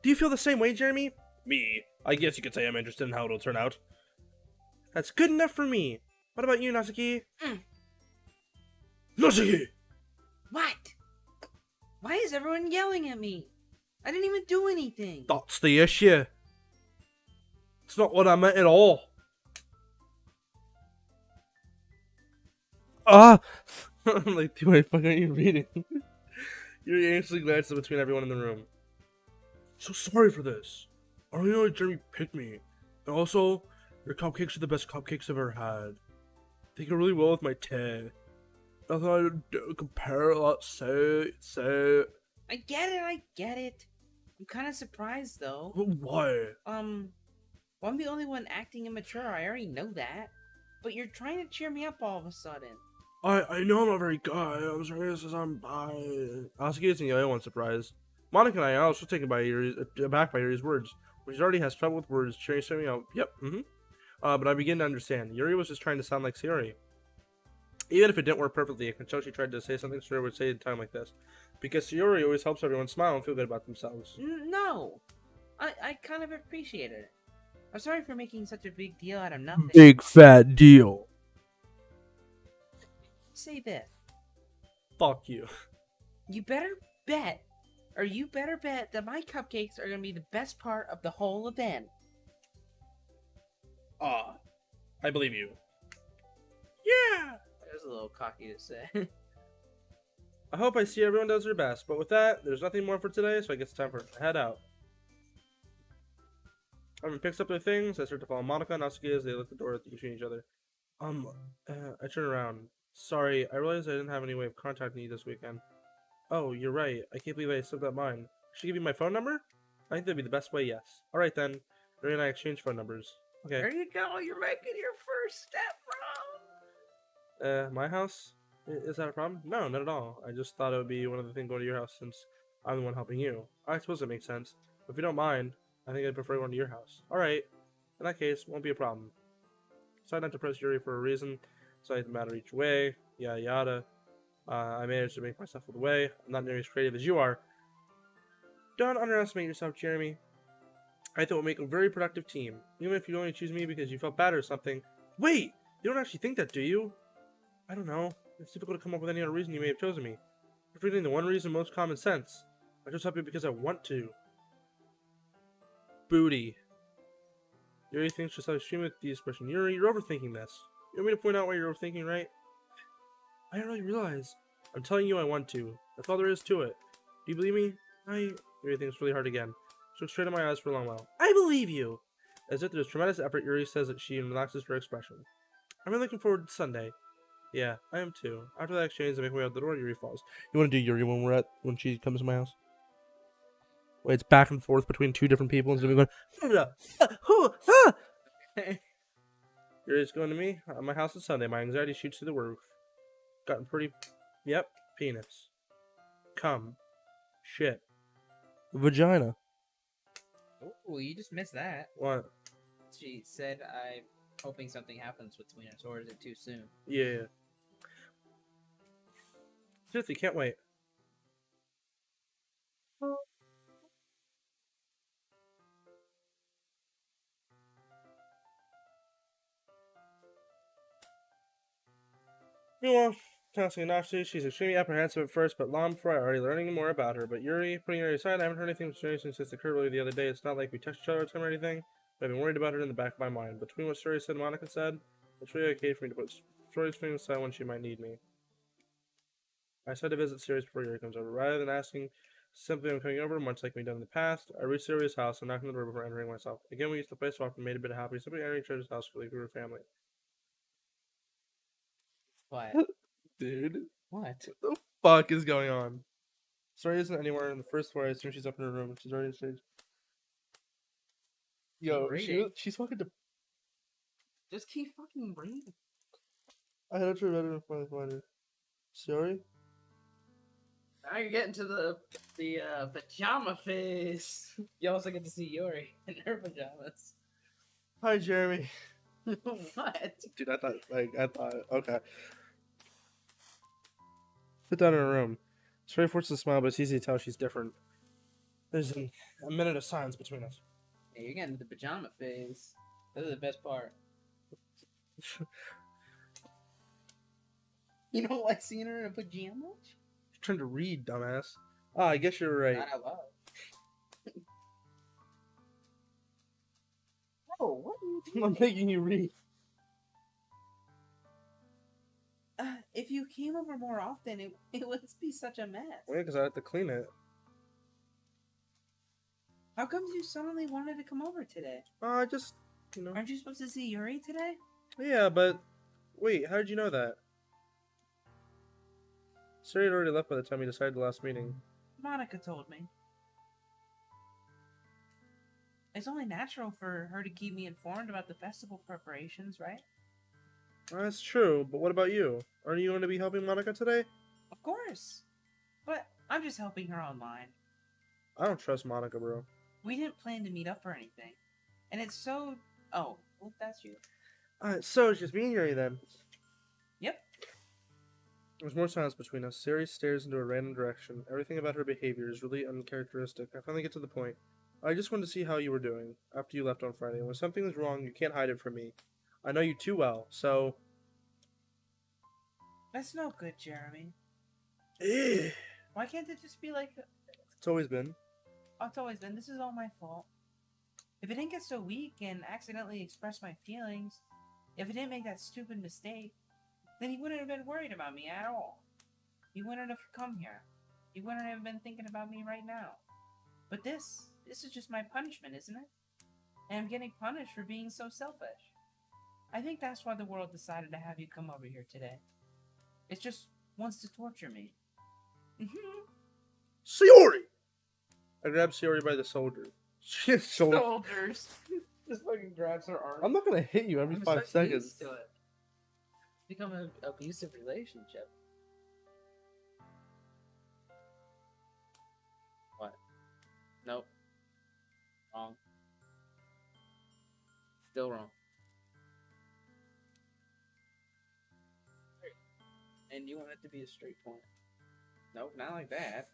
Do you feel the same way, Jeremy? Me? I guess you could say I'm interested in how it'll turn out. That's good enough for me. What about you, Natsuki? Natsuki! What? Why is everyone yelling at me? I didn't even do anything. That's the issue. It's not what I meant at all. I'm like, dude, what the fuck are you reading? You're anxiously glancing between everyone in the room. So sorry for this. I don't know why Jeremy picked me. And also, your cupcakes are the best cupcakes I've ever had. They go really well with my tea. Nothing I do compare that so. I get it. I'm kind of surprised though. But why? Well, I'm the only one acting immature. I already know that. But you're trying to cheer me up all of a sudden. I know I'm not very good. I'm sorry, this is I'm by. Asuki isn't the only one surprised. Monica and I are also taken aback by Yuri's words. When she already has trouble with words, cheering me out. Yep, but I begin to understand. Yuri was just trying to sound like Sayori. Even if it didn't work perfectly, I can tell she tried to say something Sayori would say at a time like this. Because Sayori always helps everyone smile and feel good about themselves. No. I kind of appreciated it. I'm sorry for making such a big deal out of nothing. Big fat deal. Say this. Fuck you. You better bet that my cupcakes are gonna be the best part of the whole event. I believe you. Yeah! That was a little cocky to say. I hope I see everyone does their best, but with that, there's nothing more for today, so I guess it's time for us to head out. Everyone picks up their things. I start to follow Monica and Natsuki as they look at the door between each other. I turn around. Sorry, I realized I didn't have any way of contacting you this weekend. Oh, you're right. I can't believe I slipped that mine. Should I give you my phone number? I think that'd be the best way, yes. Alright then. Ray and I exchange phone numbers. Okay. There you go. You're making your first step, bro. My house? Is that a problem? No, not at all. I just thought it would be one of the things going to your house since I'm the one helping you. I suppose that makes sense. But if you don't mind, I think I'd prefer going to your house. Alright. In that case, won't be a problem. Decided not to press Yuri for a reason. Decided the matter each way. Yada yada. I managed to make myself with the way. I'm not nearly as creative as you are. Don't underestimate yourself, Jeremy. I think we'll make a very productive team. Even if you only choose me because you felt bad or something. Wait! You don't actually think that, do you? I don't know. It's difficult to come up with any other reason you may have chosen me. You're forgetting the one reason most common sense. I just help you because I want to. Booty. Yuri thinks just how extreme with the expression. Yuri, you're overthinking this. You want me to point out why you're overthinking, right? I didn't really realize. I'm telling you I want to. That's all there is to it. Do you believe me? Yuri thinks really hard again. She looks straight in my eyes for a long while. I believe you! As if there's tremendous effort, Yuri says that she relaxes her expression. I'm really looking forward to Sunday. Yeah, I am too. After that exchange, I make my way out the door, Yuri falls. You want to do Yuri when she comes to my house? Wait, it's back and forth between two different people instead of going, Yuri's going to me. At my house on Sunday. My anxiety shoots through the roof. Gotten pretty... Yep. Penis. Cum. Shit. Vagina. Oh, you just missed that. What? She said, I'm hoping something happens between us, or is it too soon? Yeah. Seriously, can't wait. Meanwhile, Tassie and Nashi, she's extremely apprehensive at first, but long before I already learning more about her. But Yuri, putting her aside, I haven't heard anything from Suri since this occurred earlier the other day. It's not like we touched each other or anything, but I've been worried about her in the back of my mind. Between what Suri said and Monica said, it's really okay for me to put Suri's feelings aside when she might need me. I decided to visit Sirius before Yuri comes over. Rather than asking simply I'm coming over, much like we've done in the past, I reached Sirius' house and knocked on the door before entering myself. Again, we used to play so often, made a bit happy, simply entering each other's house for the group family. What? Dude. What? What the fuck is going on? Suri isn't anywhere in the first floor. I assume she's up in her room. She's already changed. Yo, she's fucking. Just keep fucking reading. I had to read it in front of her. Sorry. Now you're getting to the pajama phase. You also get to see Yuri in her pajamas. Hi, Jeremy. What? Dude, I thought, okay. Sit down in her room. Sari forces a smile, but it's easy to tell she's different. There's a minute of silence between us. Hey, you're getting to the pajama phase. This is the best part. You don't like seeing her in a pajama? You're trying to read, dumbass. Ah, I guess you're right. Not out loud. Oh, what are you doing? I'm making you read. If you came over more often, it wouldn't be such a mess. Well, yeah, because I have to clean it. How come you suddenly wanted to come over today? I just, you know. Aren't you supposed to see Yuri today? Yeah, but wait, how did you know that? Sari had already left by the time we decided the last meeting. Monica told me. It's only natural for her to keep me informed about the festival preparations, right? That's true, but what about you? Aren't you going to be helping Monica today? Of course. But I'm just helping her online. I don't trust Monica, bro. We didn't plan to meet up or anything. And it's so... Oh, well, that's you. So it's just me and Yuri then. Yep. There's more silence between us. Sari stares into a random direction. Everything about her behavior is really uncharacteristic. I finally get to the point. I just wanted to see how you were doing after you left on Friday. When something is wrong, you can't hide it from me. I know you too well, so... That's no good, Jeremy. It's Why can't it just be like... always been. Oh, it's always been. This is all my fault. If I didn't get so weak and accidentally express my feelings, if I didn't make that stupid mistake, then he wouldn't have been worried about me at all. He wouldn't have come here. He wouldn't have been thinking about me right now. But this is just my punishment, isn't it? And I'm getting punished for being so selfish. I think that's why the world decided to have you come over here today. It just wants to torture me. Sayori! I grabbed Sayori by the shoulder. Shoulder. Soldiers. Just fucking grabs her arm. I'm not gonna hit you every 5 seconds. To it. It's become an abusive relationship. What? Nope. Wrong. Still wrong. And you want it to be a straight point. Nope, not like that.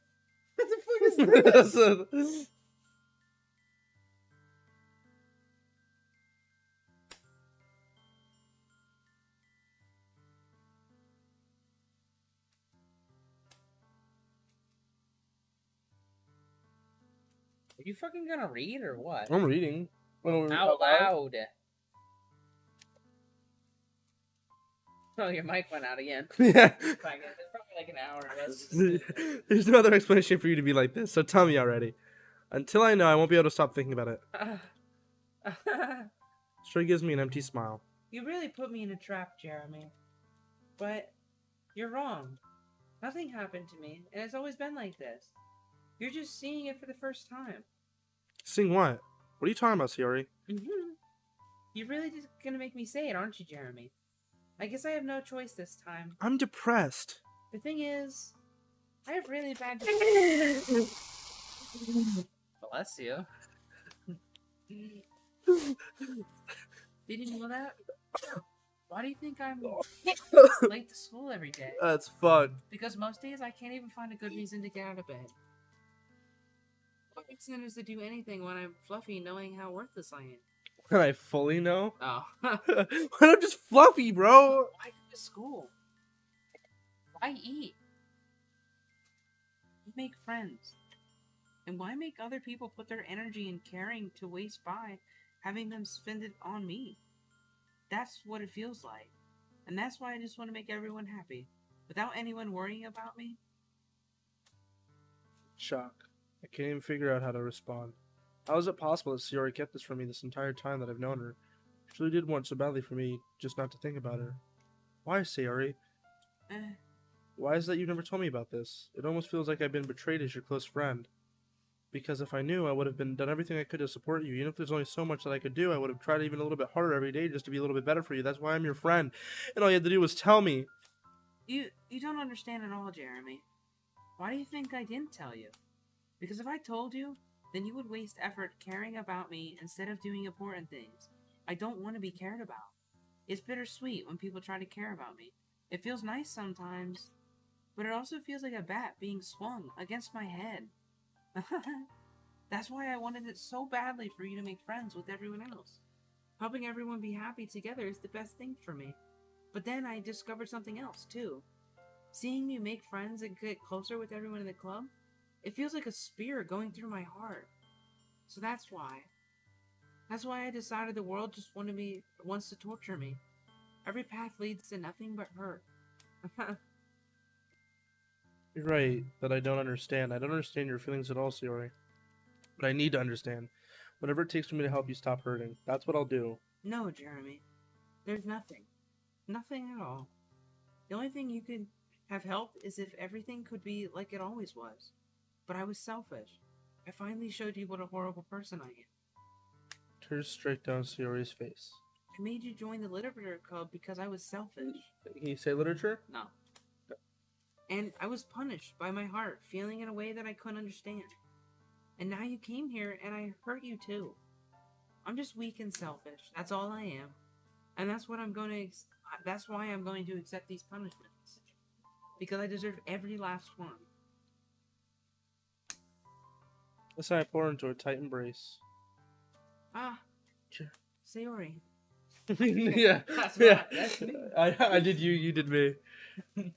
What the fuck is this? Are you fucking gonna read or what? I'm reading. Out loud. Oh, your mic went out again. Yeah. It's probably like an hour. Let's just There's no other explanation for you to be like this, so tell me already. Until I know, I won't be able to stop thinking about it. Sure gives me an empty smile. You really put me in a trap, Jeremy. But you're wrong. Nothing happened to me, and it's always been like this. You're just seeing it for the first time. Seeing what? What are you talking about, Sayori? You're really just gonna make me say it, aren't you, Jeremy? I guess I have no choice this time. I'm depressed. The thing is, I have really bad... Bless you. Did you know that? Why do you think I'm late to school every day? That's fun. Because most days I can't even find a good reason to get out of bed. What reason is to do anything when I'm fluffy knowing how worthless I am? When I fully know? Oh. When I'm just fluffy, bro. Why go to school? Why eat? Make friends. And why make other people put their energy and caring to waste by having them spend it on me? That's what it feels like. And that's why I just want to make everyone happy. Without anyone worrying about me. Shock. I can't even figure out how to respond. How is it possible that Sayori kept this from me this entire time that I've known her? She really did want so badly for me just not to think about her. Why, Sayori? Why is it that you never told me about this? It almost feels like I've been betrayed as your close friend. Because if I knew, I would have done everything I could to support you. Even if there's only so much that I could do, I would have tried even a little bit harder every day just to be a little bit better for you. That's why I'm your friend. And all you had to do was tell me. You don't understand at all, Jeremy. Why do you think I didn't tell you? Because if I told you, then you would waste effort caring about me instead of doing important things. I don't want to be cared about. It's bittersweet when people try to care about me. It feels nice sometimes, but it also feels like a bat being swung against my head. That's why I wanted it so badly for you to make friends with everyone else. Helping everyone be happy together is the best thing for me. But then I discovered something else, too. Seeing you make friends and get closer with everyone in the club, it feels like a spear going through my heart. So that's why. That's why I decided the world just wants to torture me. Every path leads to nothing but hurt. You're right that I don't understand. I don't understand your feelings at all, Sayori. But I need to understand. Whatever it takes for me to help you stop hurting, that's what I'll do. No, Jeremy. There's nothing. Nothing at all. The only thing you could have helped is if everything could be like it always was. But I was selfish. I finally showed you what a horrible person I am. Tears straight down Sayori's face. I made you join the literature club because I was selfish. Can you say literature? No. And I was punished by my heart, feeling in a way that I couldn't understand. And now you came here and I hurt you too. I'm just weak and selfish. That's all I am. And that's what that's why I'm going to accept these punishments. Because I deserve every last one. This I pour into a tight embrace. Ah. Sure. Sayori. Yeah. That's Yeah. That's me. I did you, you did me.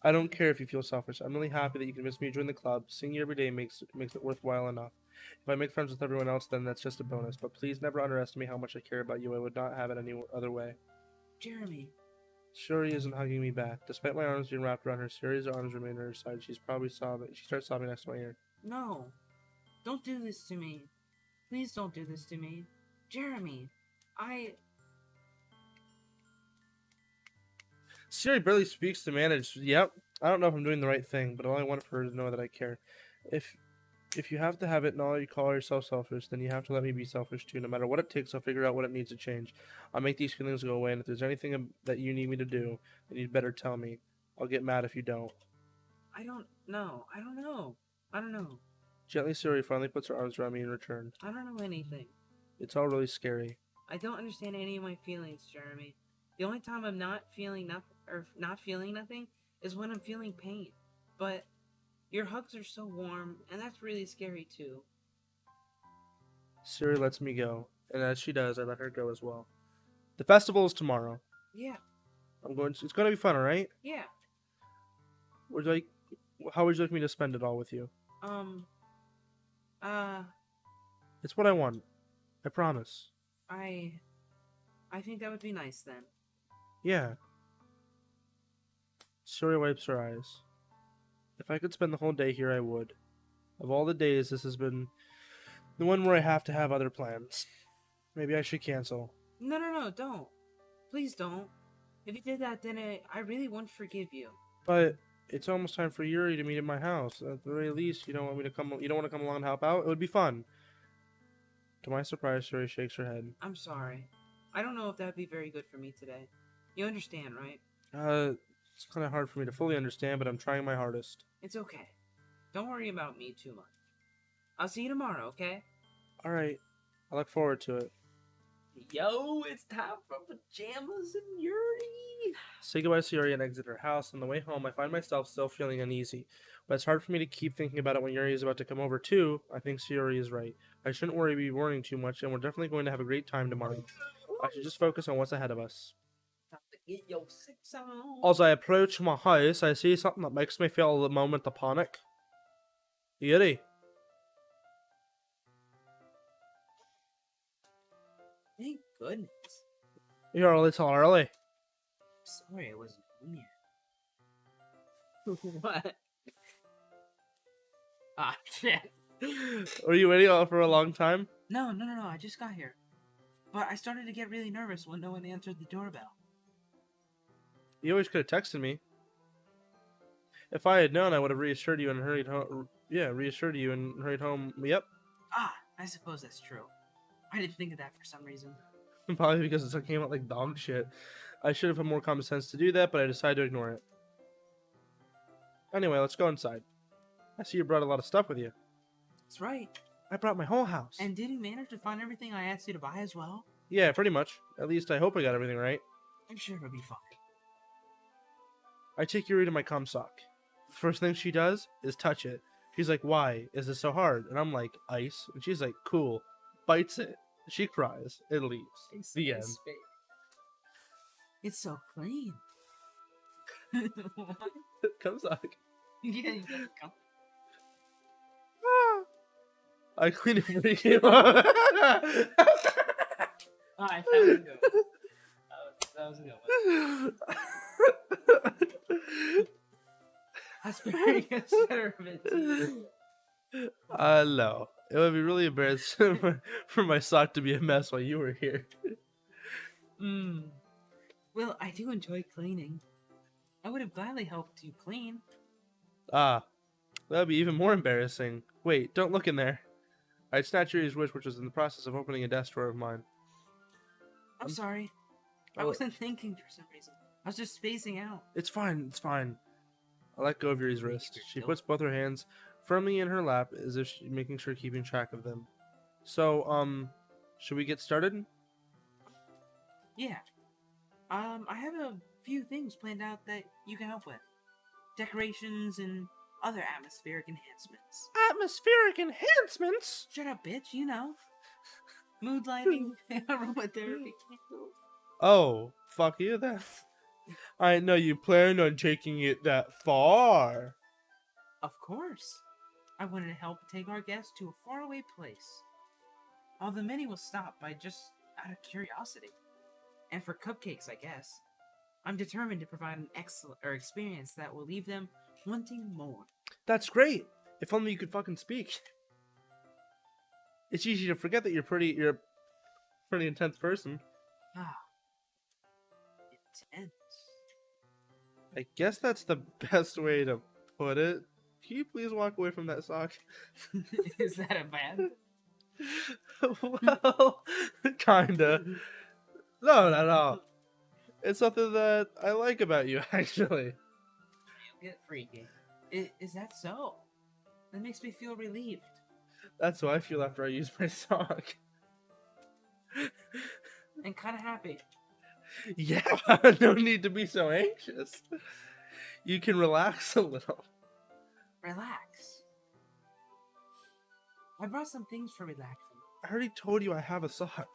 I don't care if you feel selfish. I'm really happy that you convinced me to join the club. Seeing you every day makes it worthwhile enough. If I make friends with everyone else, then that's just a bonus. But please never underestimate how much I care about you. I would not have it any other way. Jeremy. Sayori isn't hugging me back. Despite my arms being wrapped around her, Sayori's arms remain at her side. She's probably sobbing. She starts sobbing next to my ear. No. Don't do this to me. Please don't do this to me. Jeremy. Sayori barely speaks to manage. Yep. I don't know if I'm doing the right thing, but all I want for her to know that I care. If you have to have it and all you call yourself selfish, then you have to let me be selfish too. No matter what it takes, I'll figure out what it needs to change. I'll make these feelings go away, and if there's anything that you need me to do, then you'd better tell me. I'll get mad if you don't. I don't know. I don't know. Gently, Sayori finally puts her arms around me in return. I don't know anything. It's all really scary. I don't understand any of my feelings, Jeremy. The only time I'm not feeling nothing is when I'm feeling pain. But your hugs are so warm, and that's really scary too. Sayori lets me go, and as she does, I let her go as well. The festival is tomorrow. Yeah. It's going to be fun, alright? Yeah. How would you like me to spend it all with you? I It's what I want. I promise. think that would be nice then. Yeah. Sayori wipes her eyes. If I could spend the whole day here, I would. Of all the days, this has been the one where I have to have other plans. Maybe I should cancel. No, don't. Please don't. If you did that, then I really won't forgive you. But it's almost time for Yuri to meet at my house. At the very least, you don't want to come along and help out? It would be fun. To my surprise, Sayori shakes her head. I'm sorry. I don't know if that would be very good for me today. You understand, right? It's kind of hard for me to fully understand, but I'm trying my hardest. It's okay. Don't worry about me too much. I'll see you tomorrow, okay? Alright. I look forward to it. Yo, it's time for pajamas and Yuri. Say goodbye to Yuri and exit her house. On the way home, I find myself still feeling uneasy. But it's hard for me to keep thinking about it when Yuri is about to come over too. I think Sayori is right. I shouldn't be worrying too much, and we're definitely going to have a great time tomorrow. I should just focus on what's ahead of us. Time to get your six on. As I approach my house, I see something that makes me feel a moment of panic. Yuri. Thank goodness. You're a little early. Sorry I wasn't home yet. What? Ah, shit. Were you waiting out for a long time? No, I just got here. But I started to get really nervous when no one answered the doorbell. You always could have texted me. If I had known, I would have reassured you and hurried home. Yeah, reassured you and hurried home. Yep. Ah, I suppose that's true. I didn't think of that for some reason. Probably because it came out like dog shit. I should have had more common sense to do that, but I decided to ignore it. Anyway, let's go inside. I see you brought a lot of stuff with you. That's right. I brought my whole house. And did you manage to find everything I asked you to buy as well? Yeah, pretty much. At least I hope I got everything right. I'm sure it'll be fine. I take Yuri to my comsock. First thing she does is touch it. She's like, "Why is this so hard?" And I'm like, "Ice." And she's like, "Cool." Bites it. She cries. It leaves. The end. It's so clean. Come suck. Yeah, you gotta come. I cleaned it for you. That Alright, that was a good one. That was a good one. Asparagus sherbet. No. It would be really embarrassing for my sock to be a mess while you were here. Well, I do enjoy cleaning. I would have gladly helped you clean. Ah, that would be even more embarrassing. Wait, don't look in there. I snatched Yuri's wish, which was in the process of opening a desk drawer of mine. I'm sorry. I Oh. wasn't thinking for some reason. I was just spacing out. It's fine, it's fine. I let go of Yuri's wrist. your She guilt. puts both her hands firmly in her lap as if she's making sure keeping track of them. So, should we get started? Yeah. I have a few things planned out that you can help with. Decorations and other atmospheric enhancements. Atmospheric enhancements? Shut up, bitch, you know. Mood lighting, aromatherapy candles. Oh, fuck you then. I didn't know you planned on taking it that far. Of course. I wanted to help take our guests to a faraway place. Although many will stop by just out of curiosity. And for cupcakes, I guess. I'm determined to provide an excellent experience that will leave them wanting more. That's great. If only you could fucking speak. It's easy to forget that you're a pretty intense person. Ah. Intense. I guess that's the best way to put it. Can you please walk away from that sock? Is that a bad? Well, kinda. No, not at all. It's something that I like about you, actually. You get freaky. Is that so? That makes me feel relieved. That's how I feel after I use my sock. And kind of happy. Yeah, no need to be so anxious. You can relax a little. Relax. I brought some things for relaxing. I already told you I have a sock.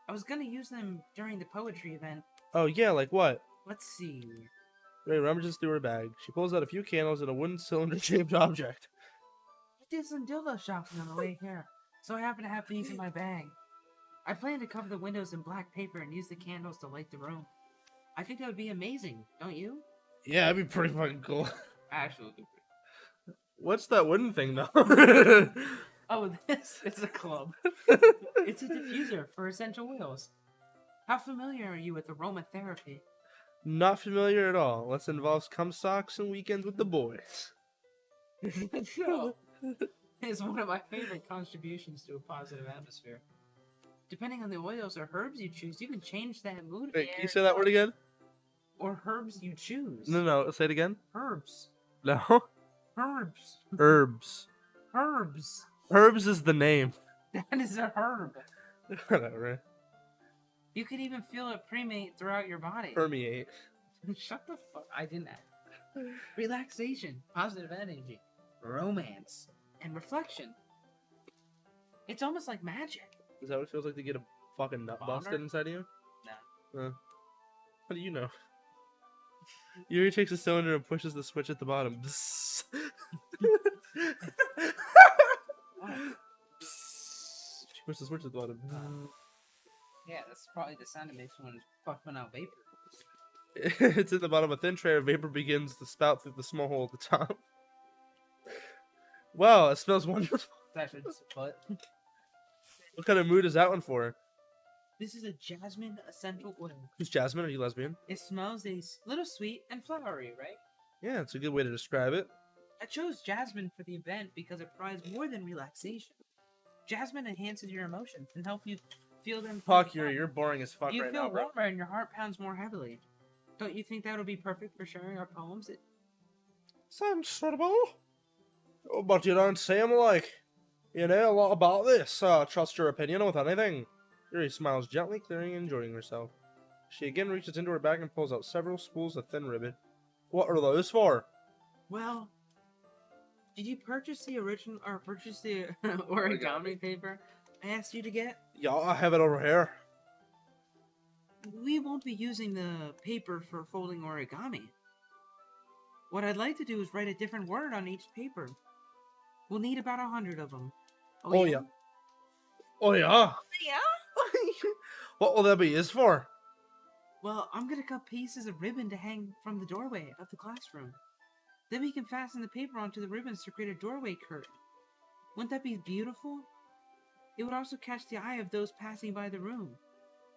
I was gonna use them during the poetry event. Oh yeah, like what? Let's see. Ray rummages through her bag. She pulls out a few candles and a wooden cylinder-shaped object. I did some dildo shopping on the way here, so I happen to have these in my bag. I plan to cover the windows in black paper and use the candles to light the room. I think that would be amazing, don't you? Yeah, that'd be pretty fucking cool. Actually, What's that wooden thing, though? oh, this is a club. It's a diffuser for essential oils. How familiar are you with aromatherapy? Not familiar at all, unless it involves cum socks and weekends with the boys. No. It's one of my favorite contributions to a positive atmosphere. Depending on the oils or herbs you choose, you can change that mood. Wait, can you say that word again? Or herbs you choose. No, say it again. Herbs. No. Herbs. Herbs. Herbs. Herbs is the name. That is a herb. Whatever. You could even feel it permeate throughout your body. Permeate. Shut the fuck. I didn't. Relaxation, positive energy, romance, and reflection. It's almost like magic. Is that what it feels like to get a fucking nut Boner? busted inside of you? No. How do you know? Yuri takes a cylinder and pushes the switch at the bottom. Bzzz. She pushes the switch at the bottom. Yeah, that's probably the sound it makes when it's puffing out vapor. It's at the bottom. A thin trail of vapor begins to spout through the small hole at the top. Wow, it smells wonderful. It's actually just a butt. What kind of mood is that one for? This is a jasmine essential oil. Who's Jasmine? Are you lesbian? It smells a little sweet and flowery, right? Yeah, it's a good way to describe it. I chose jasmine for the event because it provides more than relaxation. Jasmine enhances your emotions and helps you feel them. Fuck, Yuri, you're boring as fuck You right feel now, bro. warmer and your heart pounds more heavily. Don't you think that would be perfect for sharing our poems? Sensible. Oh, but you don't seem like you know a lot about this. Trust your opinion with anything. Yuri smiles gently, clearing and enjoying herself. She again reaches into her bag and pulls out several spools of thin ribbon. What are those for? Well, did you purchase the original or purchase the origami paper I asked you to get? Yeah, I have it over here. We won't be using the paper for folding origami. What I'd like to do is write a different word on each paper. We'll need about 100 of them. Oh yeah. Oh yeah. Yeah? What will that be used for? Well, I'm gonna cut pieces of ribbon to hang from the doorway of the classroom. Then we can fasten the paper onto the ribbons to create a doorway curtain. Wouldn't that be beautiful? It would also catch the eye of those passing by the room.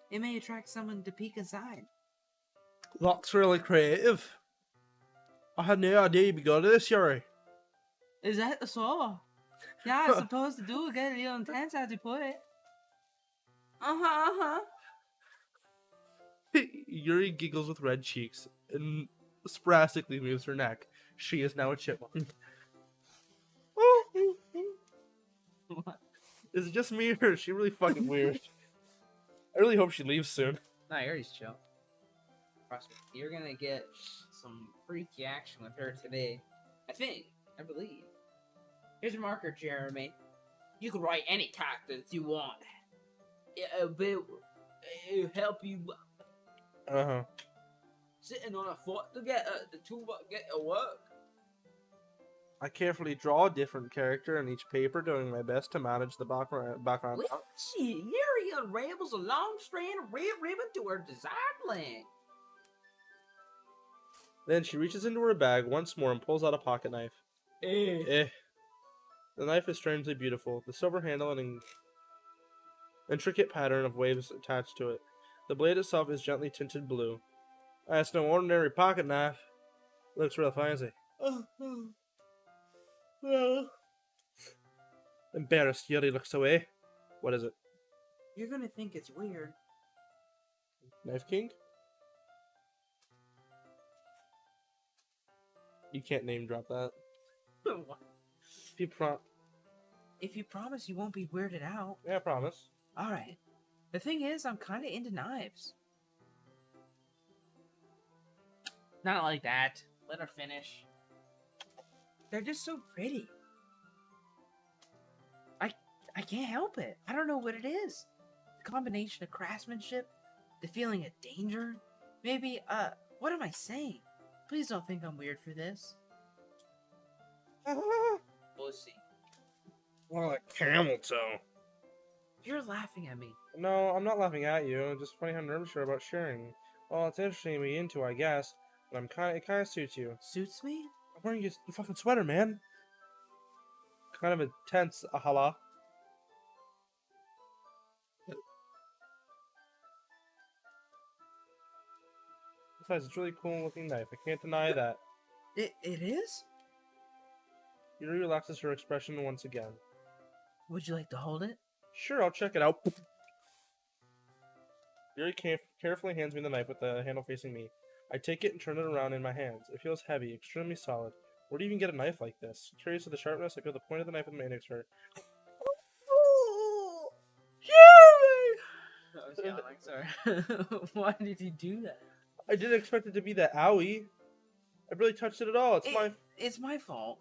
It may attract someone to peek inside. That's really creative. I had no idea you'd be good at this, Yuri. Is that so? Yeah, I suppose to do get a little intense as you put it. Uh-huh. Yuri giggles with red cheeks and spastically moves her neck. She is now a chipmunk. Is it just me or is she really fucking weird? I really hope she leaves soon. Nah, Yuri's chill. Trust me, you're gonna get some freaky action with her today. I believe. Here's your marker, Jeremy. You can write any characters you want. It'll help you Uh-huh. sitting on a foot to get the two get to work. I carefully draw a different character on each paper, doing my best to manage the background. Well, shit, Yuri unravels a long strand of red ribbon to her desired length. Then she reaches into her bag once more and pulls out a pocket knife. The knife is strangely beautiful. The silver handle and an intricate pattern of waves attached to it. The blade itself is gently tinted blue. That's no ordinary pocket knife. Looks real fancy. Embarrassed, Yuri looks away. What is it? You're gonna think it's weird. Knife King? You can't name drop that. If you promise you won't be weirded out. Yeah, I promise. Alright. The thing is, I'm kinda into knives. Not like that. Let her finish. They're just so pretty. I can't help it. I don't know what it is. The combination of craftsmanship, the feeling of danger. Maybe, what am I saying? Please don't think I'm weird for this. Pussy. More like camel toe. You're laughing at me. No, I'm not laughing at you. It's just funny how nervous you're about sharing. Well, it's interesting to be into, I guess. But it kind of suits you. Suits me? I'm wearing your fucking sweater, man. Kind of intense, ahala. Besides, it's a really cool looking knife. I can't deny that. It is? Yuri relaxes her expression once again. Would you like to hold it? Sure, I'll check it out. Yuri carefully hands me the knife with the handle facing me. I take it and turn it around in my hands. It feels heavy, extremely solid. Where do you even get a knife like this? Curious of the sharpness, I feel the point of the knife with my index finger. I was yelling, sorry. Why did you do that? I didn't expect it to be that owie. I barely touched it at all. It's my fault.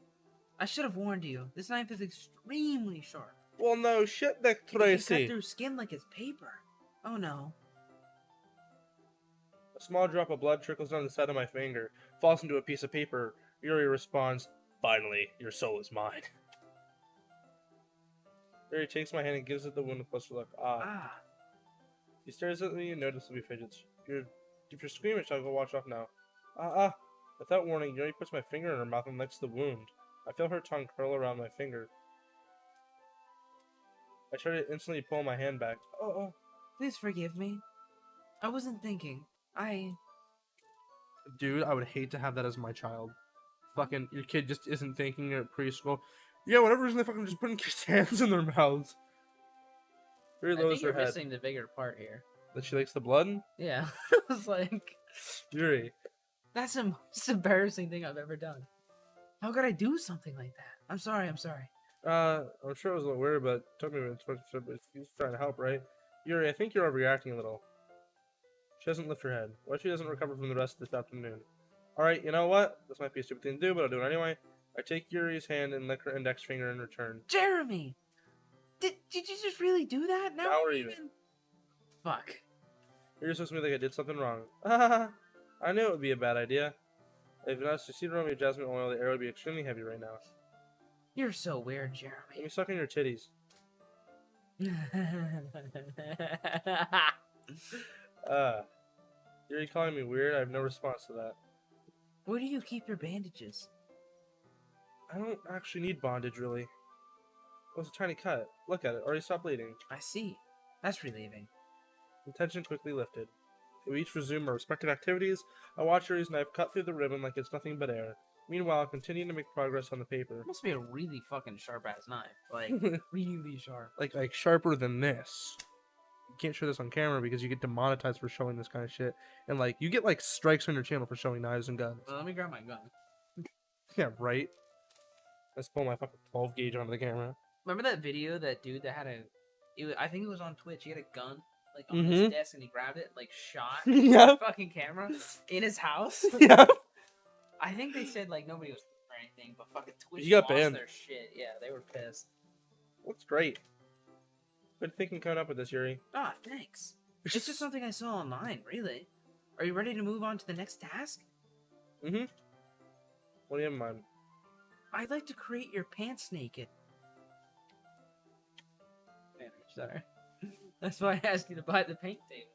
I should have warned you. This knife is extremely sharp. Well, no shit, Dick It can Tracy. cut through skin like it's paper. Oh no. A small drop of blood trickles down the side of my finger, falls into a piece of paper. Yuri responds, "Finally, your soul is mine." Yuri takes my hand and gives it the wound a closer look. Ah. He stares at me and noticeably fidgets. If you're squeamish, I'll go wash off now. Without warning, Yuri puts my finger in her mouth and licks the wound. I feel her tongue curl around my finger. I try to instantly pull my hand back. Please forgive me. I wasn't thinking. Dude, I would hate to have that as my child. Fucking, your kid just isn't thinking at preschool. Yeah, whatever reason they fucking just putting kids' hands in their mouths. Yuri I think lowers her you're head. missing the bigger part here. That she likes the blood? Yeah, I was like, Yuri. That's the most embarrassing thing I've ever done. How could I do something like that? I'm sorry. I'm sure it was a little weird, but it took me a minute, but he's trying to help, right? Yuri, I think you're overreacting a little. She doesn't lift her head. What if she doesn't recover from the rest of this afternoon? Alright, you know what? This might be a stupid thing to do, but I'll do it anyway. I take Yuri's hand and lick her index finger in return. Jeremy! Did you just really do that? Now we're even. Fuck. You're supposed to be like I did something wrong. I knew it would be a bad idea. If not succeeded on your jasmine oil, the air would be extremely heavy right now. You're so weird, Let Jeremy. me suck on your titties. Yuri calling me weird? I have no response to that. Where do you keep your bandages? I don't actually need bondage, really. It was a tiny cut. Look at it. Already stopped bleeding. I see. That's relieving. The tension quickly lifted. We each resume our respective activities. I watch Yuri's knife cut through the ribbon like it's nothing but air. Meanwhile, continuing to make progress on the paper. It must be a really fucking sharp ass knife. Like, really sharp. like sharper than this. You can't show this on camera because you get demonetized for showing this kind of shit. And like you get like strikes on your channel for showing knives and guns. Well, let me grab my gun. Yeah, right. Let's pull my fucking 12 gauge onto the camera. Remember that video, that dude that had I think it was on Twitch, he had a gun, like, on his Mhm. desk, and he grabbed it, like, shot Yeah. the fucking camera in his house? Yeah. I think they said, like, nobody was or anything, but fucking Twitch You got lost banned. their shit. Yeah, they were pissed. Looks great. Good thinking coming up with this, Yuri. Ah, thanks. It's just something I saw online, really. Are you ready to move on to the next task? Mm-hmm. What do you have in mind? I'd like to create your pants naked. Sorry. That's why I asked you to buy the paint table.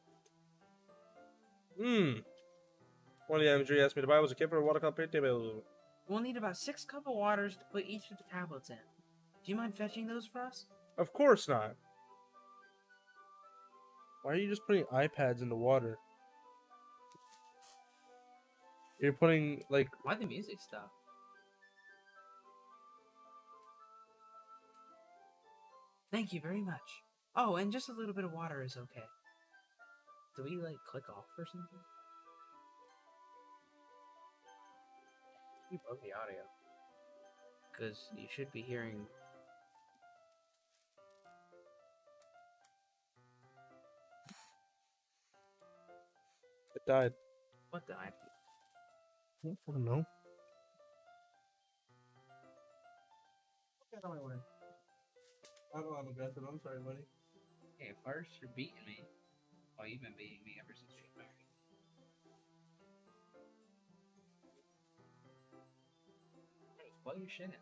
One of the items Yuri asked me to buy was a kit for a watercolor paint table. We'll need about 6 cups of waters to put each of the tablets in. Do you mind fetching those for us? Of course not. Why are you just putting iPads into water? You're putting, like... Why the music stop? Thank you very much. Oh, and just a little bit of water is okay. Do we, like, click off or something? You broke the audio. Because you should be hearing... It died. What died? I don't fucking know. I don't have aggressive. I'm sorry, buddy. Okay, first you're beating me. Oh, you've been beating me ever since you got married. Well, you're shitting.